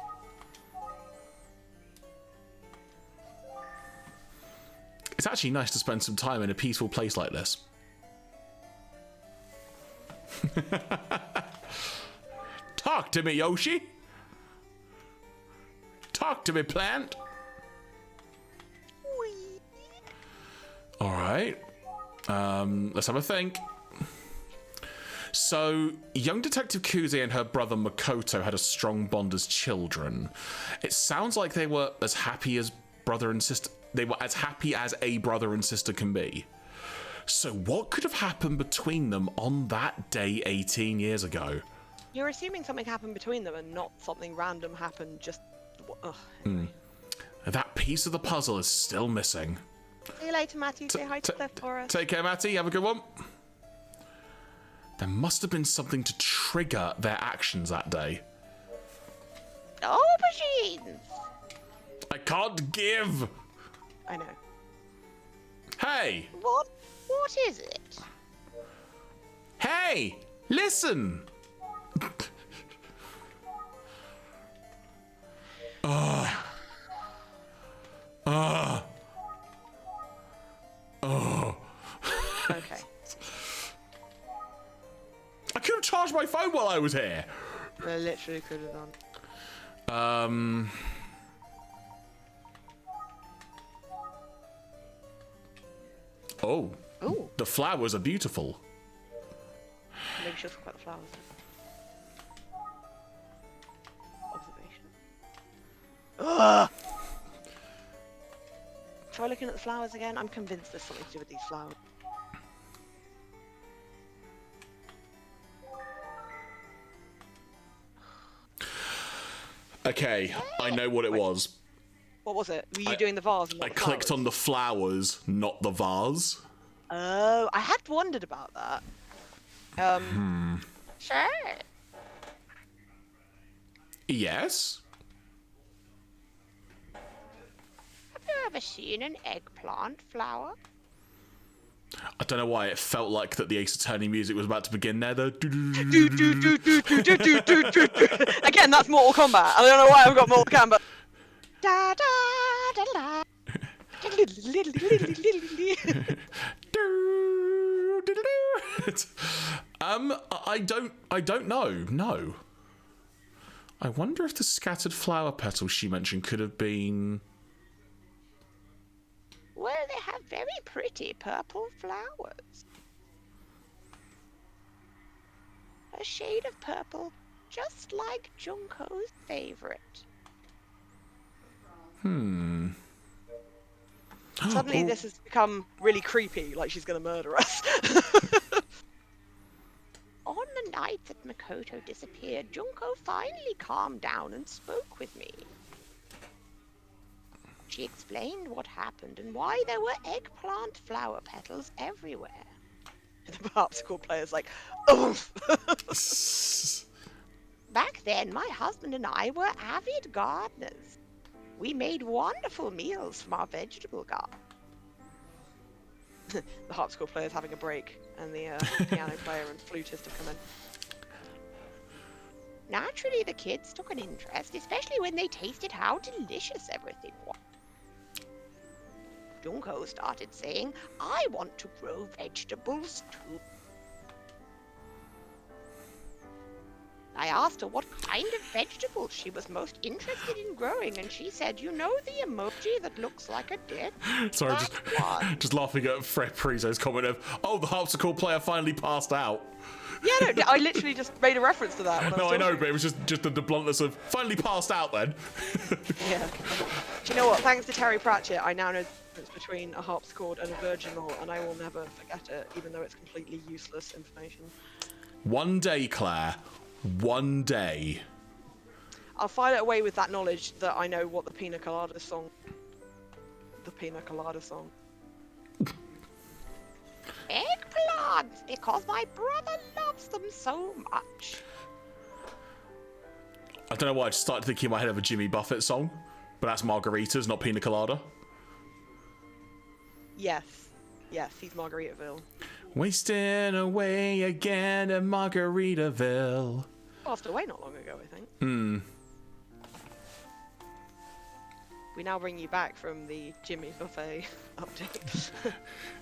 It's actually nice to spend some time in a peaceful place like this. Talk to me, Yoshi. Talk to me, plant. All right. Let's have a think. So, young Detective Kuze and her brother Makoto had a strong bond as children. It sounds like they were as happy as brother and sister. They were as happy as a brother and sister can be. So, what could have happened between them on that day 18 years ago? You're assuming something happened between them and not something random happened just... Ugh, anyway. That piece of the puzzle is still missing. See you later, Matty. Say hi to Cliff for us. Take care, Matty. Have a good one. There must have been something to trigger their actions that day. Aubergines! I can't give. I know. Hey! What is it? Hey! Listen! Okay. I could have charged my phone while I was here. I literally could have done. Oh. Ooh. The flowers are beautiful. Maybe she'll talk about the flowers. Observation. Ugh! Try looking at the flowers again. I'm convinced there's something to do with these flowers. Okay, I know what it was. What was it? Were you doing the vase? And I clicked on the flowers, not the vase. Oh, I had wondered about that. Sure. Yes? Have you ever seen an eggplant flower? I don't know why it felt like that the Ace Attorney music was about to begin there, though. Again, that's Mortal Kombat. I don't know why I've got Mortal Kombat. Da da da da. I don't know. No. I wonder if the scattered flower petals she mentioned could have been. Well, they have very pretty purple flowers. A shade of purple, just like Junko's favorite. Suddenly, this has become really creepy. Like she's gonna murder us. On the night that Makoto disappeared, Junko finally calmed down and spoke with me. She explained what happened and why there were eggplant flower petals everywhere. The harpsichord player's like, oh. Back then, my husband and I were avid gardeners. We made wonderful meals from our vegetable garden. The harpsichord player's having a break, and the piano player and flutist have come in. Naturally, the kids took an interest, especially when they tasted how delicious everything was. Junko started saying, I want to grow vegetables too. I asked her what kind of vegetables she was most interested in growing, and she said, you know the emoji that looks like a dick? Sorry, That's just laughing at Fred Prizo's comment of, oh, the harpsichord player finally passed out. Yeah, no, I literally just made a reference to that. No, I know, but it was just the bluntness of finally passed out then. Yeah. Do you know what? Thanks to Terry Pratchett, I now know the difference between a harpsichord and a virginal, and I will never forget it, even though it's completely useless information. One day, Claire. One day. I'll file it away with that knowledge that I know what the Pina Colada song. The Pina Colada song. eggplants, because my brother loves them so much. I don't know why I just started thinking in my head of a Jimmy Buffett song, but that's margaritas, not pina colada. Yes. Yes, he's Margaritaville. Wasting away again at Margaritaville. Passed away not long ago, I think. We now bring you back from the Jimmy Buffet update.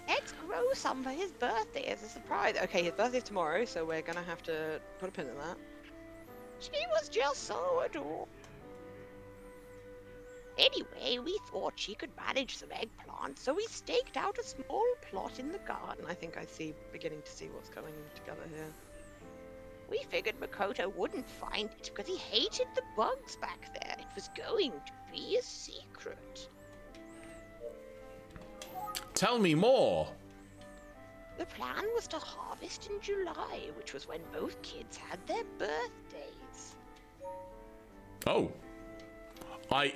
Let's grow some for his birthday as a surprise. Okay, his birthday's tomorrow, so we're gonna have to put a pin in that. She was just so adorable. Anyway, we thought she could manage some eggplants, so we staked out a small plot in the garden. I think beginning to see what's coming together here. We figured Makoto wouldn't find it because he hated the bugs back there. It was going to be a secret. Tell me more. The plan was to harvest in July, which was when both kids had their birthdays. Oh. I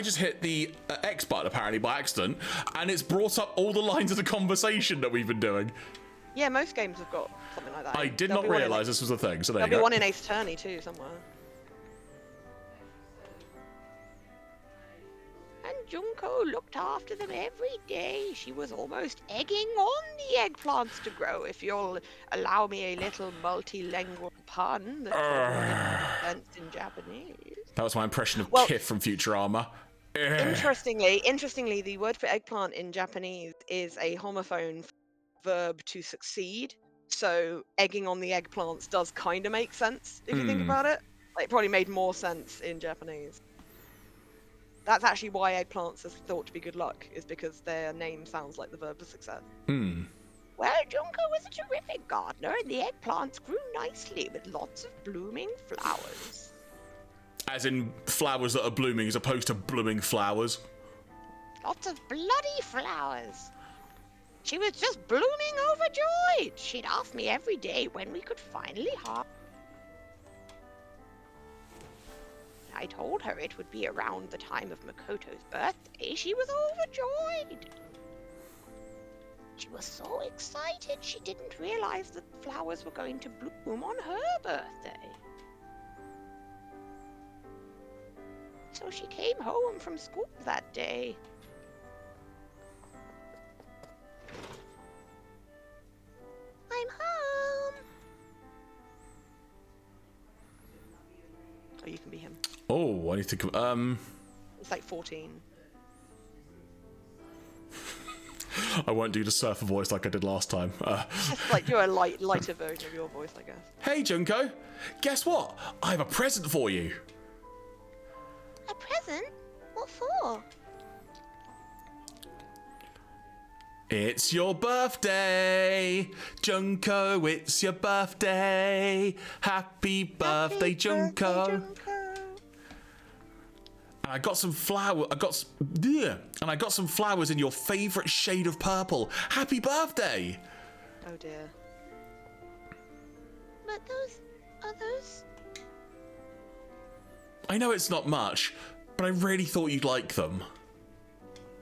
just hit the X button apparently by accident, and it's brought up all the lines of the conversation that we've been doing. Yeah, most games have got something like that. I did not realise this was a thing, so there you go. There'll be one in Ace Attorney too, somewhere. And Junko looked after them every day. She was almost egging on the eggplants to grow, if you'll allow me a little multilingual pun that makes sense in Japanese. That was my impression of Kif from Futurama. Interestingly, the word for eggplant in Japanese is a homophone verb to succeed. So egging on the eggplants does kind of make sense if you think about it. Like, it probably made more sense in Japanese. That's actually why eggplants are thought to be good luck, is because their name sounds like the verb for success. Well, Junko was a terrific gardener, and the eggplants grew nicely with lots of blooming flowers. As in flowers that are blooming as opposed to blooming flowers. Lots of bloody flowers. She was just blooming overjoyed. She'd ask me every day when we could finally harvest. I told her it would be around the time of Makoto's birthday, she was overjoyed. She was so excited she didn't realize that flowers were going to bloom on her birthday. So she came home from school that day. I'm home. Oh, you can be him. Oh, I need to. It's like 14. I won't do the surfer voice like I did last time. Just like do a lighter version of your voice, I guess. Hey, Junko. Guess what? I have a present for you. A present? What for? It's your birthday, Junko. It's your birthday. Happy birthday, Junko. And I got some flower. I got some flowers in your favorite shade of purple. Happy birthday! Oh dear. But are those? I know it's not much, but I really thought you'd like them.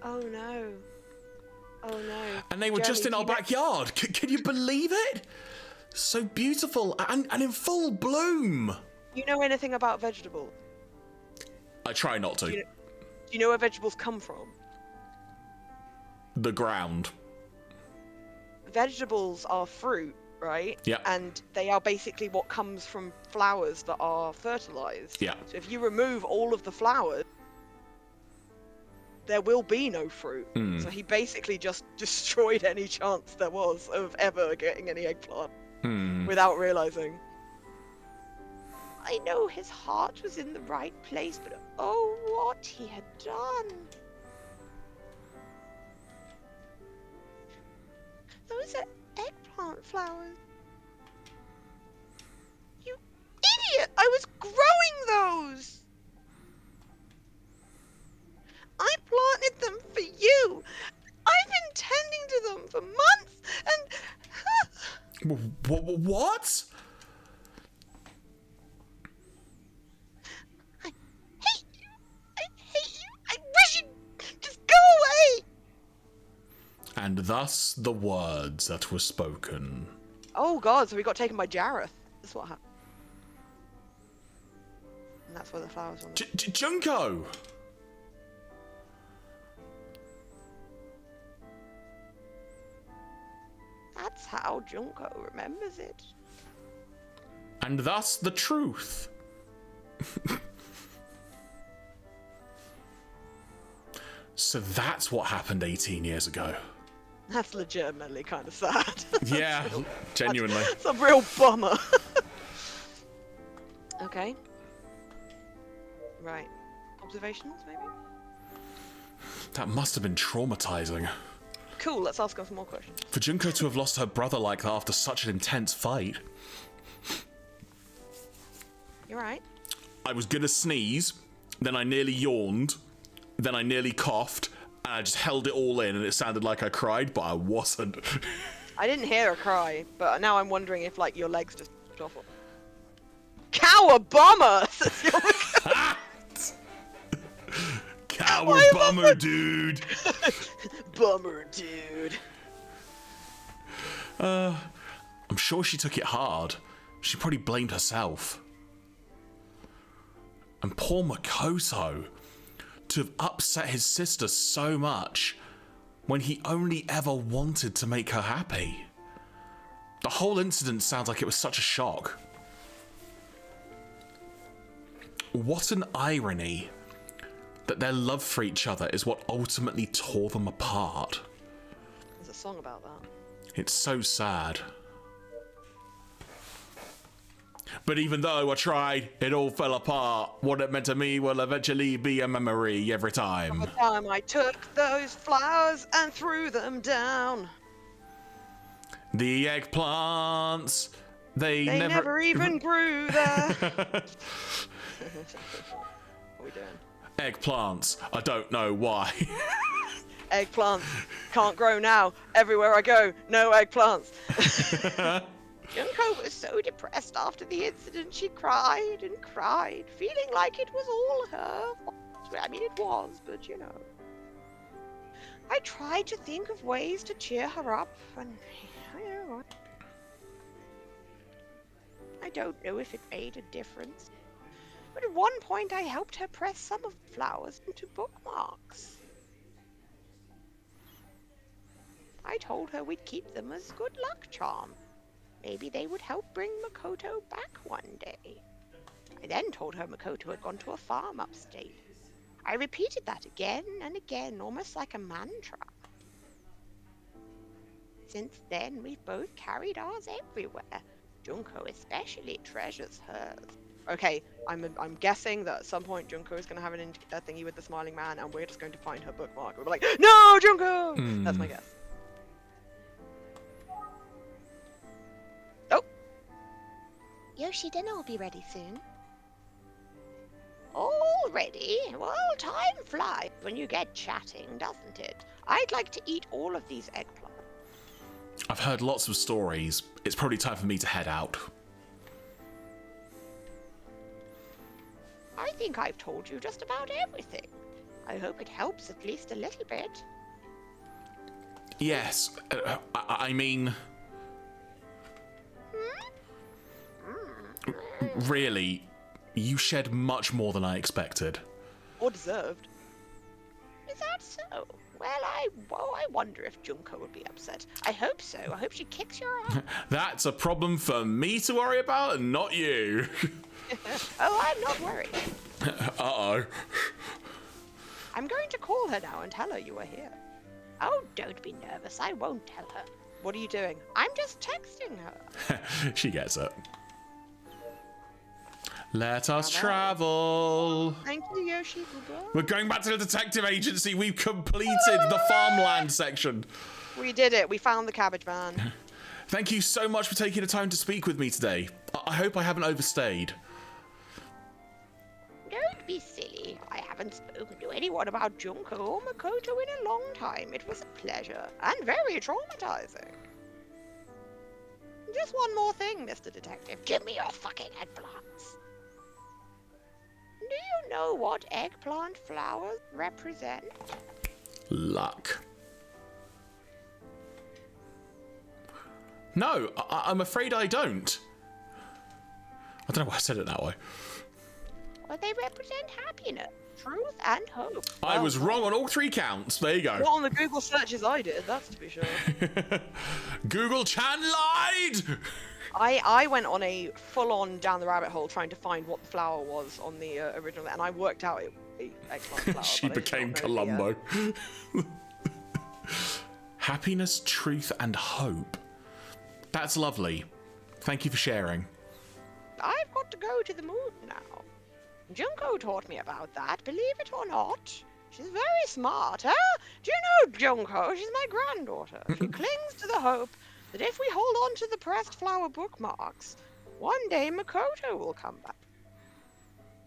Oh no. Oh no. And they were just in our backyard. Can you believe it? So beautiful and in full bloom. Do you know anything about vegetables? I try not to. Do you know where vegetables come from? The ground. Vegetables are fruit, right? Yeah. And they are basically what comes from flowers that are fertilized. Yeah. So if you remove all of the flowers, there will be no fruit. So he basically just destroyed any chance there was of ever getting any eggplant without realizing. I know his heart was in the right place, but oh, what he had done. Those are eggplant flowers. You idiot! I was growing those! I planted them for you! I've been tending to them for months, and... What? I hate you! I hate you! I wish you'd just go away! And thus the words that were spoken. Oh god, so we got taken by Jareth. That's what happened. And that's where the flowers were. Junko! That's how Junko remembers it. And thus the truth. So that's what happened 18 years ago. That's legitimately kind of sad. Yeah, genuinely. It's a real bummer. Okay. Right. Observations, maybe? That must have been traumatizing. Cool, let's ask her some more questions. For Junko to have lost her brother like that after such an intense fight. You're right. I was gonna sneeze, then I nearly yawned, then I nearly coughed, and I just held it all in and it sounded like I cried, but I wasn't. I didn't hear her cry, but now I'm wondering if, like, your legs just off. Cowabummer! Cowabummer, dude! Bummer, dude. I'm sure she took it hard. She probably blamed herself. And poor Makoto, to have upset his sister so much when he only ever wanted to make her happy. The whole incident sounds like it was such a shock. What an irony that their love for each other is what ultimately tore them apart. There's a song about that. It's so sad. But even though I tried, it all fell apart. What it meant to me will eventually be a memory every time. The time I took those flowers and threw them down. The eggplants, they never even grew there. What are we doing? Eggplants, I don't know why. Eggplants can't grow now. Everywhere I go, no eggplants. Junko Junko was so depressed after the incident, she cried and cried, feeling like it was all her fault. I mean, it was, but you know. I tried to think of ways to cheer her up, and I don't know if it made a difference. But at one point I helped her press some of the flowers into bookmarks. I told her we'd keep them as good luck charm. Maybe they would help bring Makoto back one day. I then told her Makoto had gone to a farm upstate. I repeated that again and again, almost like a mantra. Since then, we've both carried ours everywhere. Junko especially treasures hers. Okay, I'm guessing that at some point Junko is going to have a thingy with the smiling man, and we're just going to find her bookmark. We'll be like, no, Junko! That's my guess. Oh! Yoshi, dinner will be ready soon. Already? Well, time flies when you get chatting, doesn't it? I'd like to eat all of these eggplants. I've heard lots of stories. It's probably time for me to head out. I think I've told you just about everything. I hope it helps at least a little bit. Yes, I mean... Really, you shed much more than I expected. Or deserved. Is that so? Well, I wonder if Junko would be upset. I hope so. I hope she kicks your ass. That's a problem for me to worry about and not you. Oh, I'm not worried. Uh-oh. I'm going to call her now and tell her you are here. Oh, don't be nervous. I won't tell her. What are you doing? I'm just texting her. She gets it. Let us travel. Thank you, Yoshi. Goodbye. We're going back to the detective agency. We've completed the farmland section. We did it. We found the cabbage man. Thank you so much for taking the time to speak with me today. I hope I haven't overstayed. Don't be silly. I haven't spoken to anyone about Junko or Makoto in a long time. It was a pleasure and very traumatizing. Just one more thing, Mr. Detective. Give me your fucking eggplants. Do you know what eggplant flowers represent? Luck. No, I'm afraid I don't. I don't know why I said it that way. Well, they represent happiness, truth, and hope. I was wrong on all three counts. There you go. Not on the Google searches I did, that's to be sure. Google Chan lied! I went on a full-on down the rabbit hole trying to find what the flower was on the original, and I worked out it was the eggplant flower. She but I did became not know Columbo. Happiness, truth, and hope. That's lovely. Thank you for sharing. I've got to go to the moon now. Junko taught me about that, believe it or not. She's very smart, huh? Do you know Junko? She's my granddaughter. She clings to the hope that if we hold on to the pressed flower bookmarks, one day Makoto will come back.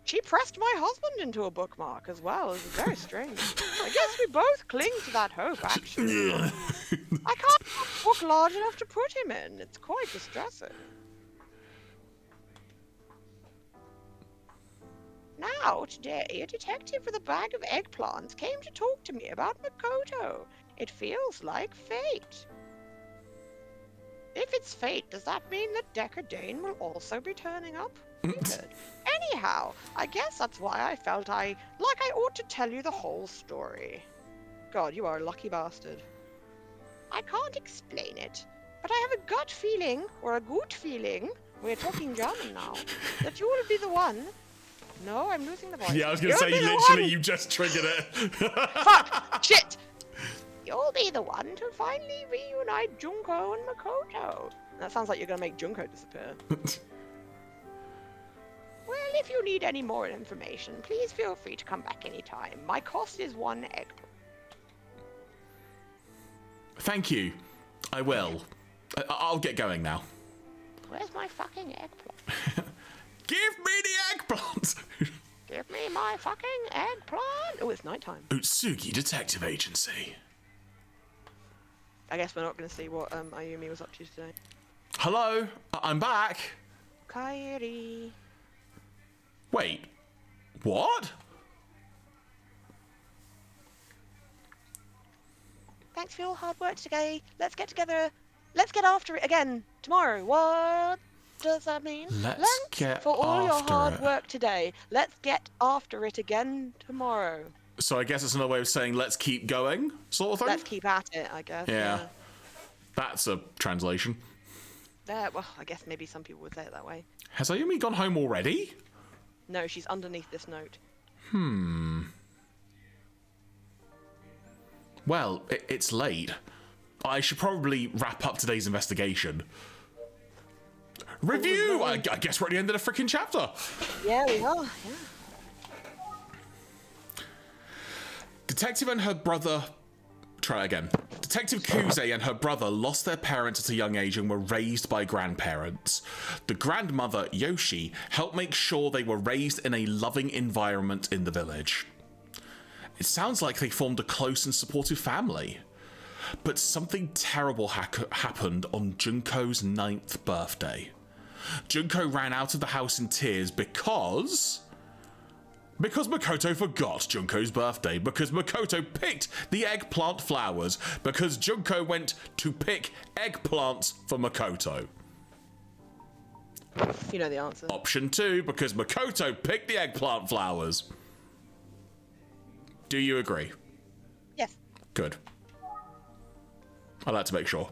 She pressed my husband into a bookmark as well. It's very strange. I guess we both cling to that hope, actually. I can't find a book large enough to put him in. It's quite distressing. Now, today, a detective with a bag of eggplants came to talk to me about Makoto. It feels like fate. If it's fate, does that mean that Decker Dane will also be turning up? Weird. Anyhow, I guess that's why I felt I ought to tell you the whole story. God, you are a lucky bastard. I can't explain it, but I have a gut feeling, or a gut feeling, we're talking German now, that you will be the one. No, I'm losing the voice. Yeah, I was going to say, literally, you just triggered it. Fuck! Shit! You'll be the one to finally reunite Junko and Makoto. That sounds like you're going to make Junko disappear. Well, if you need any more information, please feel free to come back anytime. My cost is 1 egg. Thank you. I will. I'll get going now. Where's my fucking eggplant? Give me the eggplant! Give me my fucking eggplant! Oh, it's nighttime. Utsugi Detective Agency. I guess we're not going to see what Ayumi was up to today. Hello? I'm back. Kairi. Wait. What? Thanks for your hard work today. Let's get together. Let's get after it again tomorrow. What does that mean? Let's get for all your after hard it. work today. Let's get after it again tomorrow. So I guess it's another way of saying let's keep going, sort of thing? Let's keep at it, I guess. Yeah. That's a translation. Well, I guess maybe some people would say it that way. Has Ayumi gone home already? No, she's underneath this note. Well, it's late. I should probably wrap up today's investigation. Review! I guess we're at the end of the freaking chapter. Yeah, we are. Yeah. Detective and her brother... Try again. Detective Kuze and her brother lost their parents at a young age and were raised by grandparents. The grandmother, Yoshi, helped make sure they were raised in a loving environment in the village. It sounds like they formed a close and supportive family. But something terrible happened on Junko's 9th birthday. Junko ran out of the house in tears because Makoto forgot Junko's birthday, because Makoto picked the eggplant flowers, because Junko went to pick eggplants for Makoto. You know the answer. Option 2, because Makoto picked the eggplant flowers. Do you agree? Yes. Good. I like to make sure.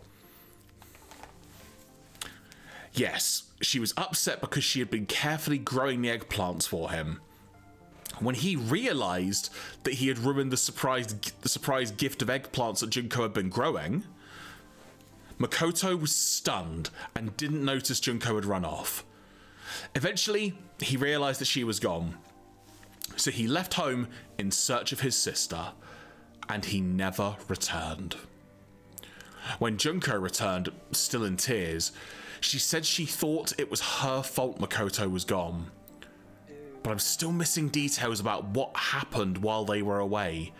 Yes, she was upset because she had been carefully growing the eggplants for him. When he realised that he had ruined the surprise gift of eggplants that Junko had been growing, Makoto was stunned and didn't notice Junko had run off. Eventually, he realised that she was gone. So he left home in search of his sister, and he never returned. When Junko returned, still in tears, she said she thought it was her fault Makoto was gone. But I'm still missing details about what happened while they were away,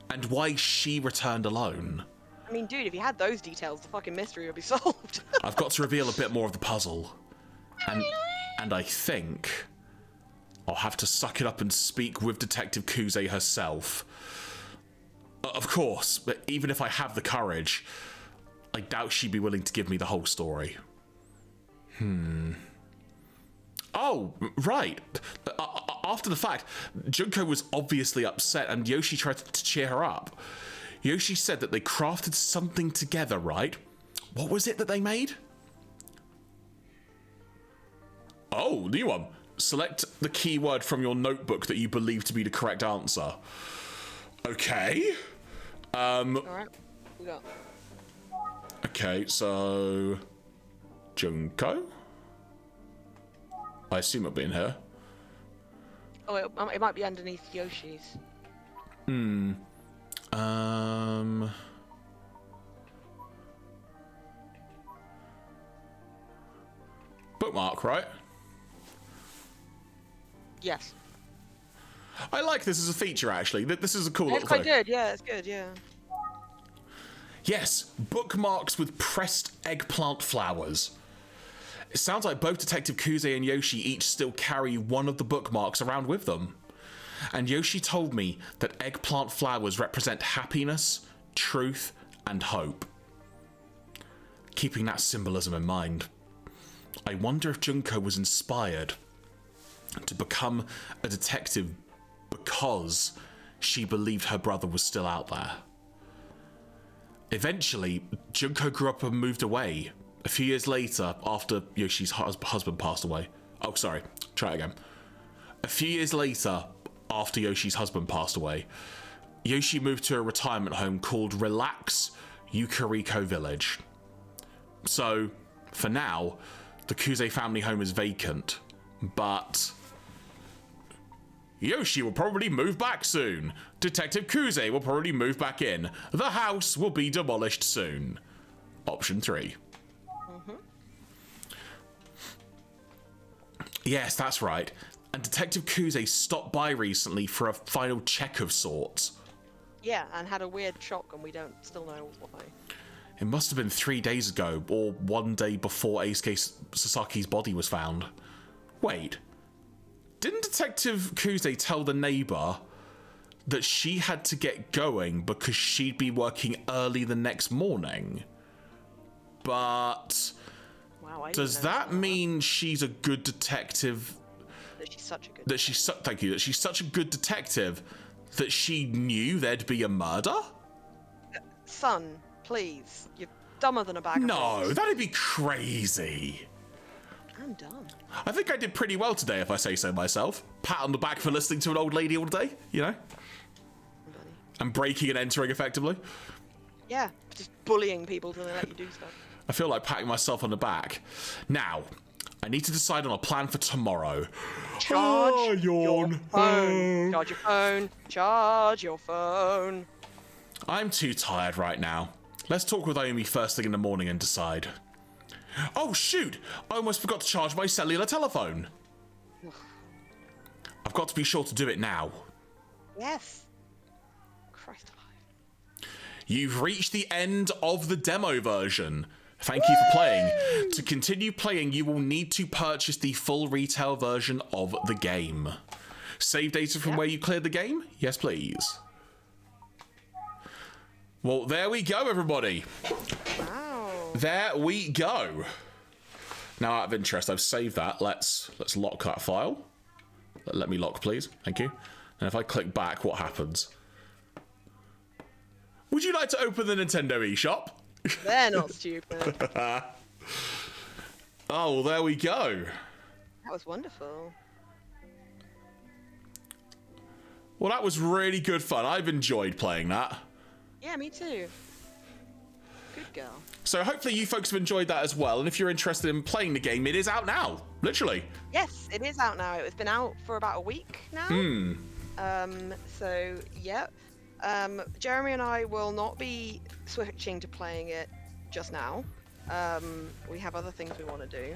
and why she returned alone. I mean, dude, if you had those details, the fucking mystery would be solved. I've got to reveal a bit more of the puzzle. And I think I'll have to suck it up and speak with Detective Kuze herself. Of course, but even if I have the courage, I doubt she'd be willing to give me the whole story. Oh, right. After the fact, Junko was obviously upset and Yoshi tried to cheer her up. Yoshi said that they crafted something together, right? What was it that they made? Oh, new one. Select the keyword from your notebook that you believe to be the correct answer. Okay. Alright, we got. Okay, so... Junko? I assume it'll be in here. Oh, it might be underneath Yoshi's. Bookmark, right? Yes. I like this as a feature, actually. This is a cool It's little quite thing. good, yeah, it's good, yeah. Yes, bookmarks with pressed eggplant flowers. It sounds like both Detective Kuze and Yoshi each still carry one of the bookmarks around with them. And Yoshi told me that eggplant flowers represent happiness, truth, and hope. Keeping that symbolism in mind, I wonder if Junko was inspired to become a detective because she believed her brother was still out there. Eventually, Junko grew up and moved away. A few years later, after Yoshi's husband passed away. Oh, sorry. Try it again. A few years later, after Yoshi's husband passed away, Yoshi moved to a retirement home called Relax Yukariko Village. So, for now, the Kuze family home is vacant, but Yoshi will probably move back soon. Detective Kuze will probably move back in. The house will be demolished soon. Option 3. Yes, that's right. And Detective Kuze stopped by recently for a final check of sorts. Yeah, and had a weird shock and we don't still know why. It must have been 3 days ago, or 1 day before Eisuke Sasaki's body was found. Wait. Didn't Detective Kuze tell the neighbor that she had to get going because she'd be working early the next morning? But Wow, I does that mean she's a good detective? that she's such a good. That she's thank you. That she's such a good detective that she knew there'd be a murder? Son, please, you're dumber than a bag of No, rocks. that'd be crazy. I'm dumb. I think I did pretty well today, if I say so myself. Pat on the back for listening to an old lady all day, you know? Buddy. And breaking and entering effectively. Yeah, just bullying people till they let you do stuff. I feel like patting myself on the back. Now, I need to decide on a plan for tomorrow. Charge yawn. your phone. Charge your phone. Charge your phone. I'm too tired right now. Let's talk with Omi first thing in the morning and decide. Oh, shoot! I almost forgot to charge my cellular telephone. I've got to be sure to do it now. Yes. Christ alive. You've reached the end of the demo version. Thank you for playing. To continue playing, you will need to purchase the full retail version of the game. Save data from where you cleared the game? Yes, please. Well, there we go, everybody. Wow. There we go. Now, out of interest, I've saved that. Let's lock that file. Let me lock, please. Thank you. And if I click back, what happens? Would you like to open the Nintendo eShop? They're not stupid. Oh, well, there we go. That was wonderful. Well, that was really good fun. I've enjoyed playing that. Yeah, me too. Good girl. So hopefully you folks have enjoyed that as well. And if you're interested in playing the game, it is out now. Literally. Yes, it is out now. It's been out for about a week now. So, yeah. Jeremy and I will not be switching to playing it just now. We have other things we want to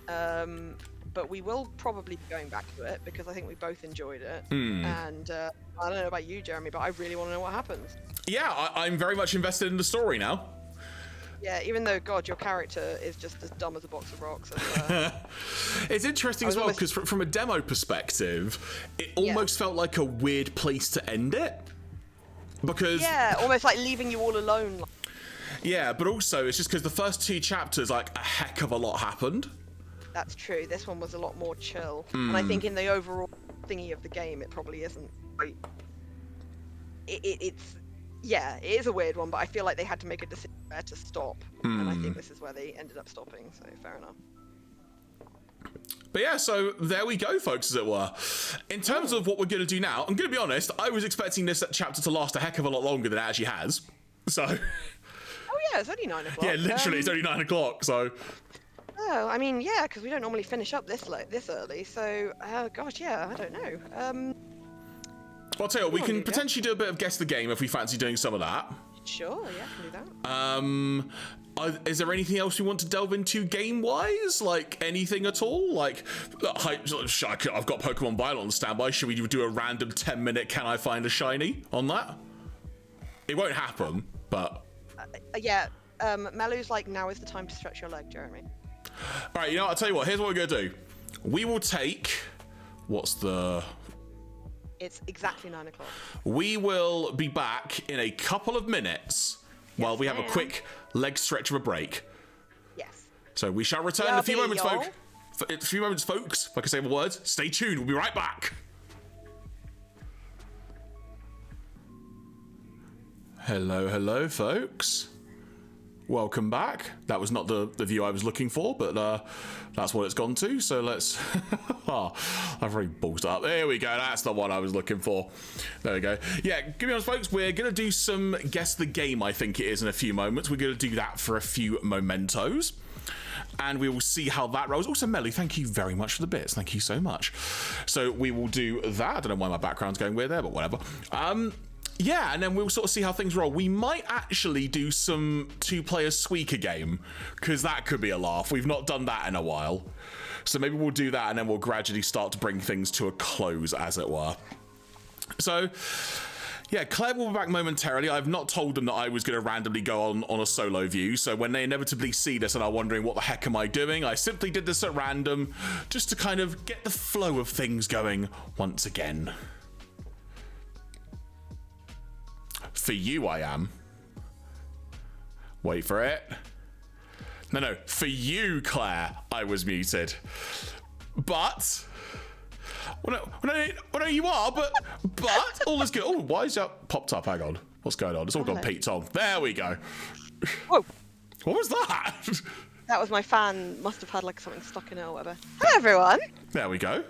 do. But we will probably be going back to it because I think we both enjoyed it. And I don't know about you, Jeremy, but I really want to know what happens. Yeah, I'm very much invested in the story now. Yeah, even though, God, your character is just as dumb as a box of rocks. And, It's interesting as well because from a demo perspective, it almost felt like a weird place to end it. Because yeah, almost like leaving you all alone. yeah, but also it's just because the first 2 chapters, like a heck of a lot happened. That's true. This one was a lot more chill. And I think in the overall thingy of the game, it probably isn't quite... It's... Yeah, it is a weird one, but I feel like they had to make a decision where to stop. And I think this is where they ended up stopping, so fair enough. But yeah, so there we go, folks, as it were. In terms of what we're going to do now, I'm going to be honest, I was expecting this chapter to last a heck of a lot longer than it actually has. So... Oh yeah, it's only 9 o'clock. yeah, literally, it's only 9 o'clock, so... Oh, I mean, yeah, because we don't normally finish up this early, so, gosh, yeah, I don't know. Well, I'll tell you what, we can potentially do a bit of Guess the Game if we fancy doing some of that. Sure, yeah, can do that. Is there anything else we want to delve into game-wise? Like, anything at all? Like, I've got Pokemon Violet on standby. Should we do a random 10-minute Can I Find a Shiny on that? It won't happen, but... Yeah, Melu's like, now is the time to stretch your leg, Jeremy. All right, you know what? I'll tell you what. Here's what we're going to do. We will take... What's the... It's exactly 9 o'clock. We will be back in a couple of minutes while we have a quick leg stretch of a break. Yes. So we shall return in a few moments, folks. In a few moments, folks. If I can say the words, stay tuned. We'll be right back. Hello, folks. Welcome back. That was not the view I was looking for, but that's what it's gone to. So let's... I've already ballsed up. There we go. That's the one I was looking for. There we go. Yeah, give me honest, folks. We're going to do some Guess the Game, I think it is, in a few moments. We're going to do that for a few mementos. And we will see how that rolls. Also, Melly, thank you very much for the bits. Thank you so much. So we will do that. I don't know why my background's going weird there, but whatever. Yeah, and then we'll sort of see how things roll. We might actually do some 2-player Suika game, because that could be a laugh. We've not done that in a while. So maybe we'll do that, and then we'll gradually start to bring things to a close, as it were. So, Yeah, Claire will be back momentarily. I've not told them that I was going to randomly go on a solo view, so when they inevitably see this and are wondering what the heck am I doing, I simply did this at random just to kind of get the flow of things going once again. For you, I am. Wait for it. No, for you, Claire, I was muted. But... Well, no, you are, but all is good. Oh, why is that popped up? Hang on. What's going on? It's all gone Pete Tong. There we go. Whoa. What was that? That was my fan. Must have had like something stuck in it or whatever. Hello, everyone. There we go.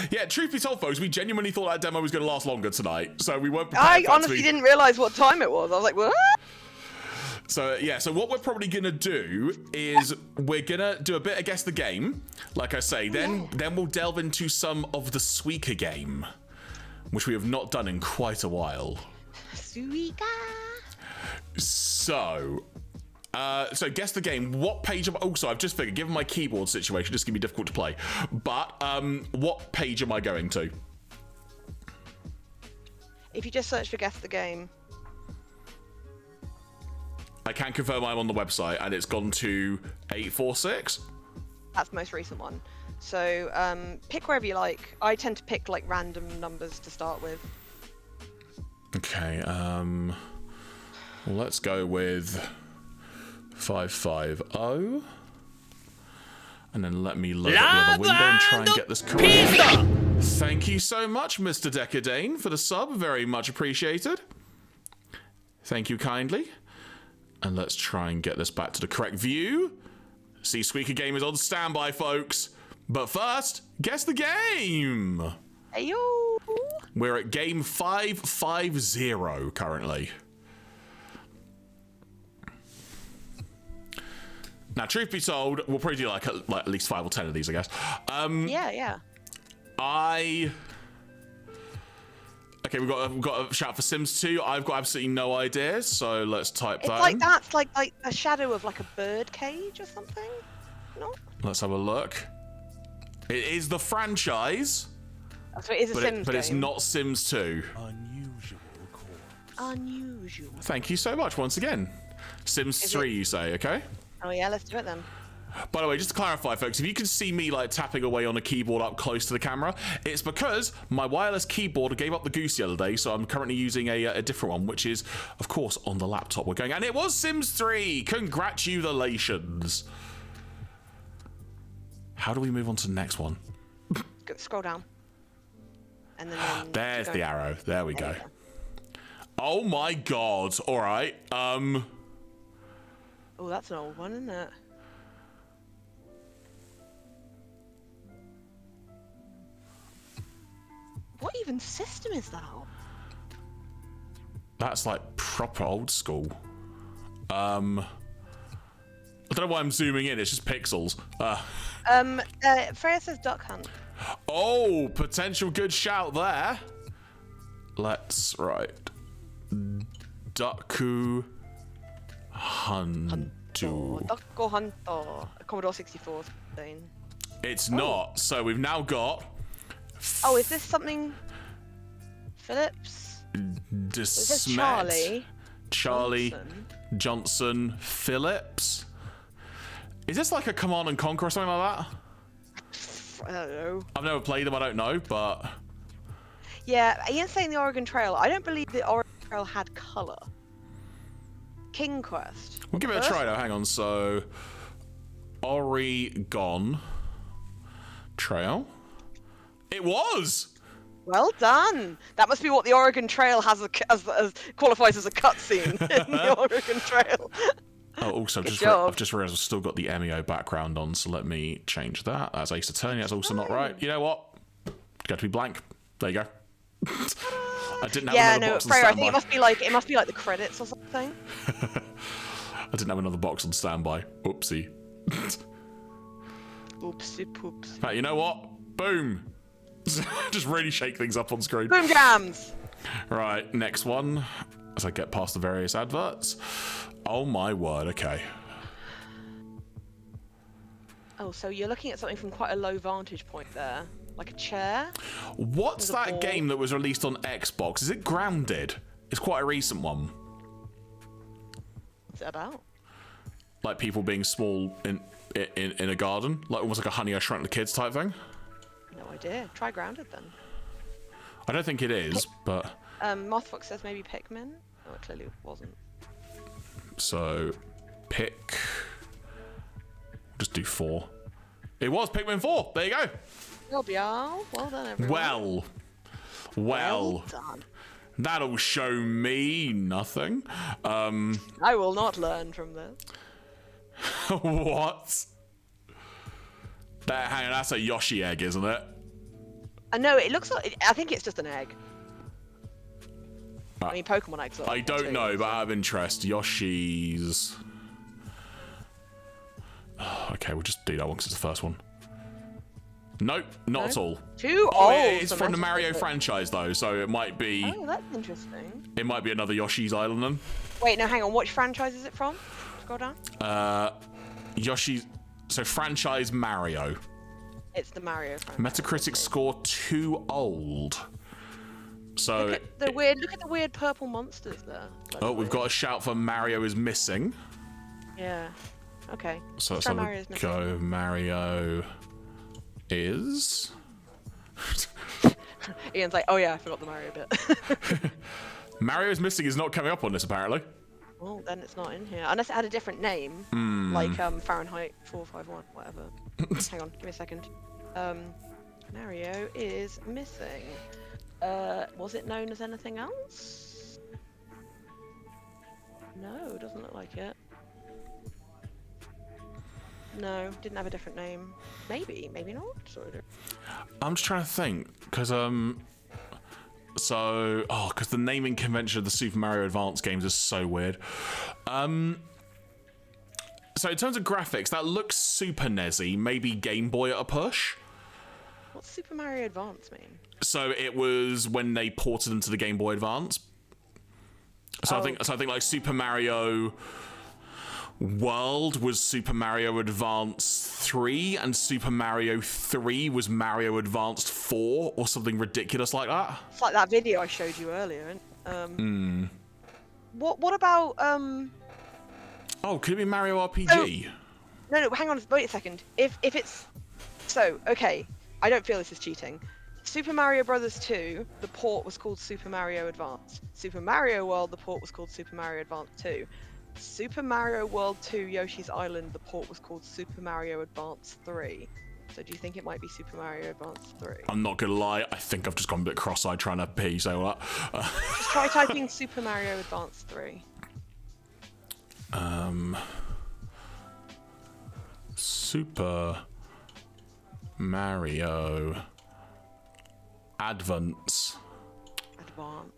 Yeah, truth be told, folks, we genuinely thought that demo was going to last longer tonight, so we weren't prepared. I honestly didn't realise what time it was. I was like, what? So, yeah, so what we're probably going to do is we're going to do a bit of Guess the Game, like I say. Then we'll delve into some of the Suika game, which we have not done in quite a while. Suika. So Guess the Game. What page am I... Also, I've just figured, given my keyboard situation, this is going to be difficult to play. But what page am I going to? If you just search for Guess the Game. I can confirm I'm on the website, and it's gone to 846. That's the most recent one. So pick wherever you like. I tend to pick like random numbers to start with. Okay, well, let's go with 550. And then let me load up the other window and try and get this correct. Thank you so much, Mr. Decadane, for the sub. Very much appreciated. Thank you kindly. And let's try and get this back to the correct view. See, Suika Game is on standby, folks. But first, Guess the Game. Ayo. We're at game 550 currently. Now, truth be told, we'll probably do like at least 5 or 10 of these, I guess. Yeah. Okay, we've got a shout for Sims 2. I've got absolutely no idea, so let's type It's that like in. that's like a shadow of like a bird cage or something. No. Let's have a look. It is the franchise. So it is a Sims But game. it's not Sims 2. Unusual. Thank you so much once again. Sims 3, you say, okay? Oh yeah, let's do it then. By the way, just to clarify, folks, if you can see me like tapping away on a keyboard up close to the camera, it's because my wireless keyboard gave up the goose the other day, so I'm currently using a different one, which is, of course, on the laptop we're going. And it was Sims 3! Congratulations! How do we move on to the next one? Go, scroll down. And then There's the arrow. There we go. There you Oh my god. Alright. Oh, that's an old one, isn't it? What even system is that on? That's like proper old school. I don't know why I'm zooming in, it's just pixels. Freya says Duck Hunt. Oh, potential good shout there. Let's write Ducku Huntu. Ducko Hunter. Commodore 64 thing. It's not, so we've now got Oh, is this something? Phillips? Is this Desmet, Charlie? Johnson, Phillips. Is this like a Command and Conquer or something like that? I don't know. I've never played them, I don't know, but... Yeah, Ian's saying the Oregon Trail. I don't believe the Oregon Trail had colour. King Quest. We'll give it a try though, hang on, so... Oregon Trail. It was! Well done. That must be what the Oregon Trail has as qualifies as a cutscene in the Oregon Trail. Oh, also, I've just realised I've still got the Emio background on, so let me change that. That's Ace Attorney, that's also not right. You know what? It's got to be blank. There you go. I didn't have another box on Freya, standby. I think it must be like the credits or something. I didn't have another box on standby. Oopsie. Oopsie poopsie. Right, you know what? Boom. Just really shake things up on screen. Boom jams. Right, next one. As I get past the various adverts. Oh my word, okay. Oh, so you're looking at something from quite a low vantage point there. like a chair. What's There's a that ball. game that was released on Xbox? Is it Grounded? It's quite a recent one. What's it about? Like people being small in a garden, like almost like a Honey I Shrunk the Kids type thing. No idea. Try Grounded then. I don't think it is, but Mothfox says maybe Pikmin. Oh, it clearly wasn't. so pick. Just do 4. It was Pikmin 4. There you go. Well done, everyone. Well, done. that'll show me nothing. I will not learn from this. What? Hang on, that's a Yoshi egg, isn't it? I know it looks like. I think it's just an egg. I mean, Pokemon eggs. I don't know, but out of interest, Yoshi's. Oh, okay, we'll just do that one because it's the first one. Nope, not at all. Too Oh, old. it's for from the Magic, Mario is it? franchise though, so it might be. Oh, that's interesting. It might be another Yoshi's Island then. Wait, no, hang on. Which franchise is it from? Scroll down. Yoshi's. So franchise Mario. It's the Mario franchise. Metacritic score too old. So. Look at the weird purple monsters there. Oh, we've got a shout for Mario is missing. Yeah. Okay. So let's try have a Mario's missing. go. Mario is. Ian's like, oh yeah, I forgot the Mario bit. Mario is missing is not coming up on this apparently. Well, then it's not in here. Unless it had a different name. Like Fahrenheit 451, whatever. Hang on, give me a second. Mario is missing. Was it known as anything else? No, it doesn't look like it. No, didn't have a different name. Maybe not. Sort of. I'm just trying to think because because the naming convention of the Super Mario Advance games is so weird. So in terms of graphics, that looks Super NES-y, maybe Game Boy at a push. What's Super Mario Advance mean? So it was when they ported them to the Game Boy Advance. So I think like Super Mario World was Super Mario Advance 3, and Super Mario 3 was Mario Advanced 4, or something ridiculous like that. It's like that video I showed you earlier. What about Oh, could it be Mario RPG? No, hang on, wait a second. If it's so, okay, I don't feel this is cheating. Super Mario Brothers 2, the port was called Super Mario Advance. Super Mario World, the port was called Super Mario Advance 2. Super Mario World 2 Yoshi's Island, the port was called Super Mario Advance 3. So do you think it might be Super Mario Advance 3? I'm not gonna lie, I think I've just gone a bit cross-eyed trying to hear you say all that. Just try typing Super Mario Advance 3. Super Mario Advance. Advance.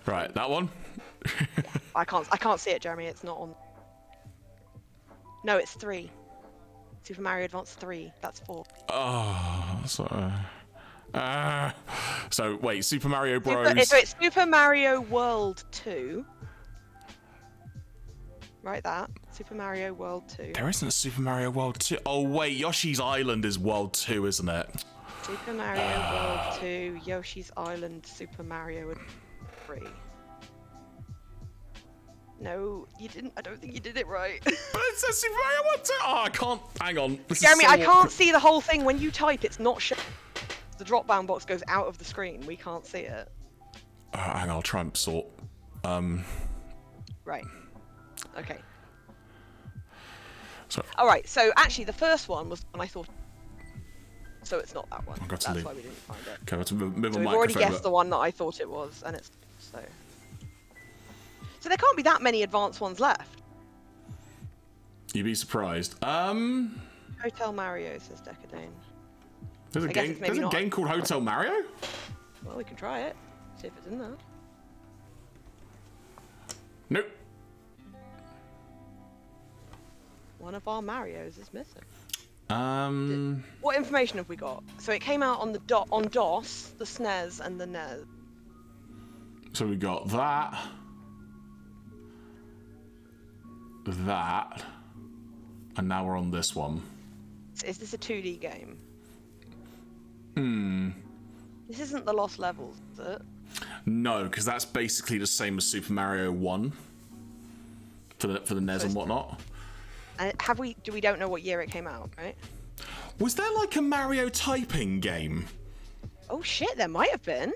Right, that one. I can't see it, Jeremy. It's not on. No, it's 3. Super Mario Advance 3. That's 4. Oh, sorry. So wait, Super Mario Bros. It's Super Mario World 2. Right, that. Super Mario World 2. There isn't a Super Mario World 2. Oh wait, Yoshi's Island is World 2, isn't it? Super Mario World 2, Yoshi's Island, Super Mario 3. No, you didn't. I don't think you did it right. But it says Super Mario World 2. Oh, I can't. Hang on. This is Jeremy, so I can't awkward. see the whole thing. When you type, it's not showing. The drop-down box goes out of the screen. We can't see it. Hang on, I'll try and sort. Right. Okay. So All right. So actually, the first one was when I thought. So it's not that one. I've got to That's leave. why we didn't find it. Okay, let's move my So we've already microphone. guessed the one that I thought it was, and it's so. So there can't be that many advanced ones left. You'd be surprised. Hotel Mario says Decadane. There's a I guess game. it's maybe There's a not. game called Hotel Mario. Well, we can try it. See if it's in there. Nope. One of our Marios is missing. Um. What information have we got? So it came out on the on DOS, the SNES, and the NES. So we got that. That. And now we're on this one. Is this a 2D game? Hmm. This isn't the Lost Levels, is it? No, because that's basically the same as Super Mario 1 for the NES and whatnot. We don't know what year it came out, right? Was there like a Mario typing game? Oh shit, there might have been.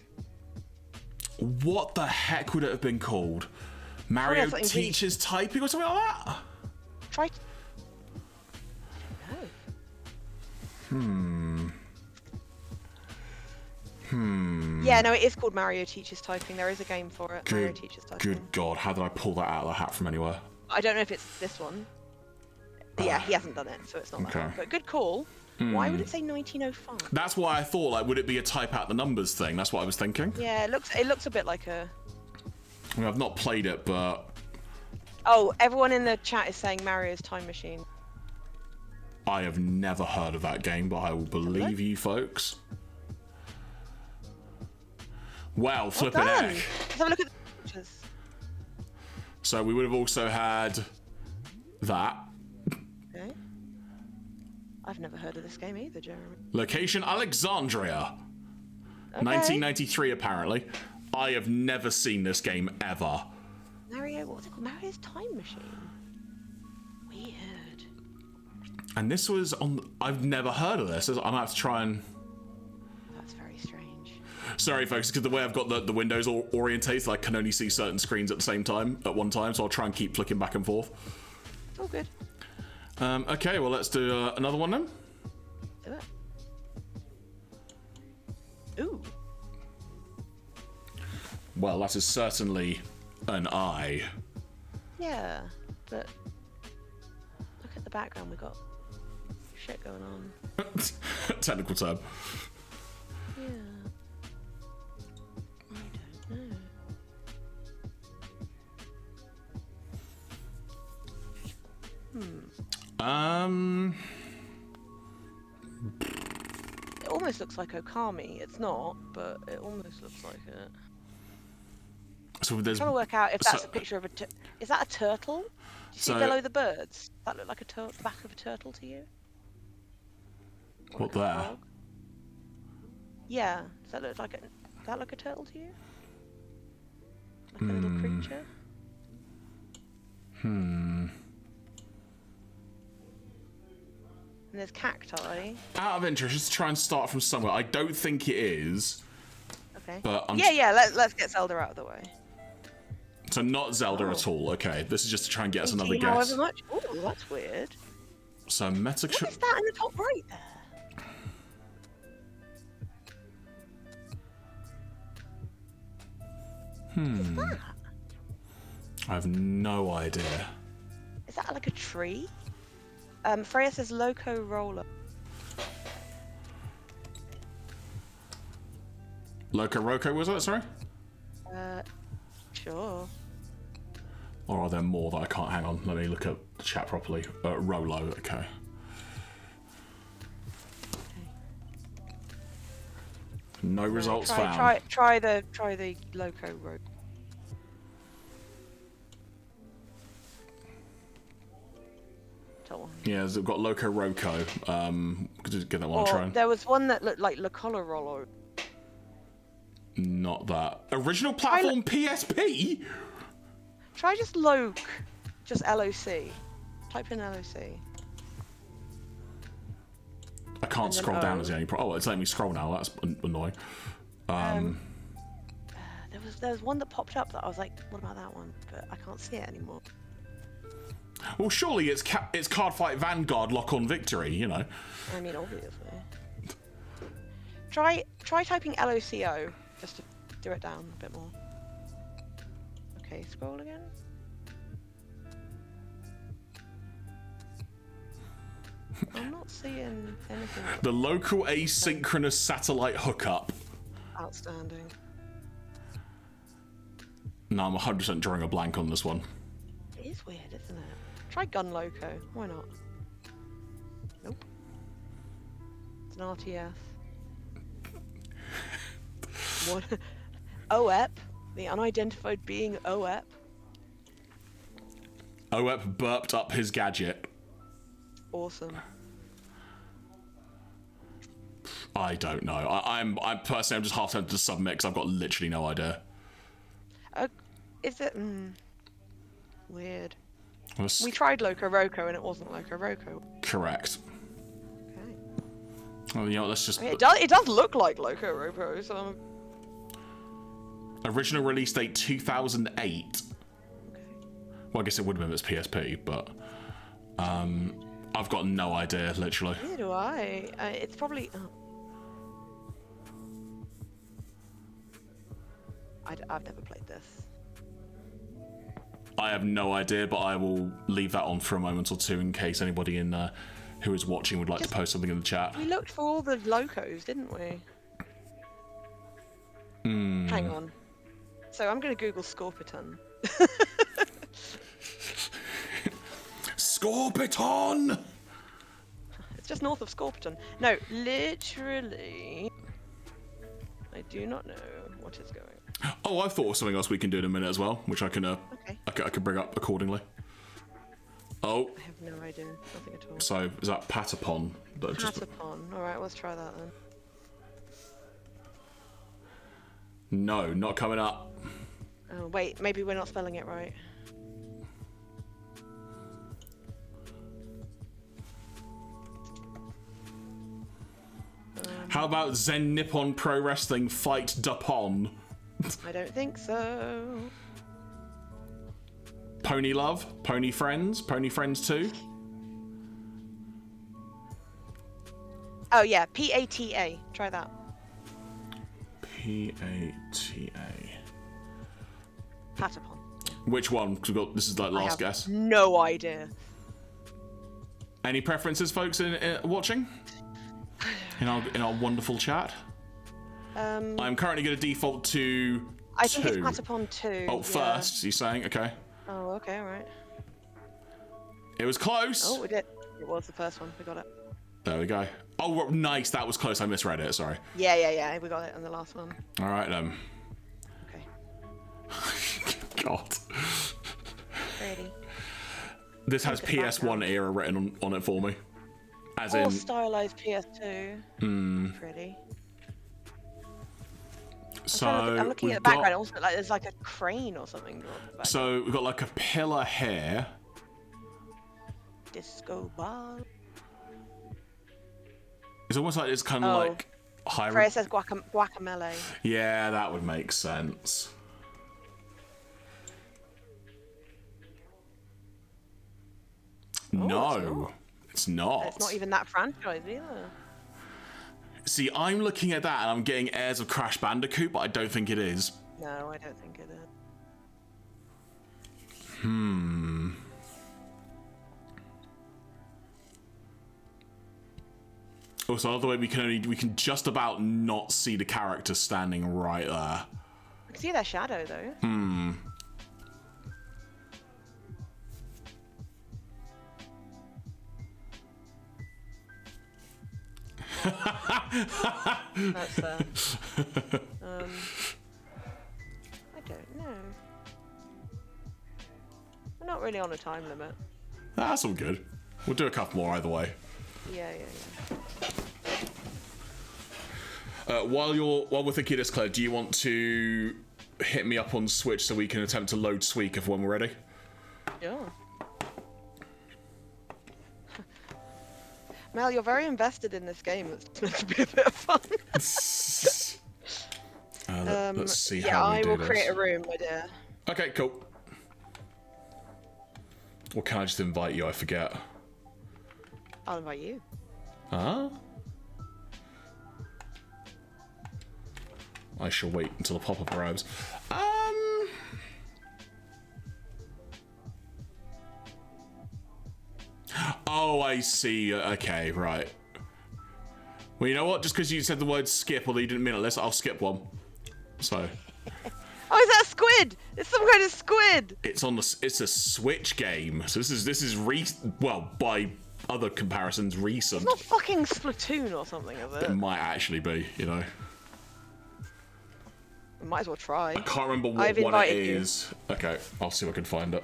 What the heck would it have been called? Mario something teaches typing or something like that? Try. No. Yeah, no, it is called Mario Teaches Typing. There is a game for it. Mario Teaches Typing. Good God, how did I pull that out of the hat from anywhere? I don't know if it's this one. Yeah, he hasn't done it, so it's not that one. But good call. Why would it say 1905? That's why I thought, like, would it be a type out the numbers thing? That's what I was thinking. Yeah, it looks a bit like a... I mean, I've not played it, but... Oh, everyone in the chat is saying Mario's Time Machine. I have never heard of that game, but I will believe you folks. Well, flipping heck. Let's have a look at the pictures. So we would have also had that. Okay. I've never heard of this game either, Jeremy. Location Alexandria. Okay. 1993, apparently. I have never seen this game ever. Mario, what was it called? Mario's Time Machine. Weird. And this was on... I've never heard of this. I'm going to have to try and... That's very strange. Sorry, folks, because the way I've got the windows all orientated, I can only see certain screens at the same time, at one time, so I'll try and keep flicking back and forth. It's all good. Okay, well, let's do another one then. Do it. Ooh. Well, that is certainly an eye. Yeah, but look at the background. We got shit going on. Technical term. Yeah. I don't know. It almost looks like Okami. It's not, but it almost looks like it. So there's... I'm trying to work out if that's a picture of a... Is that a turtle? Do you see below the birds? Does that look like a back of a turtle to you? What there? Yeah. Does that look like a turtle to you? Like a little creature? And there's cacti. Out of interest, just to try and start from somewhere. I don't think it is. Okay. But let's get Zelda out of the way. So not Zelda at all. Okay, this is just to try and get us another guess. However much. Oh, that's weird. So What is that in the top right there? What is that? I have no idea. Is that like a tree? Freya says Loco Roller. Loco Roco, was it? Sorry? Sure. Or are there more that I can't... Hang on, let me look at the chat properly. Rolo, okay. No results found. Try the Loco Road. Yeah, they've got Loco Roco. Just give that one a try. There was one that looked like La Color Rollo. Not that. Original platform PSP? Try just LOC. Just LOC. Type in LOC. I can't scroll down as the only problem. Oh, it's letting me scroll now. That's annoying. There was one that popped up that I was like, what about that one? But I can't see it anymore. Well, surely it's Cardfight Vanguard Lock-On Victory, you know. I mean, obviously. Try typing LOCO, just to do it down a bit more. Okay, scroll again. I'm not seeing anything. The local asynchronous satellite hookup. Outstanding. No, I'm 100% drawing a blank on this one. It is weird, isn't it? Try Gun Loco. Why not? Nope. It's an RTS. What? OEP? The unidentified being OEP? OEP burped up his gadget. Awesome. I don't know. I'm personally, I'm just half tempted to submit because I've got literally no idea. Is it? Weird. Let's- We tried Loco Roco and it wasn't Loco Roco. Correct. Okay. Well, you know, let's just... I mean, it does look like Loco Roco, so... Original release date 2008. Okay. Well, I guess it would have been if it's PSP, but... I've got no idea, literally. Neither do I. It's probably... I've never played this. I have no idea, but I will leave that on for a moment or two in case anybody in who is watching would like to post something in the chat. We looked for all the locos, didn't we? Hang on. So I'm going to Google Scorpiton. Scorpiton! It's just north of Scorpiton. No, literally... I do not know what is going on. Oh, I thought of something else we can do in a minute as well, which I can Okay. I can bring up accordingly. Oh, I have no idea. Nothing at all. so is that Patapon? That I've just... Patapon. Alright, let's try that then. No, not coming up. Oh, wait, maybe we're not spelling it right. How about Zen Nippon Pro Wrestling Fight Dapon? I don't think so. Pony Love? Pony Friends? Pony Friends 2? Oh yeah, P-A-T-A. Try that. P-A-T-A. Patapon. Which one? 'Cause we've got, this is like I last have guess. no idea. Any preferences, folks, in watching? In our wonderful chat? I'm currently going to default to I think 2. it's Patapon 2. Oh, yeah. first, you're saying? Okay. Oh, okay, alright. It was close. Oh, we did. It was the first one. We got it. There we go. Oh, nice. That was close. I misread it. Sorry. Yeah. We got it on the last one. All right, Okay. God. Ready. This has Look at the PS1 background. era written on it for me. As Or in... stylized PS2. Pretty. So I'm looking we've at the background. It got, also like there's like a crane or something. Drawn in the back. so we've got like a pillar here. Disco ball. It's almost like it's kind of Oh. like high. Freya says guacamole. Yeah, that would make sense. No, it's not. It's not even that franchise either. See, I'm looking at that and I'm getting airs of Crash Bandicoot, but I don't think it is. No, I don't think it is. Also, the other way we can just about not see the character standing right there. I can see their shadow though. That's fair. I don't know. We're not really on a time limit. That's all good. We'll do a couple more either way. Yeah. While we're thinking of this, Claire, do you want to hit me up on Switch so we can attempt to load Suika when we're ready? Yeah. Mel, you're very invested in this game. It's meant to be a bit of fun. Let's see yeah, how we I do will this. create a room, my dear. Okay, cool. Or can I just invite you? I forget. I'll invite you. Huh? I shall wait until the pop-up arrives. Oh, I see. Okay, right. Well, you know what? Just because you said the word skip, although you didn't mean it, I'll skip one. So. Oh, is that a squid? It's some kind of squid. It's a Switch game, so this is well, by other comparisons, recent. It's not fucking Splatoon or something, is It it? might actually be, you know. We might as well try. I can't remember what I've one it invited you. is. Okay, I'll see if I can find it.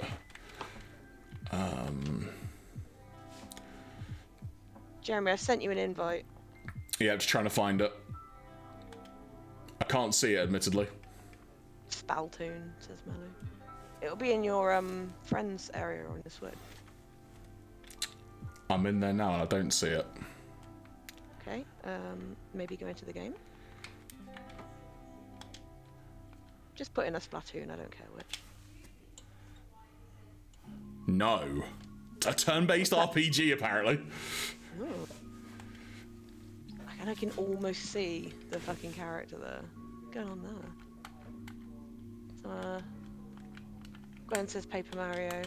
Jeremy, I've sent you an invite. Yeah, just trying to find it. I can't see it, admittedly. Spaltoon, says Melu. It'll be in your friends area on the Switch. I'm in there now and I don't see it. Okay, maybe go into the game. Just put in a Splatoon, I don't care which. No. A turn-based RPG, apparently. Ooh. I can almost see the fucking character there. What's going on there? Gwen says Paper Mario.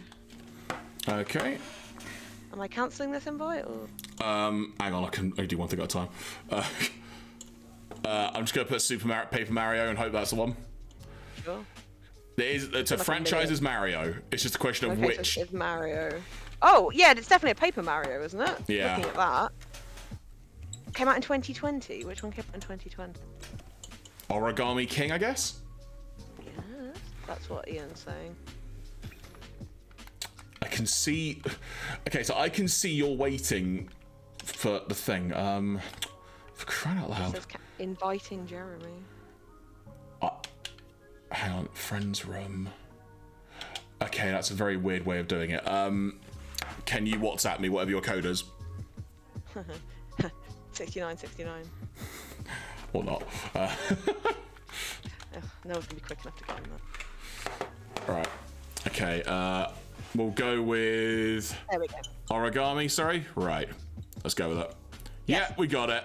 Okay. Am I cancelling this invite or? Hang on, I can only do one thing at a time. I'm just gonna put Paper Mario and hope that's the one. Sure. It's a franchise as Mario. It's just a question of Okay, which. so it's Mario. Oh yeah, it's definitely a Paper Mario, isn't it? Yeah. Looking at that. Came out in 2020. Which one came out in 2020? Origami King, I guess. Yes, that's what Ian's saying. I can see. Okay, so I can see you're waiting for the thing. For crying out It loud. says inviting Jeremy. Hang on, friends room. Okay, that's a very weird way of doing it. Can you WhatsApp me whatever your code is? 6969. Or not. Ugh, no one's gonna be quick enough to get in that. Alright. Okay, we'll go with There we go. origami, sorry? Right. Let's go with it. Yeah, we got it.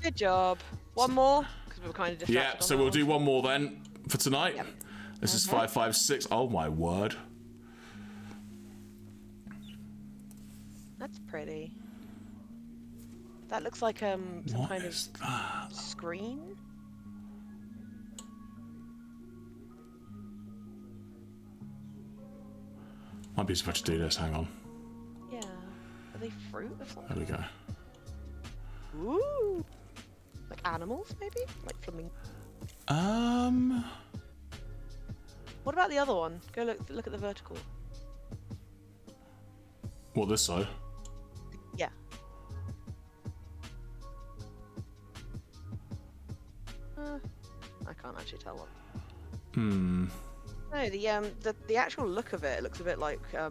Good job. One more, because we were kind of distracted. Yeah, on so that we'll one. do one more then for tonight. Yep. This is 556. Oh my word. That's pretty. That looks like some What kind is of that? screen. Might be supposed to do this, hang on. Yeah. Are they fruit or something? There we go. Ooh. Like animals, maybe? Like flamingo. What about the other one? Go look at the vertical. What, this side? Yeah. I can't actually tell what. No, the actual look of it looks a bit like a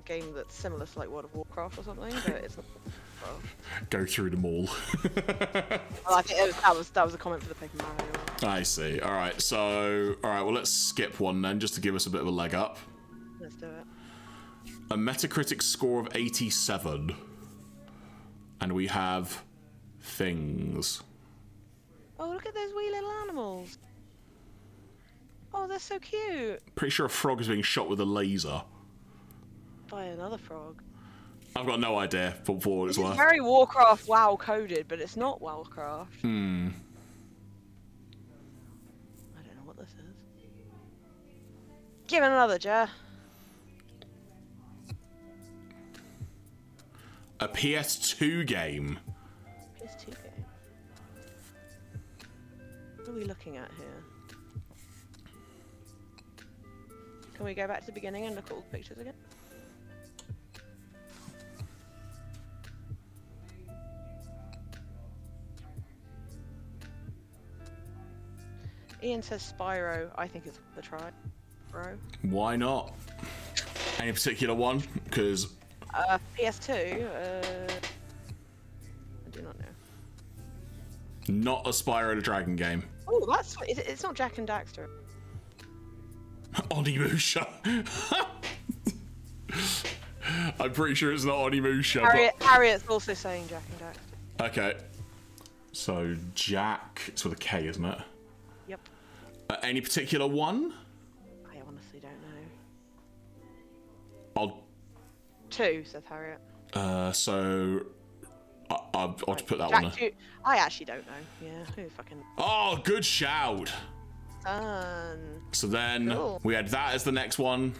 game that's similar to like World of Warcraft or something, but it's not. Go through them all. Well, I think that was a comment for the Paper Mario. I see. Alright, so... Alright, well, let's skip one then, just to give us a bit of a leg up. Let's do it. A Metacritic score of 87. And we have... things. Oh, look at those wee little animals. Oh, they're so cute. Pretty sure a frog is being shot with a laser. By another frog. I've got no idea for what it's It's worth. very Warcraft WoW coded, but it's not Warcraft. I don't know what this is. Give it another, Jer. A PS2 game. PS2 game. What are we looking at here? Can we go back to the beginning and look at all the pictures again? Ian says Spyro. I think it's the try. Bro. Why not? Any particular one? Because... PS2. I do not know. Not a Spyro the Dragon game. Oh, that's it's not Jack and Daxter. Onimusha. I'm pretty sure it's not Onimusha. Harriet's also saying Jack and Daxter. But... Okay. So, Jack... It's with a K, isn't it? Yep. Any particular one? I honestly don't know. I'll... 2, says Harriet. So... I'll just put that Jack one. 2. I actually don't know. Yeah, who fucking... Oh, good shout. Son. So then Cool. we had that as the next one.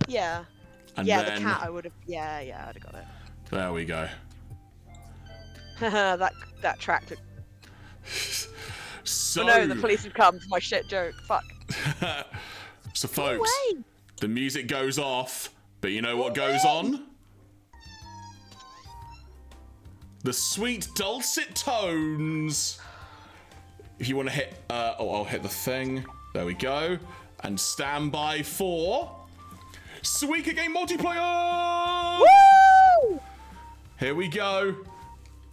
Yeah. And Yeah, then... the cat I would have... Yeah, I'd have got it. There we go. that track took... So... Oh no, the police have come for my shit joke. Fuck. So folks, Away. the music goes off, but you know what goes on? The sweet dulcet tones. If you want to hit, I'll hit the thing. There we go. And stand by for Suika game multiplayer. Woo! Here we go.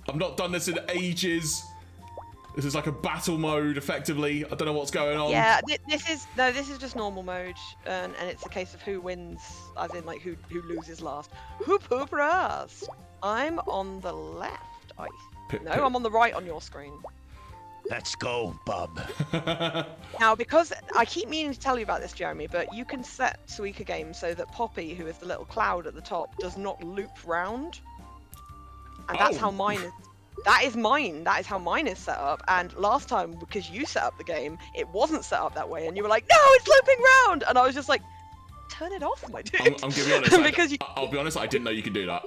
I've not done this in ages. This is like a battle mode, effectively. I don't know what's going on. Yeah, this is just normal mode, and it's a case of who wins, as in like who loses last. Who poop ass? I'm on the left. I'm on the right on your screen. Let's go, bub. Now, because I keep meaning to tell you about this, Jeremy, but you can set Suika game so that Poppy, who is the little cloud at the top, does not loop round, and that's how mine is. That is mine. That is how mine is set up. And last time, because you set up the game, it wasn't set up that way. And you were like, no, it's looping round. And I was just like, turn it off, my dude. I'm gonna be honest. Because I'll be honest, I didn't know you could do that.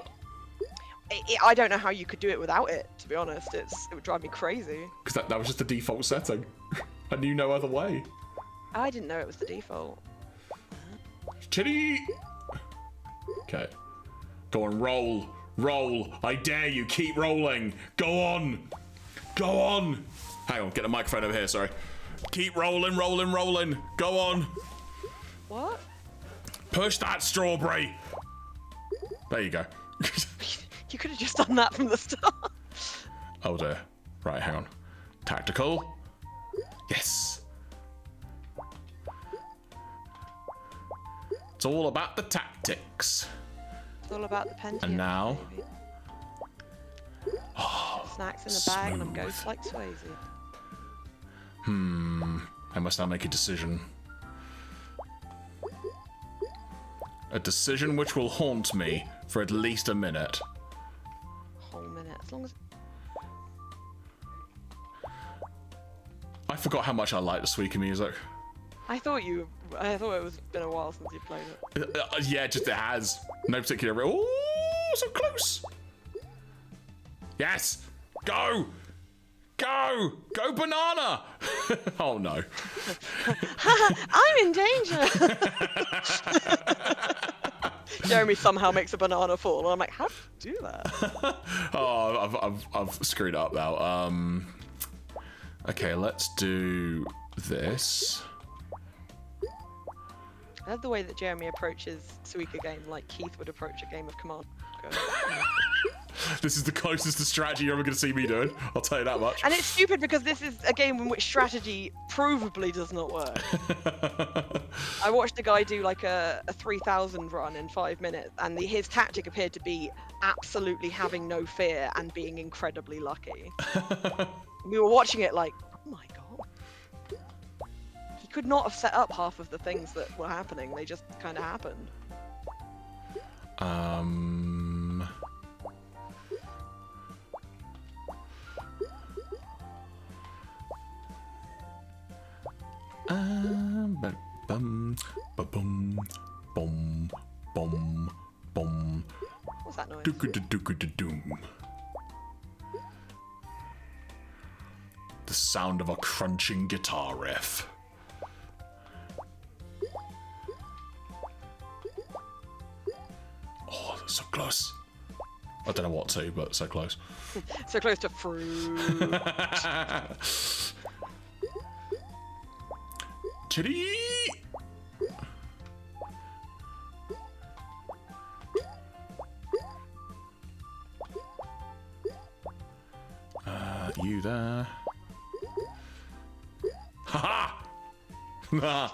I don't know how you could do it without it, to be honest. It would drive me crazy. Because that was just the default setting. I knew no other way. I didn't know it was the default. Chitty! Okay. Go on, roll. Roll. I dare you. Keep rolling. Go on. Go on. Hang on. Get the microphone over here. Sorry. Keep rolling, rolling, rolling. Go on. What? Push that strawberry. There you go. You could have just done that from the start. Oh dear. Right, hang on. Tactical. Yes. It's all about the tactics. It's all about the Pentium. And now. Baby. Snacks in the bag, and I'm ghost like Swayze. I must now make a decision. A decision which will haunt me for at least a minute. Whole minute, as long as. I forgot how much I like the Suika music. I thought it was been a while since you played it. Yeah, just it has. No particular. Oh, so close. Yes. Go. Go. Go banana. Oh no. I'm in danger. Jeremy somehow makes a banana fall, and I'm like, how did you do that? Oh, I've screwed up now. Okay, let's do this. I love the way that Jeremy approaches Suika game like Keith would approach a game of Command. This is the closest to strategy you're ever going to see me doing. I'll tell you that much. And it's stupid because this is a game in which strategy provably does not work. I watched a guy do like a 3000 run in 5 minutes, and his tactic appeared to be absolutely having no fear and being incredibly lucky. We were watching it like, oh my god. He could not have set up half of the things that were happening. They just kind of happened. What's that noise? Doom. The sound of a crunching guitar riff. Oh, that's so close. I don't know what to, but so close. So close to fruit. Chitty! You there. Haha! Nah.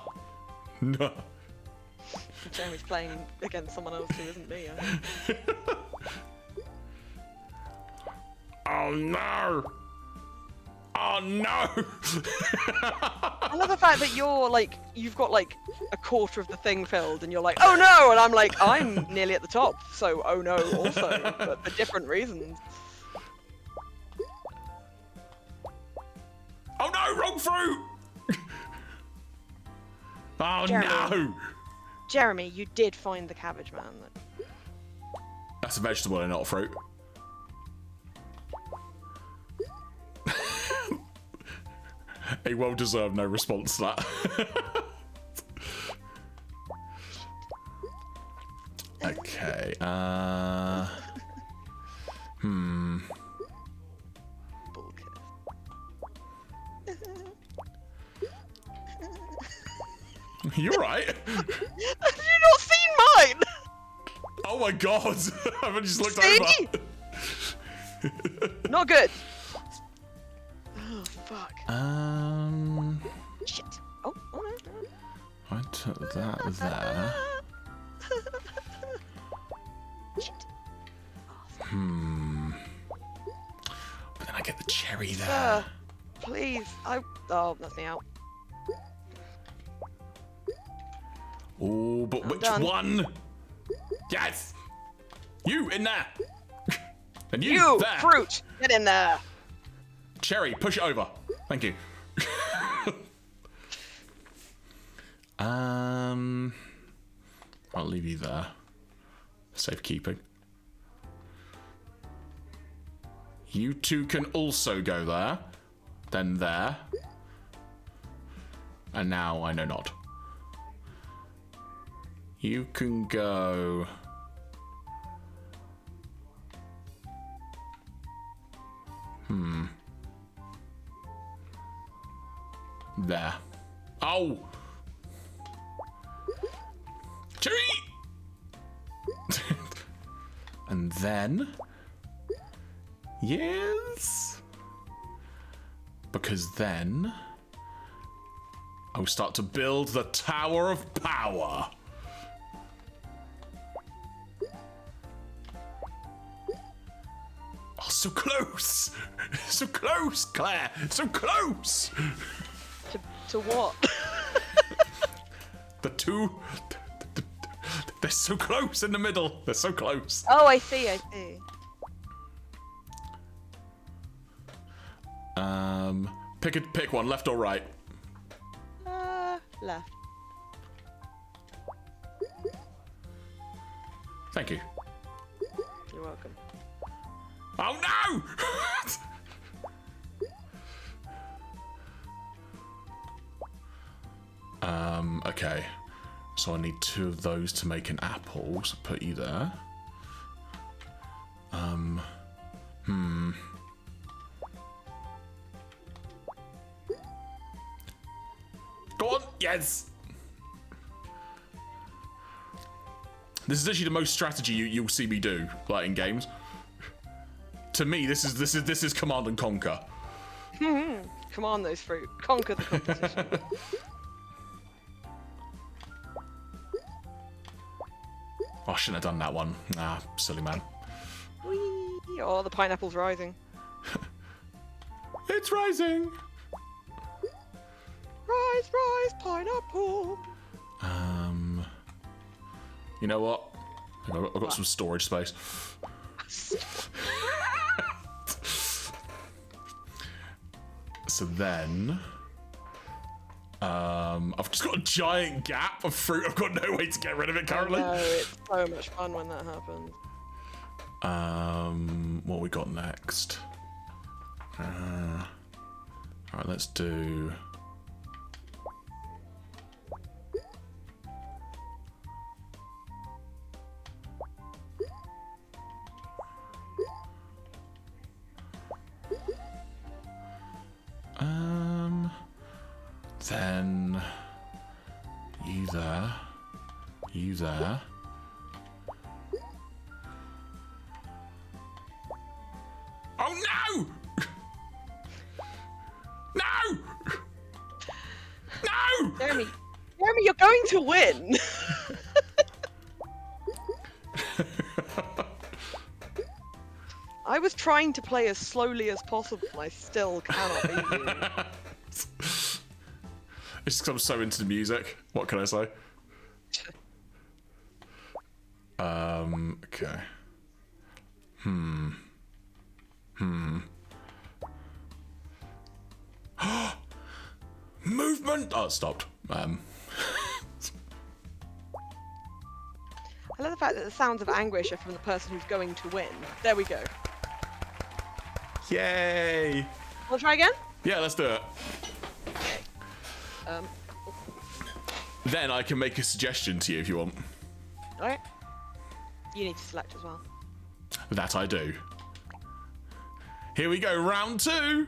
No. Jeremy's playing against someone else who isn't me. Oh no! Oh no! I love the fact that you've got like a quarter of the thing filled, and you're like, oh no, and I'm like, I'm nearly at the top, so oh no also, but for different reasons. Oh no, wrong fruit! Oh Jeremy. no! Jeremy, you did find the cabbage man. That's a vegetable and not a fruit. A well-deserved no response to that. Okay, You're right. Have you not seen mine? Oh my god. I've just looked See? over. Not good. Oh, fuck. Shit. Oh, no. I took that there. Shit. But then I get the cherry there. Please. Oh, that's me out. Oh, but I'm which done. one? Yes! You in there! And you, You, there! fruit, get in there. Cherry, push it over. Thank you. I'll leave you there. Safekeeping. You two can also go there. Then there. And now I know not. You can go... There. Oh! Cherry! And then... Yes? Because then... I'll start to build the Tower of Power. Oh, so close! So close, Claire! So close! To what? The two... They're so close in the middle. They're so close. Oh, I see, I see. Pick one, left or right. Left. Thank you. You're welcome. Oh no! Okay. So I need 2 of those to make an apple, so put you there. Go on, yes! This is actually the most strategy you'll see me do, like in games. To me, this is command and conquer. Come on, those fruit. Conquer the competition. Oh, I shouldn't have done that one. Ah, silly man. Whee! Oh, the pineapple's rising. It's rising! Rise, rise, pineapple! You know what? I've got some storage space. So then... I've just got a giant gap of fruit. I've got no way to get rid of it currently. No, it's so much fun when that happens. What we got next? Alright, let's do... Then... You there. You there. Oh no! No! No! Jeremy, you're going to win! I was trying to play as slowly as possible and I still cannot beat you. It's just 'cause I'm so into the music. What can I say? Okay. Movement! Oh, it stopped. I love the fact that the sounds of anguish are from the person who's going to win. There we go. Yay! Wanna try again? Yeah, let's do it. Then I can make a suggestion to you if you want. Alright. You need to select as well. That I do. Here we go, round 2.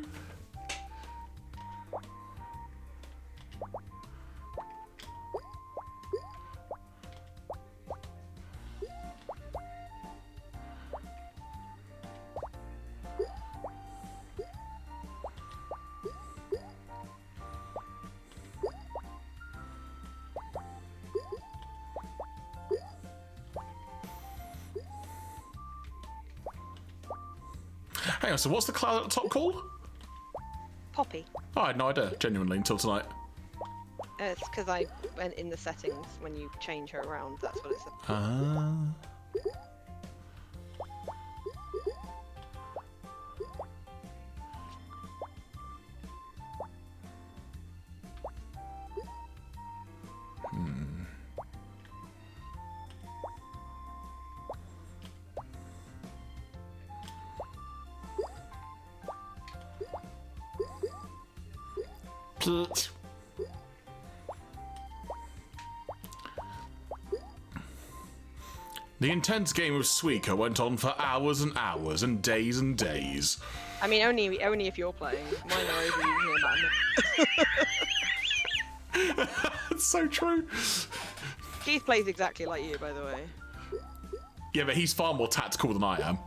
Hang on, so what's the cloud at the top called? Poppy. Oh, I had no idea, genuinely, until tonight. It's because I went in the settings when you change her around. That's what it said. Ah. Pete. The intense game of Suika went on for hours and hours and days. I mean, only if you're playing. Mine are over usually about a minute. It's so true. Keith plays exactly like you, by the way. Yeah, but he's far more tactical than I am.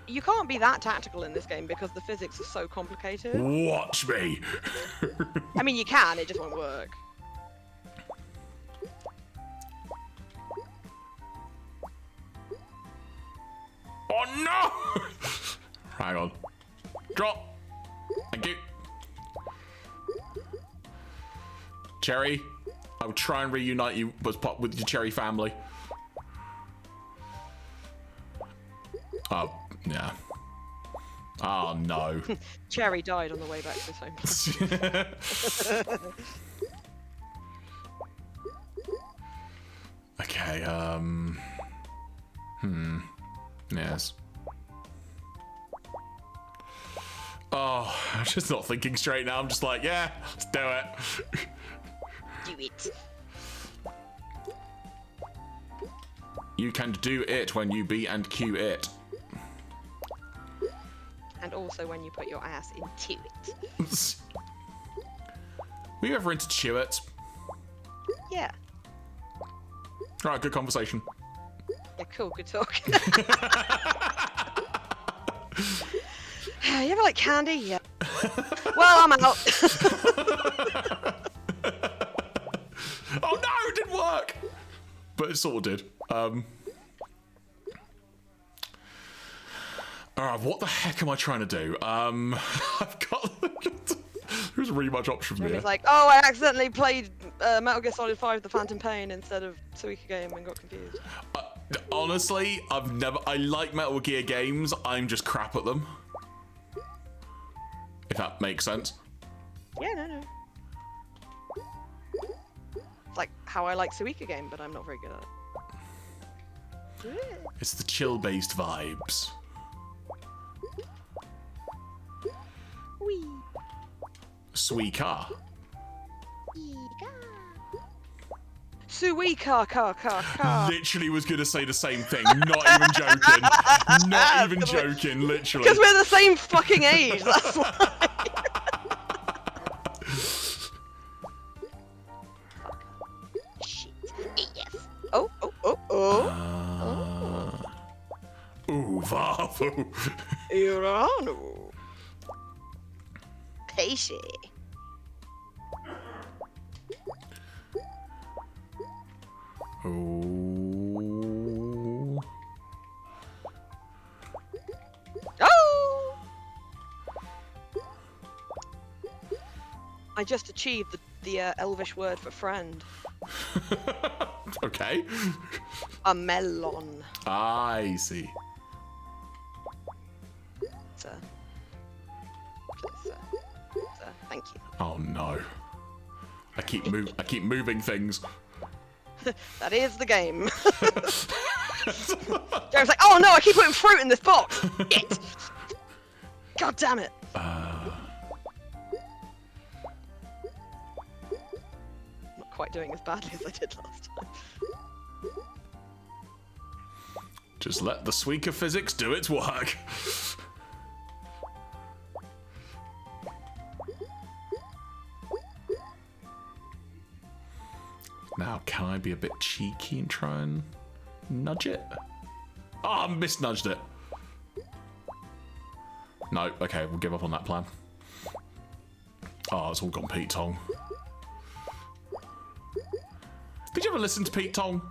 You can't be that tactical in this game because the physics are so complicated. Watch me. I mean, you can, it just won't work. Oh no! Hang on. Drop. Thank you. Cherry, I will try and reunite you with your Cherry family. Oh, yeah. Oh no. Cherry died on the way back to his home. Okay, yes. Oh, I'm just not thinking straight now. I'm just like, yeah, let's do it. Do it. You can do it when you B and Q it. And also when you put your ass into it. Were you ever into Chewits? Yeah. Alright, good conversation. Yeah, cool, good talk. You ever like candy? Yeah. Well, I'm out. Oh no, it didn't work! But it sort of did. Alright, what the heck am I trying to do? I've got... There's really much option here. It's like, oh, I accidentally played Metal Gear Solid 5 The Phantom Pain instead of Suika game and got confused. Honestly, I like Metal Gear games, I'm just crap at them. If that makes sense. Yeah, no. It's like how I like Suika game, but I'm not very good at it. It's the chill-based vibes. Wee. Suika. Suika, car. Literally was gonna say the same thing. Not even joking. Not even joking. Literally. Because we're the same fucking age. That's why. Shit. Yes. Oh. Ooh, Vavu. Irano. Pacey. Ooh. Oh! I just achieved the Elvish word for friend. Okay. A melon. I see. Sir. Thank you. Oh no. I keep moving things. That is the game. Jared's like, oh no, I keep putting fruit in this box. Shit. God damn it. Not quite doing as badly as I did last time. Just let the Suika physics do its work. Now, can I be a bit cheeky and try and nudge it? Oh, I misnudged it. No, okay, we'll give up on that plan. Oh, it's all gone Pete Tong. Did you ever listen to Pete Tong?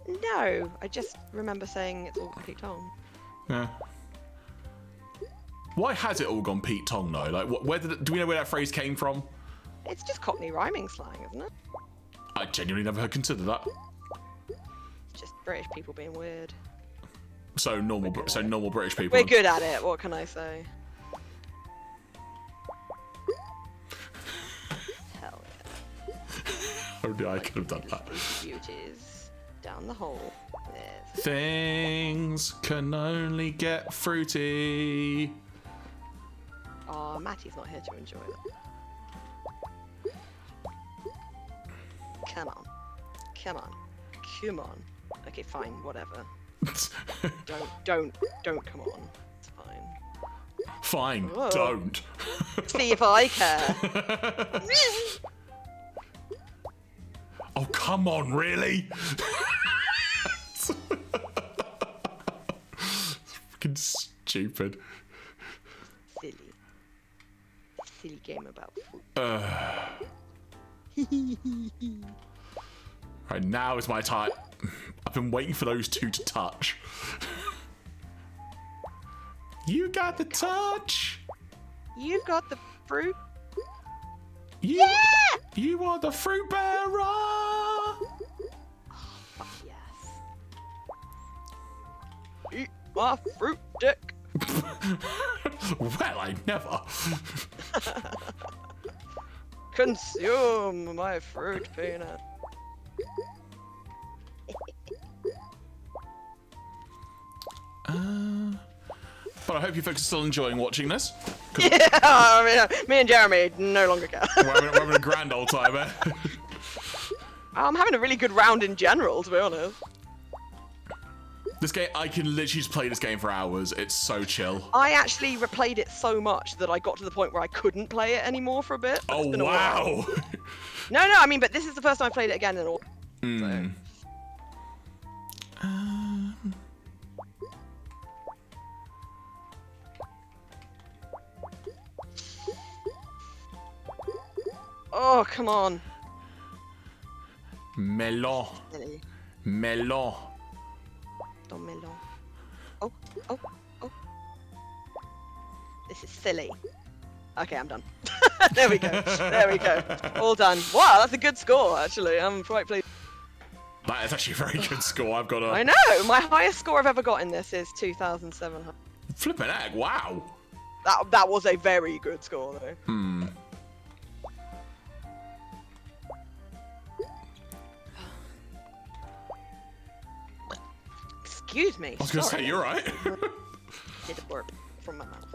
No, I just remember saying it's all complete Tom. Yeah. Why has it all gone Pete Tong though? Like, where do we know where that phrase came from? It's just Cockney rhyming slang, isn't it? I genuinely never had considered that. It's just British people being weird. So normal British people. We're good at it. What can I say? Hell yeah. Only I could have done that. These beauties down the hole. There's Things can only get fruity. Oh, Matty's not here to enjoy it. Come on. Come on. Come on. Okay, fine, whatever. Don't come on. It's fine. Fine, Whoa. don't. See if I care. Oh, come on, really? Fucking stupid. Silly game about food. Right, now is my time. I've been waiting for those two to touch. You got the touch. You got the fruit. You are the fruit bearer. Fuck yes. Eat my fruit dick. Well, I never. Consume my fruit peanut. But I hope you folks are still enjoying watching this. Yeah, I mean, me and Jeremy no longer care. We're having a grand old time, eh? I'm having a really good round in general, to be honest. This game, I can literally just play this game for hours. It's so chill. I actually replayed it so much that I got to the point where I couldn't play it anymore for a bit. Oh, It's been a while. wow. No, I mean, but this is the first time I played it again in all. So. Oh, come on. Melon. Silly. Melon. Don melon. Oh. This is silly. Okay, I'm done. There we go. All done. Wow, that's a good score, actually. I'm quite pleased. That is actually a very good score. I've got a I know. My highest score I've ever got in this is 2,700. flipping egg. Wow. That was a very good score, though. Excuse me. I was going to say, sorry. you're right. Did a burp from my mouth.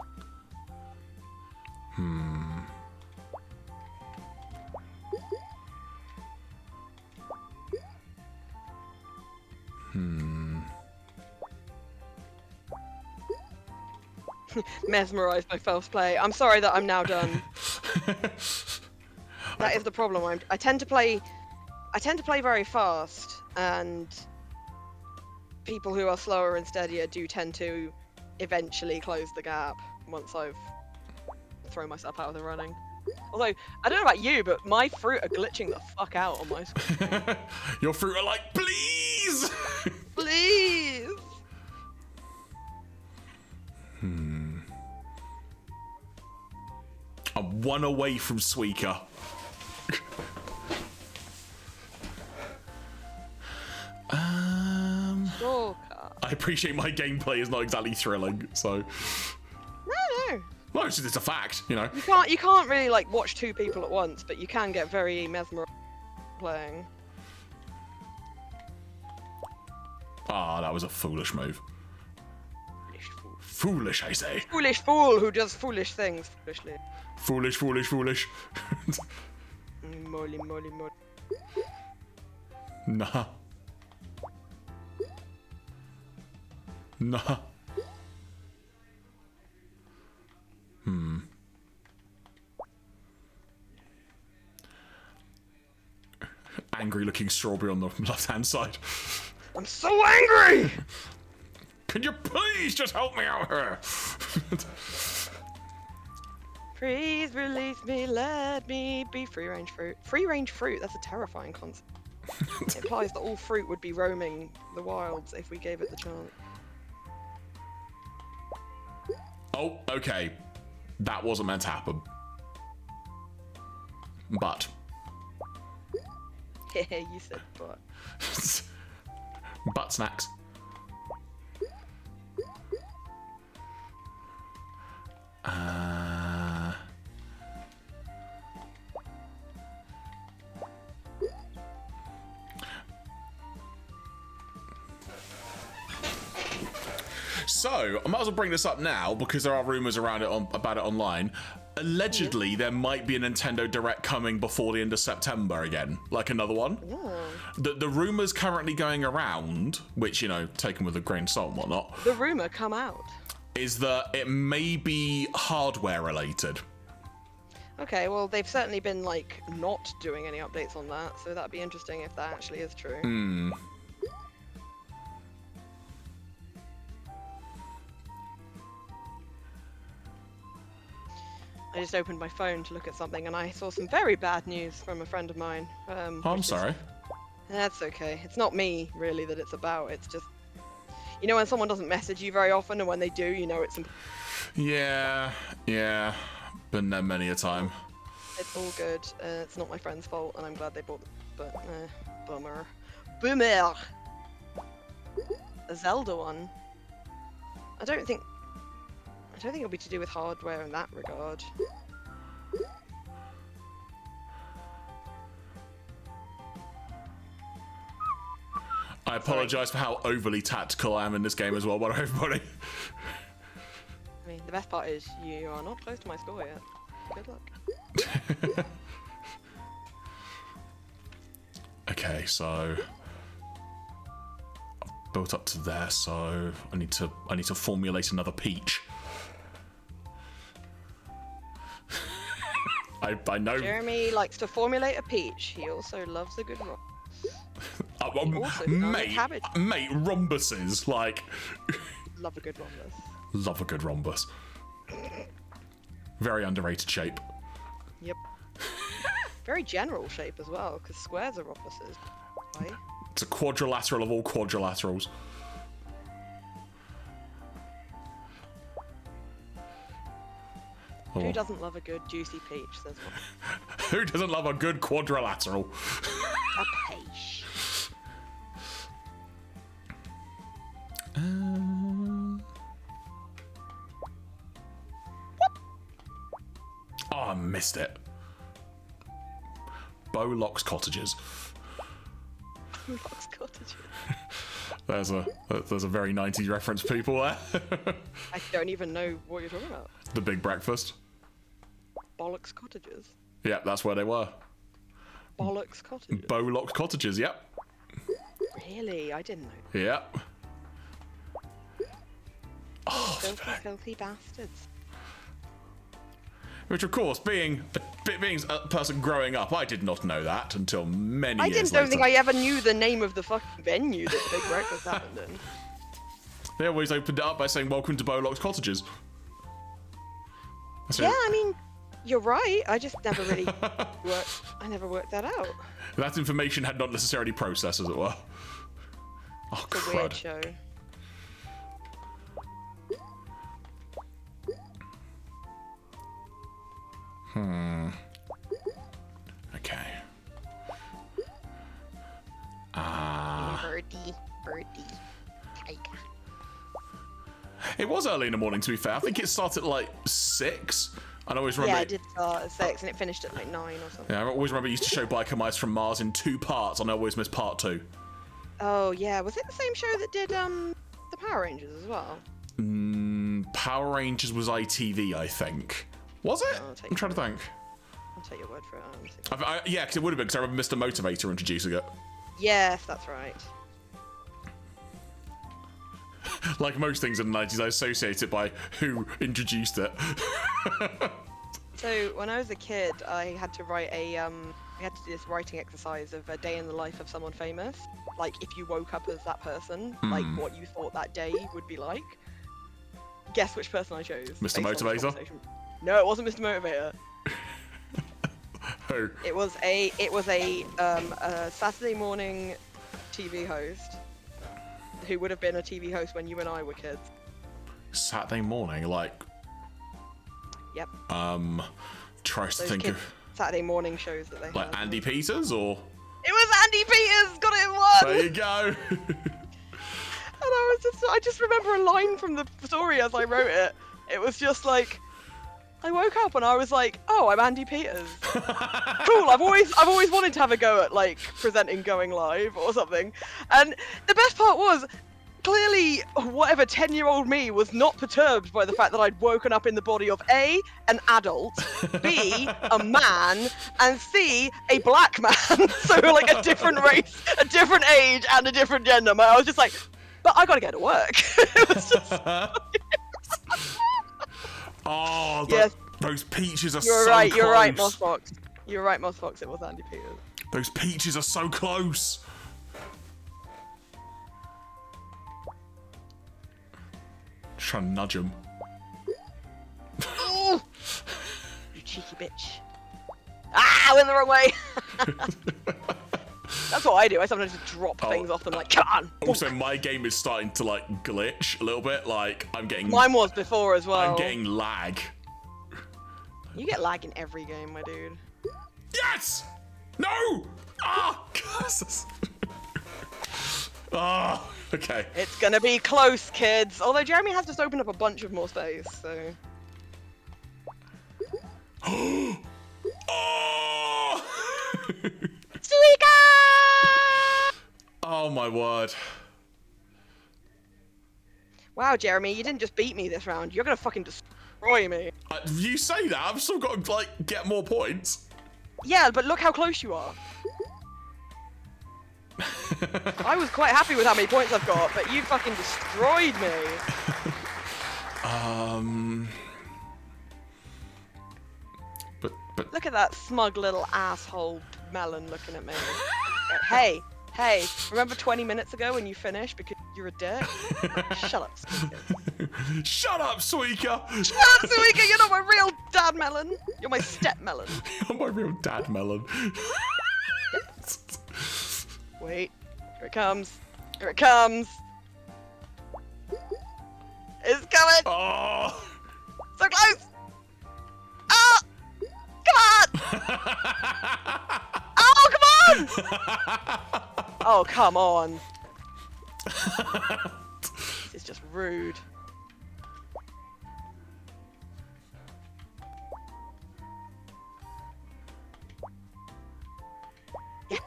Mesmerized by false play. I'm sorry that I'm now done. That is the problem. I tend to play very fast, and people who are slower and steadier do tend to eventually close the gap once I've thrown myself out of the running. Although, I don't know about you, but my fruit are glitching the fuck out on my screen. Your fruit are like, please. Please! I'm one away from Suika. Suika. I appreciate my gameplay is not exactly thrilling, so No. well, it's just a fact, you know. You can't really like watch two people at once, but you can get very mesmerized playing. Ah, that was a foolish move. Foolish fool. Foolish, I say. Foolish fool who does foolish things foolishly. Foolish. Moly. Nah. Angry looking strawberry on the left hand side. I'm so angry! Can you please just help me out here? Please release me, let me be free range fruit. Free range fruit, that's a terrifying concept. It implies that all fruit would be roaming the wilds if we gave it the chance. Oh, okay. That wasn't meant to happen. But. You said but. Butt snacks. So, I might as well bring this up now because there are rumors around it about it online. Allegedly, there might be a Nintendo Direct coming before the end of September again, like another one. The rumors currently going around, which, you know, taken with a grain of salt and whatnot. The rumor come out. Is that it may be hardware related. Okay, well, they've certainly been, like, not doing any updates on that, so that'd be interesting if that actually is true. I just opened my phone to look at something and I saw some very bad news from a friend of mine. I'm sorry. That's okay. It's not me, really, that it's about. It's just, you know, when someone doesn't message you very often, and when they do, you know it's Yeah. Been there many a time. It's all good. It's not my friend's fault, and I'm glad they bought but bummer. Boomer! A Zelda one? I don't think it'll be to do with hardware in that regard. I apologise for how overly tactical I am in this game as well, by the way, everybody. I mean, the best part is you are not close to my score yet. Good luck. Okay, so I've built up to there, so I need to formulate another peach. I know. Jeremy likes to formulate a peach. He also loves a good rock. Mate, rhombuses, like. Love a good rhombus. Love a good rhombus. Very underrated shape. Yep. Very general shape as well, because squares are rhombuses. Right? It's a quadrilateral of all quadrilaterals. Who doesn't love a good juicy peach? Says one. Who doesn't love a good quadrilateral? A peach. Oh, I missed it. Bowlocks Cottages. Bowlocks Cottages. There's a very 90s reference, people there. I don't even know what you're talking about. The Big Breakfast. Bollocks Cottages. Yeah, that's where they were. Bollocks Cottages. Bowlocks Cottages, yep. Really? I didn't know. Yep. Oh, filthy bastards. Which, of course, being a person growing up, I did not know that until many years later. Don't think I ever knew the name of the fucking venue that Big Breakfast happened in. They always opened it up by saying, "Welcome to Bowlocks Cottages." Yeah, I mean, you're right. I just never really worked. I never worked that out. That information had not necessarily processed, as it were. Oh, it's a weird show. Okay. Birdie. Tiger. It was early in the morning, to be fair. I think it started at like 6. I always remember. Yeah, it did start at 6 and it finished at like 9 or something. Yeah, I always remember it used to show Biker Mice from Mars in 2 parts, and I always missed part 2. Oh yeah, was it the same show that did the Power Rangers as well? Power Rangers was ITV, I think. Was it? I'm trying to think. I'll take your word for it. Yeah, because it would have been, because I remember Mr. Motivator introducing it. Yes, that's right. Like most things in the 90s, I associate it by who introduced it. So when I was a kid, I had to write we had to do this writing exercise of a day in the life of someone famous. Like if you woke up as that person, like what you thought that day would be like. Guess which person I chose. Mr. Motivator? No, it wasn't Mr. Motivator. Who? It was a Saturday morning TV host who would have been a TV host when you and I were kids. Saturday morning, like Yep. Tries to Those think kids' of Saturday morning shows that they like had. Andy Peters or. It was Andy Peters. Got it in one. There you go. And I just remember a line from the story as I wrote it. It was just like, I woke up and I was like, oh, I'm Andy Peters. Cool. I've always wanted to have a go at like presenting Going Live or something. And the best part was, clearly, whatever 10-year-old me was not perturbed by the fact that I'd woken up in the body of A, an adult, B, a man, and C, a black man. So like a different race, a different age, and a different gender. I was just like, but I gotta get to work. It was just. Oh, Yes. those peaches are You're so right. close. You're right, Mossfox. You're right, Mossfox. It was Andy Peters. Those peaches are so close. Trying to nudge him. Ooh! You cheeky bitch. Ah, I went the wrong way. That's what I do. I sometimes just drop things off them like, come on. Also, my game is starting to like glitch a little bit. Like I'm getting. Mine was before as well. I'm getting lag. You get lag in every game, my dude. Yes. No. Ah. Ah. Okay. It's gonna be close, kids. Although Jeremy has just opened up a bunch of more space, so. Oh. Suika! Oh my word. Wow, Jeremy, you didn't just beat me this round. You're gonna fucking destroy me. You say that, I've still got to like get more points. Yeah, but look how close you are. I was quite happy with how many points I've got, but you fucking destroyed me. But Look at that smug little asshole melon looking at me. Hey, remember 20 minutes ago when you finished because you're a dick? Shut up, Suika. Shut up, Suika! Shut up, Suika! You're not my real dad melon. You're my step melon. You're my real dad melon. Wait, here it comes. Here it comes. It's coming. Oh! So close. Ah! Come on! Oh, come on! Oh, come on. This is just rude. Yeah.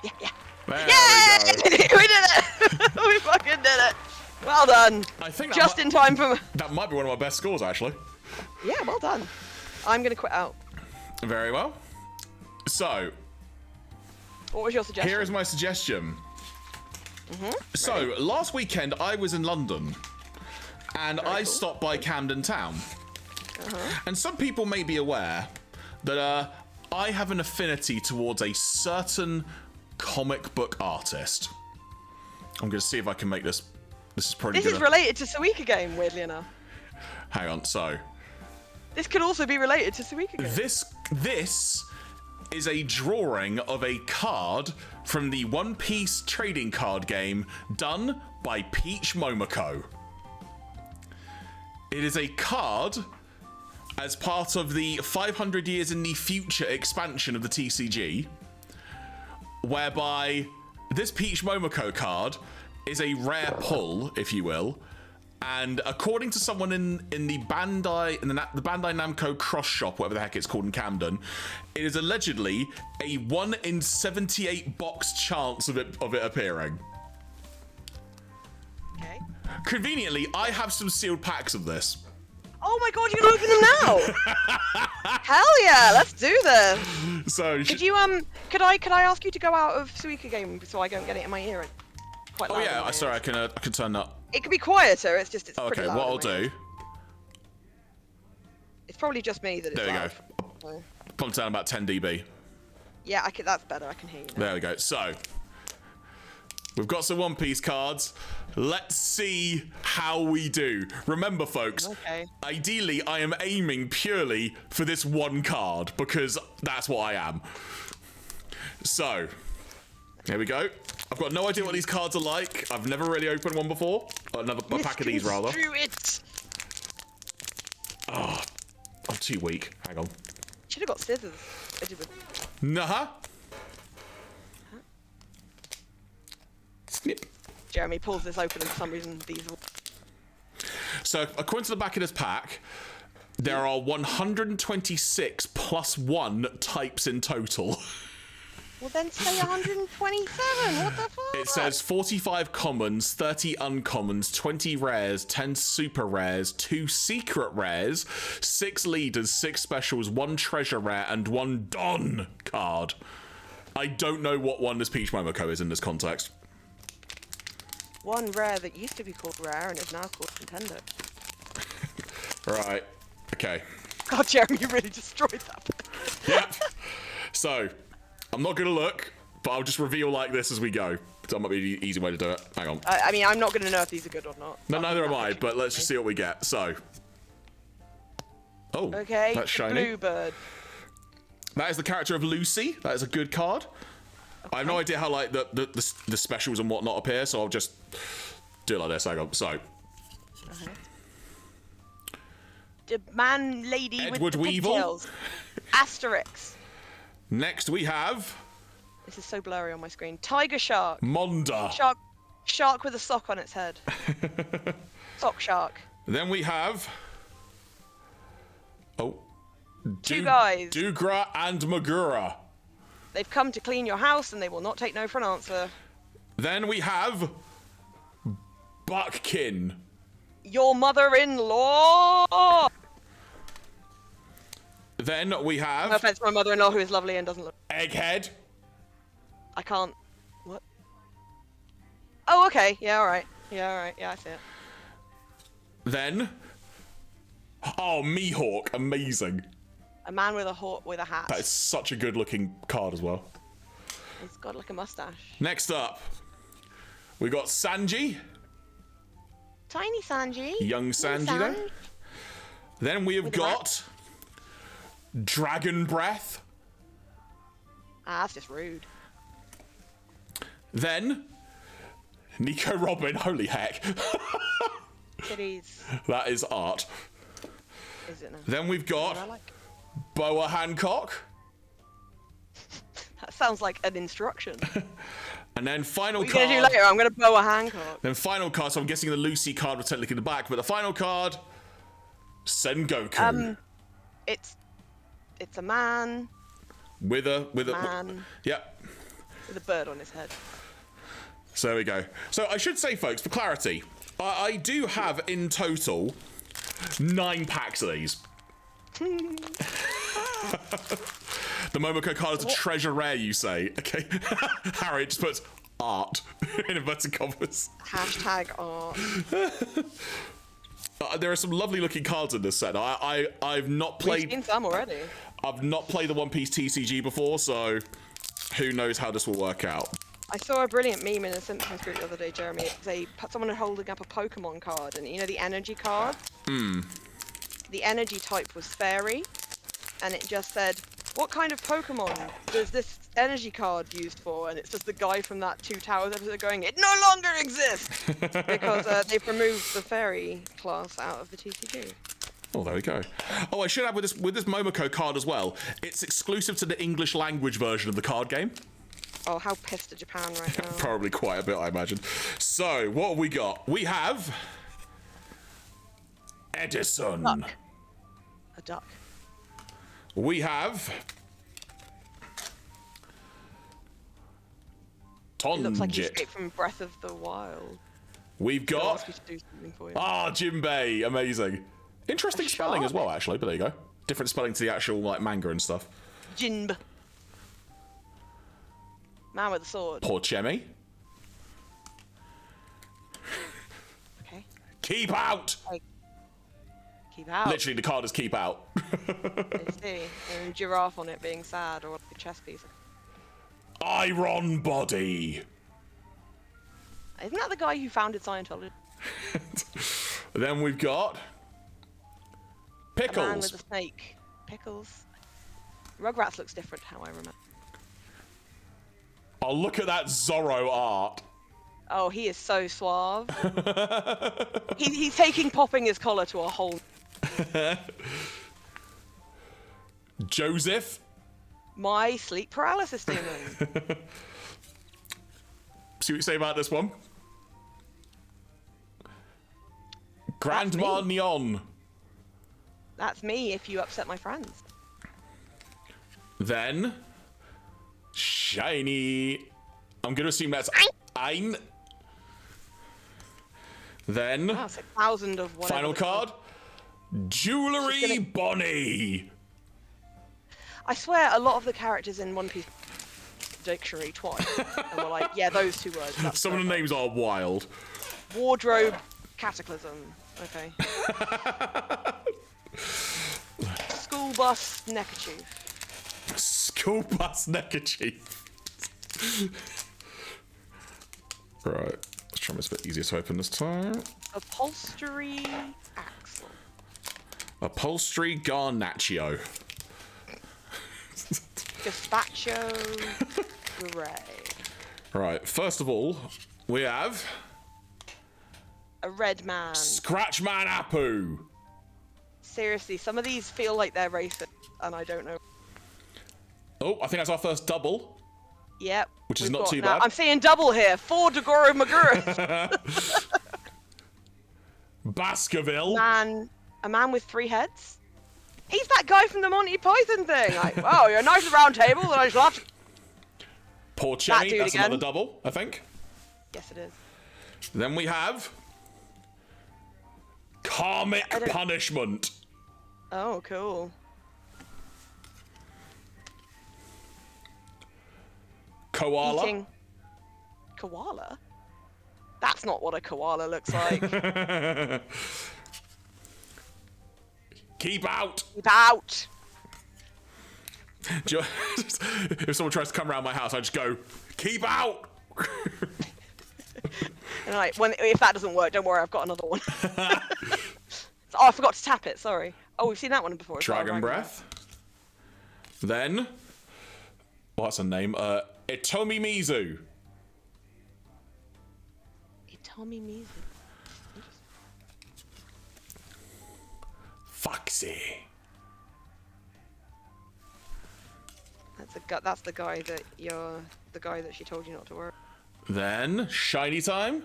There Yay! we go. We did it! We fucking did it! Well done. I think Just in time for... that might be one of my best scores, actually. Yeah, well done. I'm gonna quit out. Very well. So, What was your suggestion? here is my suggestion. So, last weekend I was in London, and I stopped by Camden Town. And some people may be aware that I have an affinity towards a certain comic book artist. I'm going to see if I can make this. This is probably This is related to Suika game, weirdly enough. Hang on, so This could also be related to Suika game. this is a drawing of a card from the One Piece trading card game done by Peach Momoko. It is a card as part of the 500 Years in the Future expansion of the TCG, whereby this Peach Momoko card is a rare pull, if you will, and according to someone in the Bandai the Bandai Namco cross shop, whatever the heck it's called in Camden, it is allegedly a 1 in 78 box chance of it appearing. Okay. Conveniently, I have some sealed packs of this. Oh my god, you can open them now! Hell yeah, let's do this! So Could you could I ask you to go out of Suika game so I don't get it in my ear? Quite oh loud in yeah, my sorry, ears. I can turn that. It could be quieter. It's just it's pretty Okay, loud. what in I'll my do. ears. It's probably just me that it's There we loud. go. So, Pump down about 10 dB. yeah, that's better. I can hear you now. There we go. So, we've got some One Piece cards. Let's see how we do. Remember, folks, Okay. ideally, I am aiming purely for this one card because that's what I am. So, here we go. I've got no idea what these cards are like. I've never really opened one before. A pack of these, rather. Misconstrue it. Oh, too weak. Hang on. Should have got scissors. I did with- Nah. Snip. Jeremy pulls this open, and for some reason these. So, according to the back of this pack, there are 126 plus 1 types in total. Well, then say 127. What the fuck? It says 45 commons, 30 uncommons, 20 rares, 10 super rares, 2 secret rares, 6 leaders, 6 specials, 1 treasure rare, and 1 Don card. I don't know what one this Peach Momoko is in this context. One rare that used to be called Rare and is now called Nintendo. Right. Okay. God, Jeremy, you really destroyed that. Yep. So, I'm not gonna look, but I'll just reveal like this as we go. That might be the easy way to do it. Hang on. I mean, I'm not going to know if these are good or not. No, neither am I, but let's just see what we get. So. Oh, Okay, that's shiny. Bluebird. That is the character of Lucy. That is a good card. Okay. I have no idea how like the specials and whatnot appear, so I'll just do it like this. Hang on. So. Okay. The man, lady Edward with the Weevil. pigtails. Asterix. Next we have. This is so blurry on my screen. Tiger shark. Monda. Shark with a sock on its head. Sock shark. Then we have. Oh. Two guys. Dugra and Magura. They've come to clean your house and they will not take no for an answer. Then we have. Buckkin. Your mother-in-law. Then we have. No offense to my mother-in-law, who is lovely and doesn't look. Egghead. I can't. What? Oh, okay. Yeah, all right. Yeah, all right. Yeah, I see it. Then. Oh, Mihawk. Amazing. A man with a hat. That is such a good looking card as well. He's got like a mustache. Next up, we got Sanji. Tiny Sanji. Young Sanji there. Then we have With got Dragon Breath. Ah, that's just rude. Then Nico Robin. Holy heck. Kitties. That is art. Is it now? Then we've got I like. Boa Hancock. That sounds like an instruction. And then final What are you card. gonna do later? I'm gonna bow a Hancock. Then final card, so I'm guessing the Lucy card was technically in the back, but the final card, Sengoku. It's a man. With a Man. Yep. With a bird on his head. So there we go. So I should say, folks, for clarity, I do have in total 9 packs of these. The Momoko card is a treasure rare, you say. Okay. Harry just puts art in inverted commas. Hashtag art. There are some lovely looking cards in this set. I've not We've played. seen some already. I've not played the One Piece TCG before, so who knows how this will work out. I saw a brilliant meme in a Simpsons group the other day, Jeremy. It was someone holding up a Pokemon card, and you know the energy card? The energy type was fairy, and it just said, what kind of Pokemon does this energy card used for? And it's just the guy from that Two Towers episode going, it no longer exists! Because they've removed the fairy class out of the TCG. Oh, there we go. Oh, I should add with this Momoko card as well. It's exclusive to the English language version of the card game. Oh, how pissed are Japan right now? Probably quite a bit, I imagine. So, what have we got? We have Edison. Duck. A duck. We have It looks like he Tonjit. escaped from Breath of the Wild. We've I'll got ask you to do something for you. Jinbei. Amazing. Interesting A spelling as shark? well, actually. But there you go. Different spelling to the actual like manga and stuff. Jinb. Man with a sword. Poor Chemi. Okay. Keep out. Keep out. Literally, the card is keep out. I see. And giraffe on it being sad, or like a chess piece. Iron Body. Isn't that the guy who founded Scientology? Then we've got A man Pickles. with a snake. Pickles. Rugrats looks different, how I remember. Oh, look at that Zorro art. Oh, he is so suave. He's taking popping his collar to a whole. Joseph. My sleep paralysis demon. See what you say about this one. Grandma me. Neon. That's me if you upset my friends. Then Shiny. I'm gonna assume that's Ein. Then Wow, 6,000 of whatever. final card. Jewelry She's gonna- Bonnie. I swear a lot of the characters in One Piece dictionary twice. And we're like, yeah, those two words. That's Some of the perfect. names are wild. Wardrobe Cataclysm. Okay. School bus neckerchief. School bus neckerchief. Right. Let's try and make it a bit easier to open this time. Upholstery axle. Upholstery Garnaccio. Gazpacho Gray. Right. First of all, we have A red man. Scratchman Apu. Seriously, some of these feel like they're racist, and I don't know. Oh, I think that's our first double. Yep. Which is we've not got too now- bad. I'm seeing double here. 4 Dagoro Maguro. Baskerville. A man with 3 heads. He's that guy from the Monty Python thing. Like, oh, you're nice at the round table, and I just laughed. Porchemi. dude That's again. another double, I think. Yes, it is. Then we have Karmic Punishment. Oh, cool. Koala. Eating koala? That's not what a koala looks like. Keep out. Keep out. Do you- if someone tries to come around my house, I just go, keep out. And like, if that doesn't work, don't worry, I've got another one. Oh, I forgot to tap it. Sorry. Oh, we've seen that one before. as well, Dragon right? Breath. Then, what's her name? Itomi Mizu. Itomi Mizu. Foxy. That's the guy that she told you not to worry. Then, Shiny Time.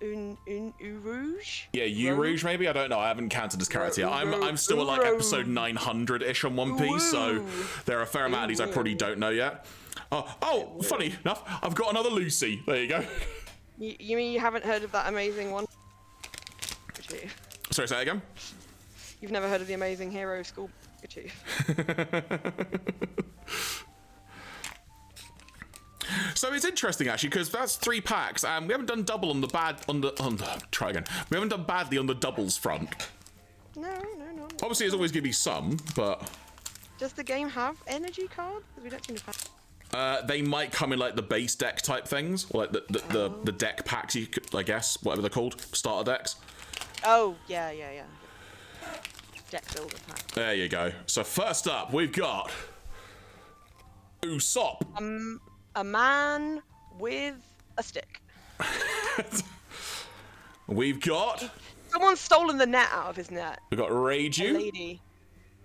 Un Rouge? Yeah, U Rouge maybe? I don't know. I haven't counted this character yet. I'm still at like episode 900-ish on One Piece, so there are a fair amount of these I probably don't know yet. Oh, funny enough, I've got another Lucy. There you go. You mean you haven't heard of that amazing one? Sorry, say that again? You've never heard of the amazing hero school Pikachu? So it's interesting actually because that's 3 packs and we haven't done double on the try again. We haven't done badly on the doubles front. No. Obviously there's always gonna be some, but Does the game have energy cards? Because we don't seem to have. they might come in like the base deck type things, or like the deck packs, you could, I guess, whatever they're called, starter decks. Oh, yeah. Deck builder pack. There you go. So first up, we've got Usopp. A man with a stick. We've got Someone's stolen the net out of his net. we've got A Reiju. lady.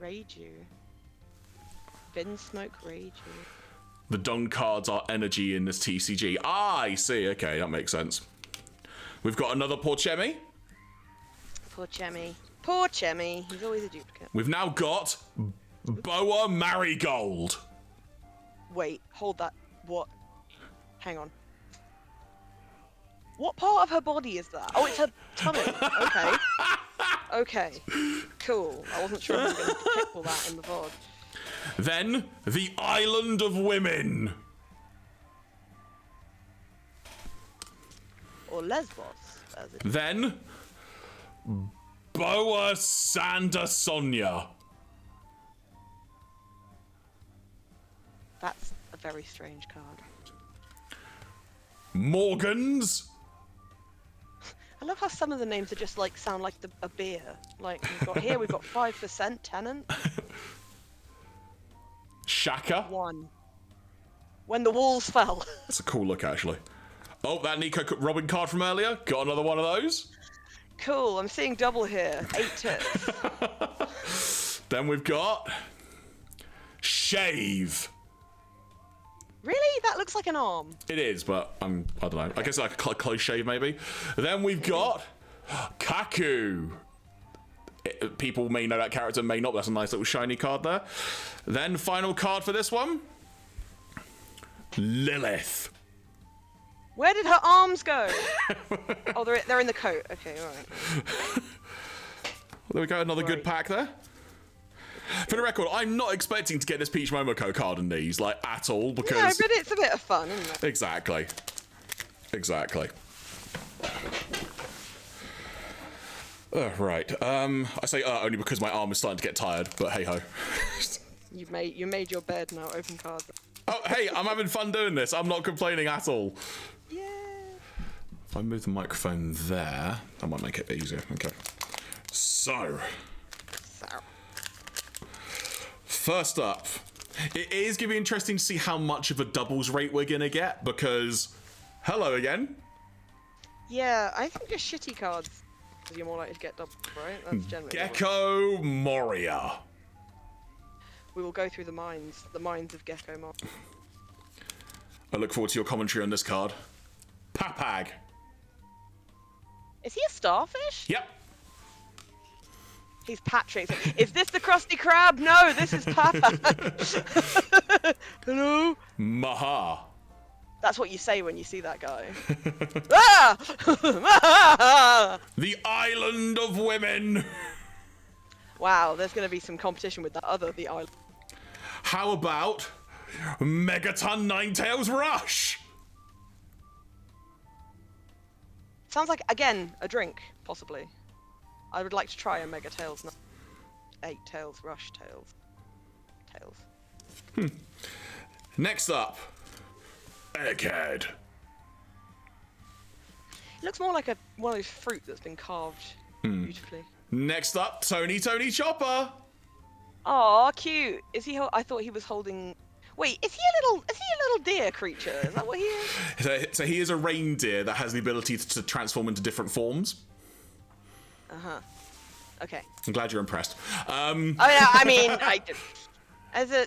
Reiju. Bin smoke Reiju. The Don cards are energy in this TCG. Ah, I see. Okay, that makes sense. We've got another Porchemi. Poor Chemmy. Poor Chemmy. He's always a duplicate. We've now got Boa Marigold. Wait, hold that. What? Hang on. What part of her body is that? Oh, it's her tummy. Okay. Okay. Cool. I wasn't sure I was going to pickle that in the VOD. Then the Island of Women. Or Lesbos, as it Then Boa Sanda Sonia. That's a very strange card. Morgans. I love how some of the names are just like sound like a beer. Like we've got 5% Tenant. Shaka. 1. When the walls fell. That's a cool look, actually. Oh, that Nico Robin card from earlier. Got another one of those. Cool, I'm seeing double here. 8 tips. Then we've got Shave. Really? That looks like an arm. It is, but I don't know. I guess like a close shave, maybe. Then we've got Kaku. People may know that character, may not. But that's a nice little shiny card there. Then final card for this one, Lilith. Where did her arms go? Oh, they're in the coat. Okay, all right. There we go, another good pack there. For the record, I'm not expecting to get this Peach Momoko card in these, like, at all, because... No, but it's a bit of fun, isn't it? Exactly. Right. I say only because my arm is starting to get tired, but hey-ho. You made your bed, now open cards. Oh, hey, I'm having fun doing this. I'm not complaining at all. Yeah. If I move the microphone there, that might make it easier. Okay. So... First up, it is going to be interesting to see how much of a doubles rate we're going to get, because... Hello again. Yeah, I think just shitty cards, because you're more likely to get doubles, right? That's generally Gecko Moria. We will go through the mines of Gecko Moria. I look forward to your commentary on this card. Papag. Is he a starfish? Yep. He's Patrick. Is this the Krusty Krab? No, this is Papa. Hello? Maha. That's what you say when you see that guy. Ah! The Island of Women. Wow, there's going to be some competition with the island. How about Megaton Ninetales Rush? Sounds like, again, a drink, possibly. I would like to try a Mega Tails, not 8 Tails, Rush Tails. Next up, Egghead. It looks more like one of those fruit that's been carved beautifully. Next up, Tony Chopper. Aw, cute. Is he? I thought he was holding. Wait, is he a little deer creature? Is that what he is? So he is a reindeer that has the ability to transform into different forms. Uh-huh. Okay. I'm glad you're impressed. Oh yeah, I mean,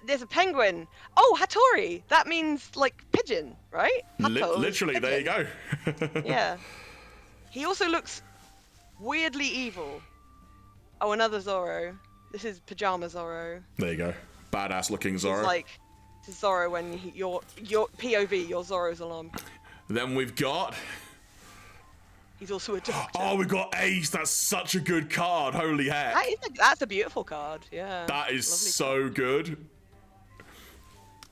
there's a penguin. Oh, Hattori. That means like pigeon, right? Literally, there you go. Yeah. He also looks weirdly evil. Oh, another Zoro. This is Pajama Zoro. There you go. Badass looking Zoro. It's like this is Zoro when your POV, your Zoro's alarm. Then we've got. He's also a doctor. Oh, we got Ace. That's such a good card. Holy heck. That's a beautiful card. Yeah. That is Lovely so card. good.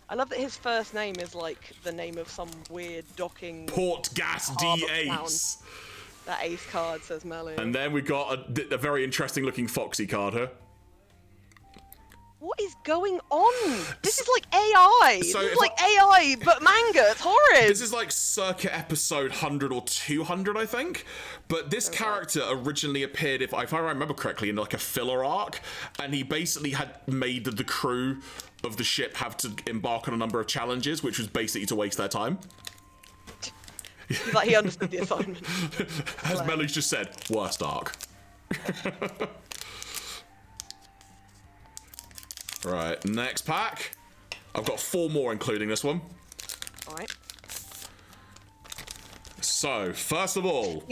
I love that his first name is like the name of some weird docking. Port Gas D harbour Ace. town. That Ace card says Melly. And then we got a very interesting looking Foxy card here. What is going on? This is like AI. So this is like AI, but manga. It's horrid. This is like circa episode 100 or 200, I think. But this character originally appeared, if I remember correctly, in like a filler arc. And he basically had made the crew of the ship have to embark on a number of challenges, which was basically to waste their time. He's like, he understood the assignment. As Melly's just said, worst arc. Right, next pack. I've got 4 more, including this one. Alright. So, first of all...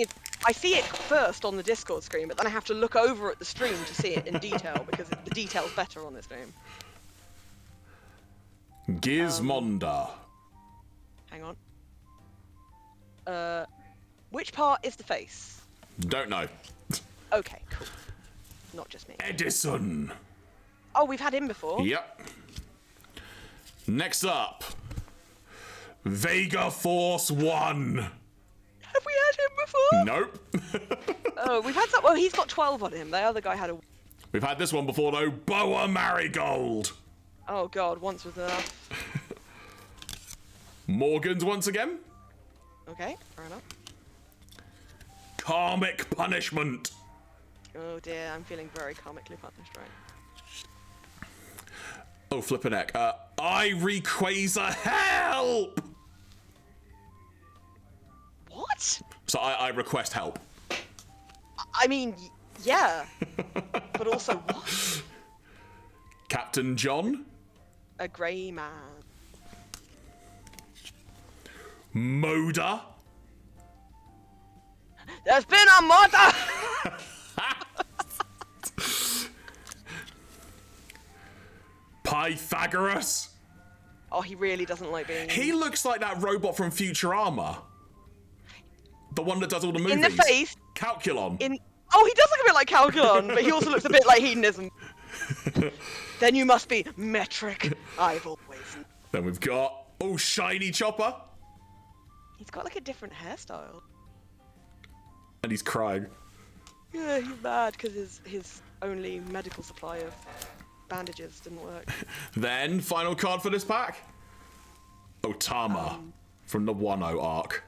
I see it first on the Discord screen, but then I have to look over at the stream to see it in detail, because the detail's better on this game. Gizmonda. Hang on. Which part is the face? Don't know. Okay, cool. Not just me. Edison. Oh, we've had him before. Yep. Next up, Vega Force 1. Have we had him before? Nope. Oh, we've had some. Well, he's got 12 on him. The other guy had a. We've had this one before though. Boa Marigold. Oh God, once was enough. Morgans once again. Okay, fair enough. Karmic Punishment. Oh dear, I'm feeling very karmically punished, right? Oh, flippin' heck. I Rayquaza, help! What? So I request help. I mean, yeah. But also what? Captain John. A grey man. Moda. There's been a murder! Pythagoras. Oh, he really doesn't like being He looks like that robot from Futurama. The one that does all the movies. in the face. Calculon. Oh, he does look a bit like Calculon, but he also looks a bit like hedonism. Then you must be metric. I've always. Then we've got, oh, Shiny Chopper. He's got like a different hairstyle. And he's crying. Yeah, he's mad because his only medical supply of bandages didn't work. Then, final card for this pack. Otama from the 1-0 arc.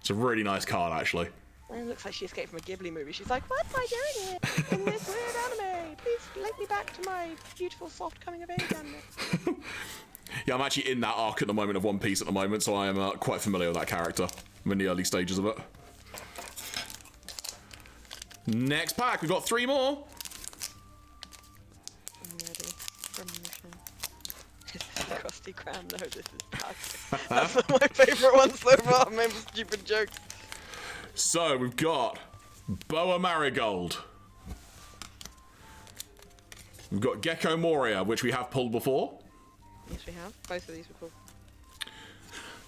It's a really nice card, actually. It looks like she escaped from a Ghibli movie. She's like, what am I doing here in this weird anime? Please link me back to my beautiful, soft coming-of-age anime. Yeah, I'm actually in that arc at the moment of One Piece at the moment, so I am quite familiar with that character. I'm in the early stages of it. Next pack, we've got 3 more. I'm ready. From the Krusty Krab. No, this is classic. That's one of my favourite ones so far. I remember stupid jokes. So, we've got Boa Marigold. We've got Gecko Moria, which we have pulled before. Yes, we have. Both of these were cool.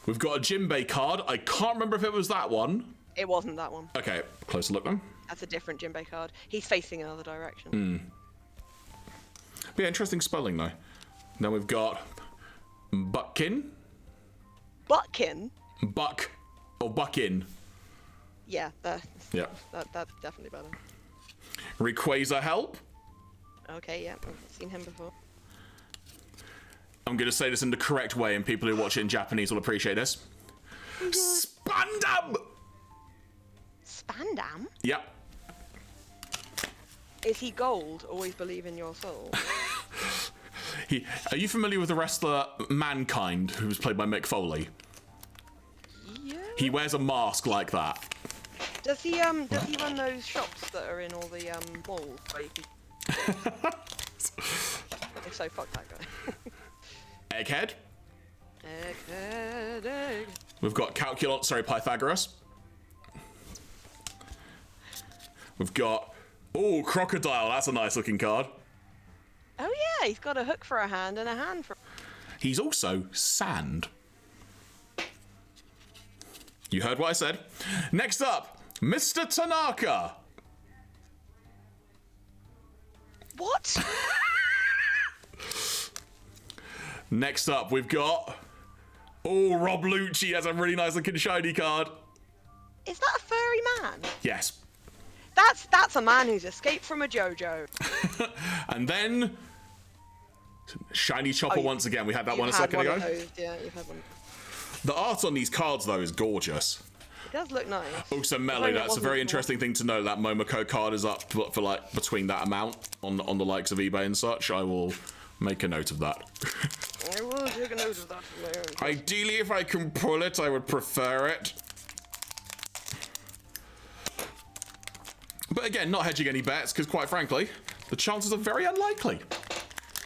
We've got a Jinbei card. I can't remember if it was that one. It wasn't that one. Okay, closer look then. That's a different Jinbei card. He's facing another direction. Yeah, interesting spelling though. Then we've got Buckin. Buckin? Buck. Or Buckin. Yeah, that's definitely better. Rayquaza Help. Okay, yeah, I've seen him before. I'm going to say this in the correct way, and people who watch it in Japanese will appreciate this. Spandam! Spandam? Yep. Is he gold? Always believe in your soul. Are you familiar with the wrestler Mankind, who was played by Mick Foley? Yeah. He wears a mask like that. Does he run those shops that are in all the malls where you can? If so, fuck that guy. Egghead. Egg. We've got Pythagoras. We've got, oh, Crocodile. That's a nice looking card. Oh yeah, he's got a hook for a hand and a hand for. He's also sand. You heard what I said. Next up, Mr. Tanaka. What? Next up, we've got, oh, Rob Lucci has a really nice looking shiny card. Is that a furry man? Yes. That's a man who's escaped from a JoJo. And then, Shiny Chopper once again. We had that one a second ago. Yeah, you've had one. The art on these cards, though, is gorgeous. It does look nice. Also, Melly, that's a very interesting thing to know. That Momoko card is up for like between that amount on the likes of eBay and such. I will make a note of that. I will take a note of that for my own. Ideally, if I can pull it, I would prefer it. But again, not hedging any bets, because quite frankly, the chances are very unlikely.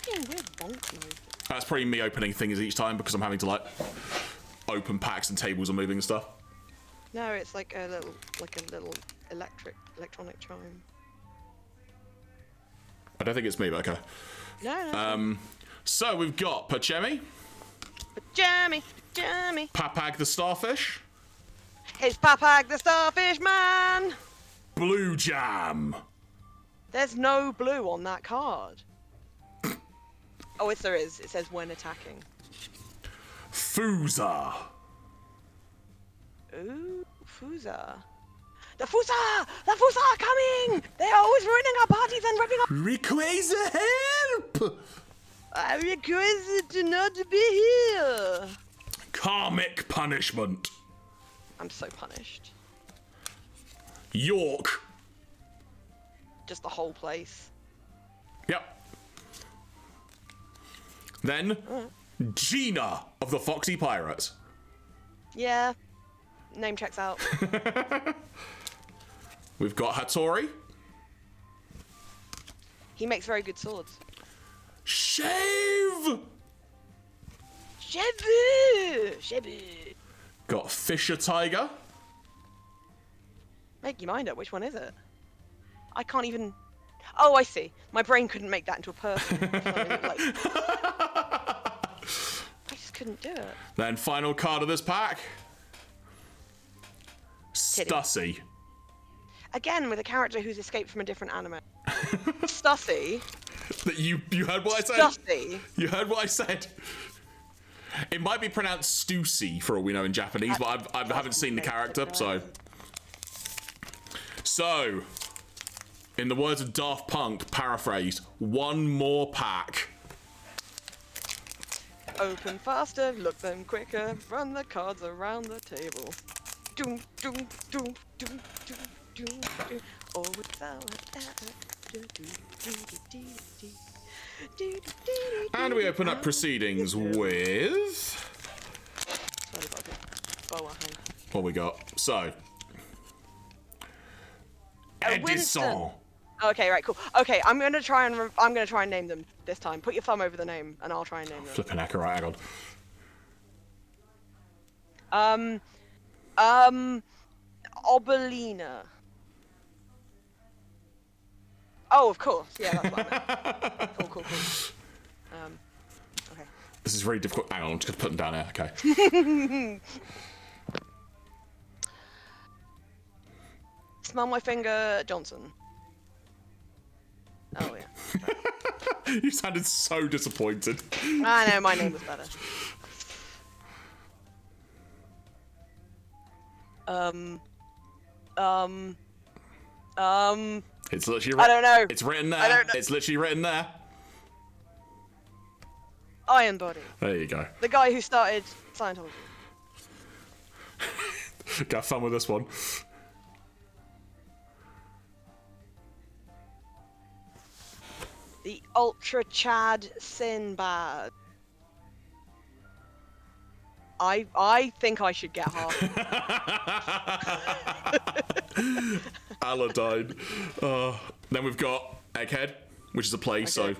Weird bonk noise. That's probably me opening things each time because I'm having to like open packs and tables are moving and stuff. No, it's like a little electronic chime. I don't think it's me, but okay. No. So we've got Pachemi, Jammy. Papag the Starfish, It's Papag the Starfish Man. Blue Jam. There's no blue on that card. Oh, yes, there is. It says when attacking. Fuza. Ooh, Fuza. The Fuza! The Fuza are coming! They're always ruining our parties and ripping up. Rayquaza Help. I request to not be here. Karmic Punishment. I'm so punished. York. Just the whole place. Yep. Then, Gina of the Foxy Pirates. Yeah. Name checks out. We've got Hattori. He makes very good swords. Shave! Shebu! Got Fisher Tiger. Make your mind up. Which one is it? I can't even. Oh, I see. My brain couldn't make that into a person. Like... I just couldn't do it. Then final card of this pack. Stussy. Again, with a character who's escaped from a different anime. Stussy. You heard what I said? Stussy. You heard what I said? It might be pronounced Stussy for all we know in Japanese, but I haven't seen the character, so... So, in the words of Daft Punk, paraphrased, one more pack. Open faster, look them quicker, run the cards around the table. Doom, doom, doom, doom, doom, doom, doom. Oh, without And we open up proceedings with... What we got? So... Edison. Okay, right, cool. Okay, I'm gonna try and name them this time. Put your thumb over the name, and I'll try and name them. Flipping heck, right, hang on. Obelina. Oh, of course. Yeah, that's what I meant. Cool. Okay. This is very difficult. Hang on, I'm just gonna put them down here. Okay. Smell my finger, Johnson. Oh yeah. You sounded so disappointed. I know, my name was better. It's literally. I don't know. It's written there. I don't know. It's literally written there. Iron Body. There you go. The guy who started Scientology. Got fun with this one. The Ultra Chad Sinbad. I think I should get half. Aladdin. Then we've got Egghead, which is a place. Okay. So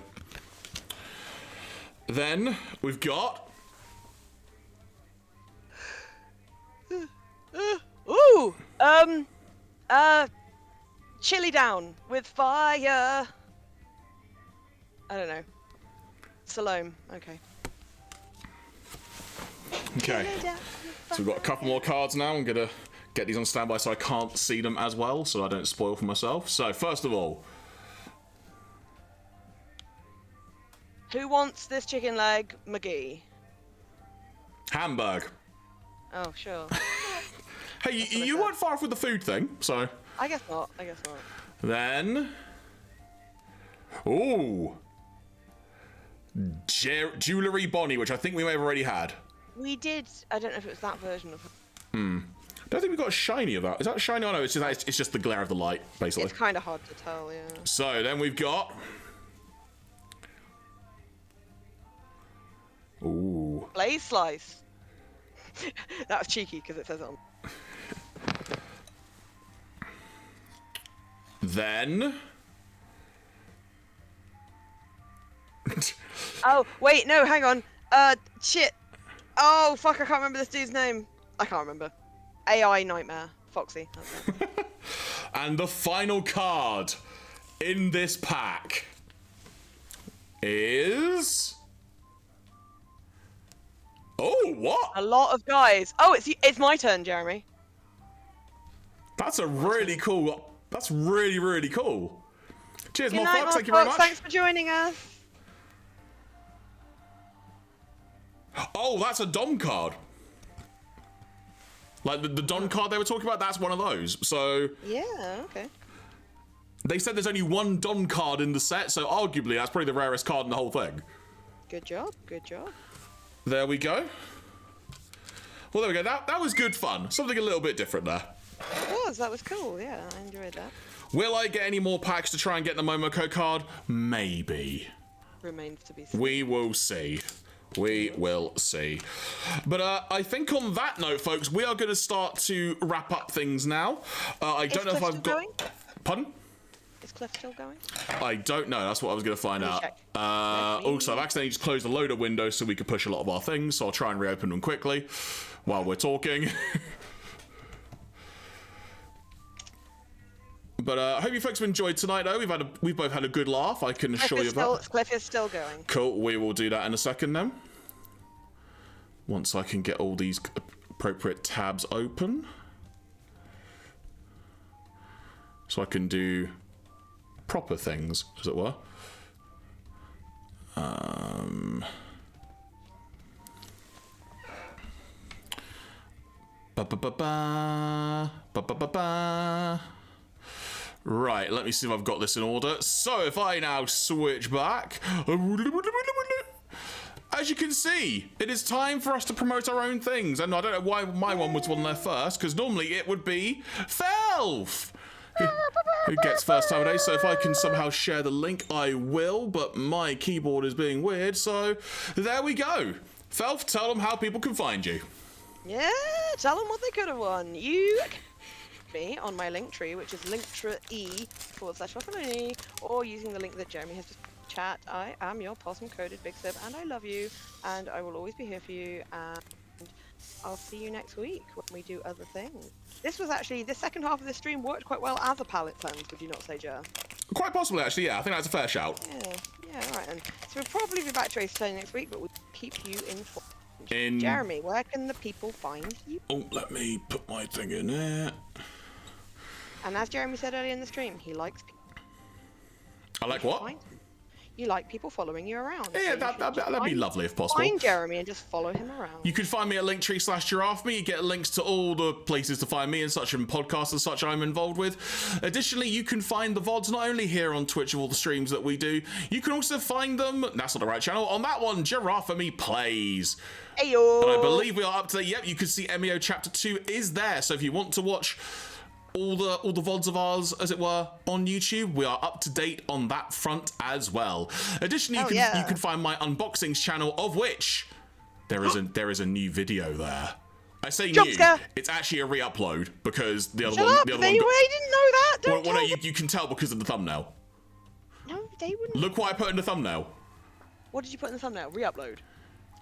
then we've got Chili Down with fire. I don't know. Salome. Okay. Okay. So we've got a couple more cards now. I'm gonna get these on standby so I can't see them as well, so I don't spoil for myself. So first of all, who wants this chicken leg, McGee? Hamburg. Oh, sure. Hey, you weren't far off with the food thing, so. I guess not. Then, ooh, Jewelry Bonnie, which I think we may have already had. We did. I don't know if it was that version of. I don't think we got a shiny of that. Is that a shiny? Oh no, it's just the glare of the light, basically. It's kind of hard to tell, yeah. So then we've got. Ooh. Blaze Slice. That was cheeky because it says it on. Then. Oh wait, no, hang on. Shit. Oh fuck, I can't remember this dude's name. I can't remember. AI Nightmare. Foxy. That's it. And the final card in this pack is. Oh, what? A lot of guys. Oh, it's my turn, Jeremy. That's a really cool. That's really, really cool. Cheers, Good night, Morphox. Thank you very much. Thanks for joining us. Oh, that's a Dom card. Like the Dom card they were talking about, that's one of those. So. Yeah, okay. They said there's only one Dom card in the set, so arguably that's probably the rarest card in the whole thing. Good job, good job. There we go. Well, there we go. That was good fun. Something a little bit different there. That was cool, yeah, I enjoyed that. Will I get any more packs to try and get the Momoko card? Maybe. Remains to be seen. We will see. We will see. But I think on that note, folks, we are going to start to wrap up things now. I don't know if I've got... Going? Pardon? Is Is Cliff still going? I don't know. That's what I was going to find Let me out. check. Also, I've accidentally just closed a load of windows so we could push a lot of our things, so I'll try and reopen them quickly while we're talking. But I hope you folks have enjoyed tonight, though. We've both had a good laugh, I can assure you of that. Cliff is still going. Cool, we will do that in a second then. Once I can get all these appropriate tabs open. So I can do proper things, as it were. Right, let me see if I've got this in order. So if I now switch back, as you can see, it is time for us to promote our own things. And I don't know why my one was on there first, because normally it would be Felf, who gets first time of day. So if I can somehow share the link, I will, but my keyboard is being weird. So there we go. Felf, tell them how people can find you. Yeah, tell them what they could have won. You me on my link tree, which is linktree.com/Falcon, or using the link that Jeremy has just chat. I am your possum coded Big Sib, and I love you, and I will always be here for you, and I'll see you next week when we do other things. This was actually, the second half of the stream worked quite well as a palette cleanse, would you not say, Jer? Quite possibly, actually, yeah. I think that's a fair shout. Yeah, alright then. So we'll probably be back to Ace Attorney next week, but we'll keep you informed. Jeremy, where can the people find you? Oh, let me put my thing in there. And as Jeremy said earlier in the stream, he likes people. I like what? You like people following you around. Yeah, so that'd be lovely if possible. Find Jeremy and just follow him around. You can find me at linktree/giraffeme. You get links to all the places to find me and such, and podcasts and such I'm involved with. Additionally, you can find the VODs not only here on Twitch of all the streams that we do, you can also find them, that's not the right channel, on that one, Giraffeme Plays. Heyo! And I believe we are up to date. Yep, you can see Emio Chapter 2 is there, so if you want to watch all the VODs of ours, as it were, on YouTube, we are up to date on that front as well. Additionally, you can find my unboxings channel, of which there is a new video there. I say new, it's actually a re-upload because the other one. The other one. I didn't know that. Don't well, no, you can tell because of the thumbnail. No, they wouldn't. Look what I put in the thumbnail. What did you put in the thumbnail? Re-upload.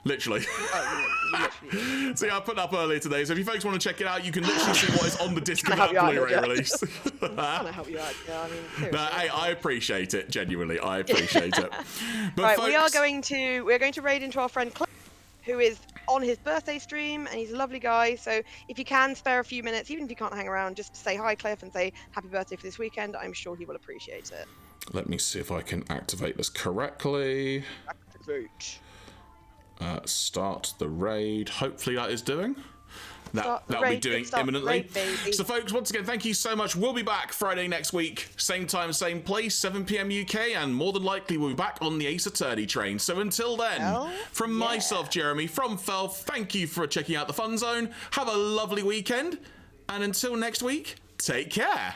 Literally. Oh, you literally. So yeah, I put that up earlier today. So if you folks want to check it out, you can literally see what is on the disc of that Blu-ray release. I'm trying to help you out. Yeah, I mean, seriously. No, hey, I appreciate it. Genuinely, I appreciate it. But right, folks, we're going to raid into our friend Cliff, who is on his birthday stream, and he's a lovely guy. So if you can spare a few minutes, even if you can't hang around, just say hi, Cliff, and say happy birthday for this weekend. I'm sure he will appreciate it. Let me see if I can activate this correctly. Activate. Start the raid. Hopefully that is doing. That'll be doing imminently. So folks, once again, thank you so much. We'll be back Friday next week. Same time, same place, 7 PM UK, and more than likely we'll be back on the Ace Attorney train. So until then, from myself, Jeremy, from Felf, thank you for checking out the Fun Zone. Have a lovely weekend, and until next week, take care.